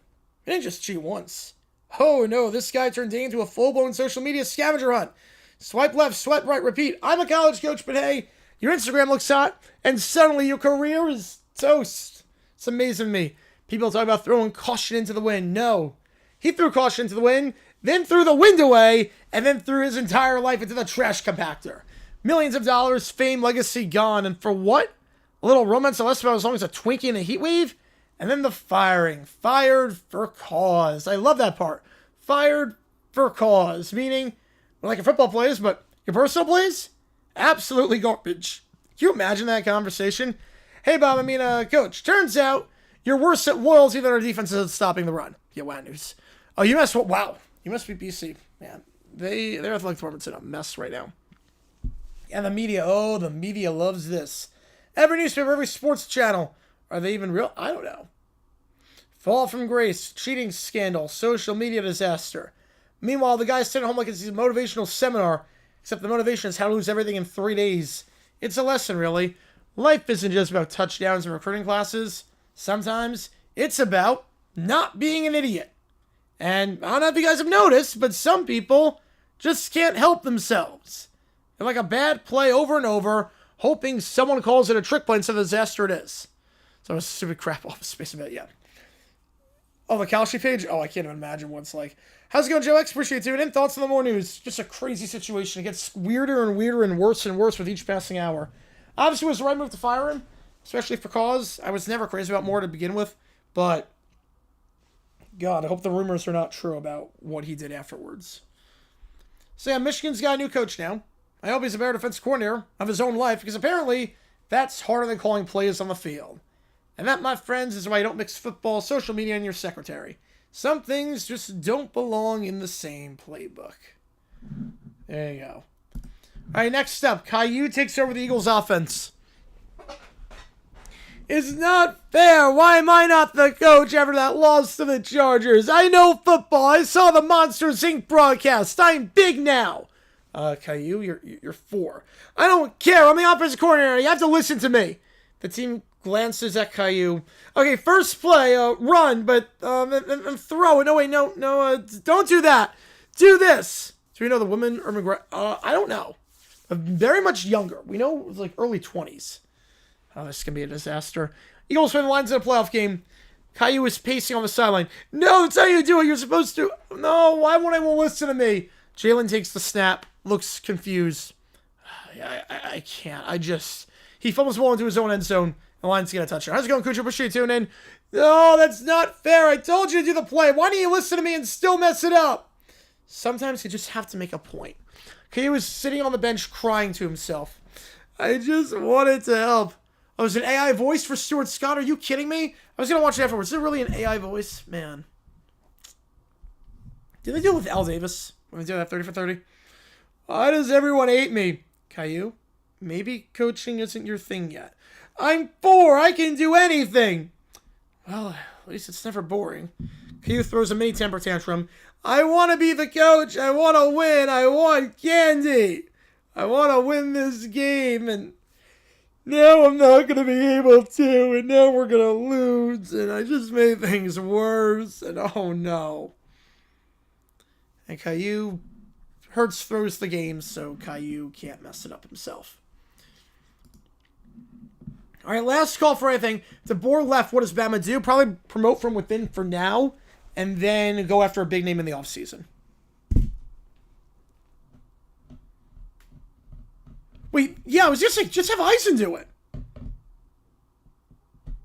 He didn't just cheat once. Oh no, this guy turned day into a full-blown social media scavenger hunt. Swipe left, swipe right, repeat. I'm a college coach, but hey, your Instagram looks hot, and suddenly your career is toast. It's amazing to me. People talk about throwing caution into the wind. No. He threw caution into the wind, then threw the wind away, and then threw his entire life into the trash compactor. Millions of dollars, fame, legacy gone. And for what? A little romance less about as long as a Twinkie and a heat wave? And then the firing. Fired for cause. I love that part. Fired for cause. Meaning, like your football plays, but your personal plays? Absolutely garbage. Can you imagine that conversation? Hey, Bob, Coach, turns out you're worse at loyalty than our defense is at stopping the run. Yeah, wow, news. Oh, wow. You must be BC. Man, their athletic department's in a mess right now. And the media, the media loves this. Every newspaper, every sports channel. Are they even real? I don't know. Fall from grace, cheating scandal, social media disaster. Meanwhile, the guy's sitting at home like it's a motivational seminar, except the motivation is how to lose everything in 3 days. It's a lesson, really. Life isn't just about touchdowns and recruiting classes. Sometimes it's about not being an idiot. And I don't know if you guys have noticed, but some people just can't help themselves. They're like a bad play over and over, hoping someone calls it a trick play instead of the disaster it is. So it's stupid crap off space a bit, yeah. Oh, the Kalshi page? Oh, I can't even imagine what it's like. How's it going, Joe X? Appreciate you tuning in. Thoughts on the more news? Just a crazy situation. It gets weirder and weirder and worse with each passing hour. Obviously, it was the right move to fire him, especially for cause. I was never crazy about Moore to begin with, but God, I hope the rumors are not true about what he did afterwards. So yeah, Michigan's got a new coach now. I hope he's a better defensive coordinator of his own life, because apparently that's harder than calling plays on the field. And that, my friends, is why you don't mix football, social media, and your secretary. Some things just don't belong in the same playbook. There you go. All right, next up, Caillou takes over the Eagles' offense. It's not fair. Why am I not the coach after that loss to the Chargers? I know football. I saw the Monsters Inc. broadcast. I'm big now. Caillou, you're 4. I don't care. I'm the offensive coordinator. You have to listen to me. The team glances at Caillou. Okay, first play, run, but and throw it. No, wait, no, don't do that. Do this. Do we know the woman or McGrath? I don't know. Very much younger. We know it was like early 20s. Oh, this is going to be a disaster. Eagles win the lines in a playoff game. Caillou is pacing on the sideline. No, that's how you do it. You're supposed to. No, why won't anyone listen to me? Jalen takes the snap. Looks confused. I can't. He fumbles the ball into his own end zone. The Lions get a touchdown. How's it going, Cujo? Appreciate you tuning in. No, that's not fair. I told you to do the play. Why didn't you listen to me and still mess it up? Sometimes you just have to make a point. Caillou was sitting on the bench crying to himself. I just wanted to help. Oh, was it an AI voice for Stuart Scott? Are you kidding me? I was going to watch it afterwards. Is it really an AI voice? Man. Did they do it with Al Davis when they did that 30 for 30? Why does everyone hate me? Caillou, maybe coaching isn't your thing yet. I'm 4. I can do anything. Well, at least it's never boring. Caillou throws a mini temper tantrum. I want to be the coach. I want to win. I want candy. I want to win this game. And now I'm not going to be able to. And now we're going to lose. And I just made things worse. And oh no. And Caillou Hurts throws the game, so Caillou can't mess it up himself. All right, last call for anything. If DeBoer left, what does Bama do? Probably promote from within for now, and then go after a big name in the offseason. Wait, yeah, I was just like, just have Eisen do it.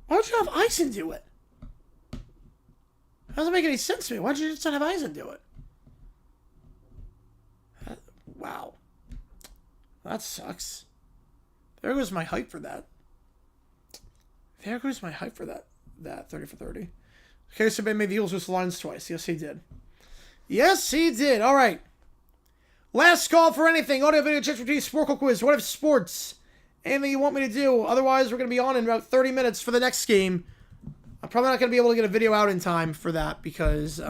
Why don't you have Eisen do it? That doesn't make any sense to me. Why don't you just have Eisen do it? Wow. That sucks. There goes my hype for that. There goes my hype for that 30 for 30. Okay, so Ben made the Eagles lose the Lions twice. Yes, he did. Yes, he did. All right. Last call for anything. Audio, video, checks, routine, Sporkle quiz. What if sports? Anything you want me to do? Otherwise, we're going to be on in about 30 minutes for the next game. I'm probably not going to be able to get a video out in time for that because,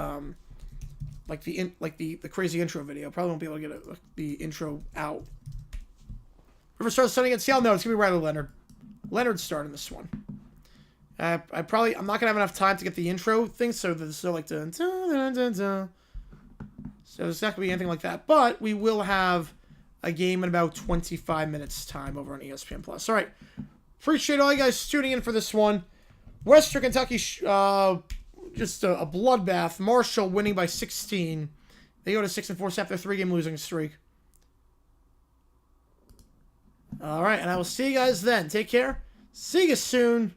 like the crazy intro video. Probably won't be able to get the intro out. River starts starting against Seattle. No, it's going to be Riley Leonard. Leonard's starting this one. I'm not going to have enough time to get the intro thing, so there's no like so there's not going to be anything like that. But we will have a game in about 25 minutes time over on ESPN Plus. All right. Appreciate all you guys tuning in for this one. Western Kentucky, just a bloodbath. Marshall winning by 16. They go to 6-4 after a 3-game losing streak. All right, and I will see you guys then. Take care. See you soon.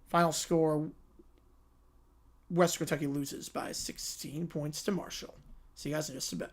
Final score, Western Kentucky loses by 16 points to Marshall. See you guys in just a bit.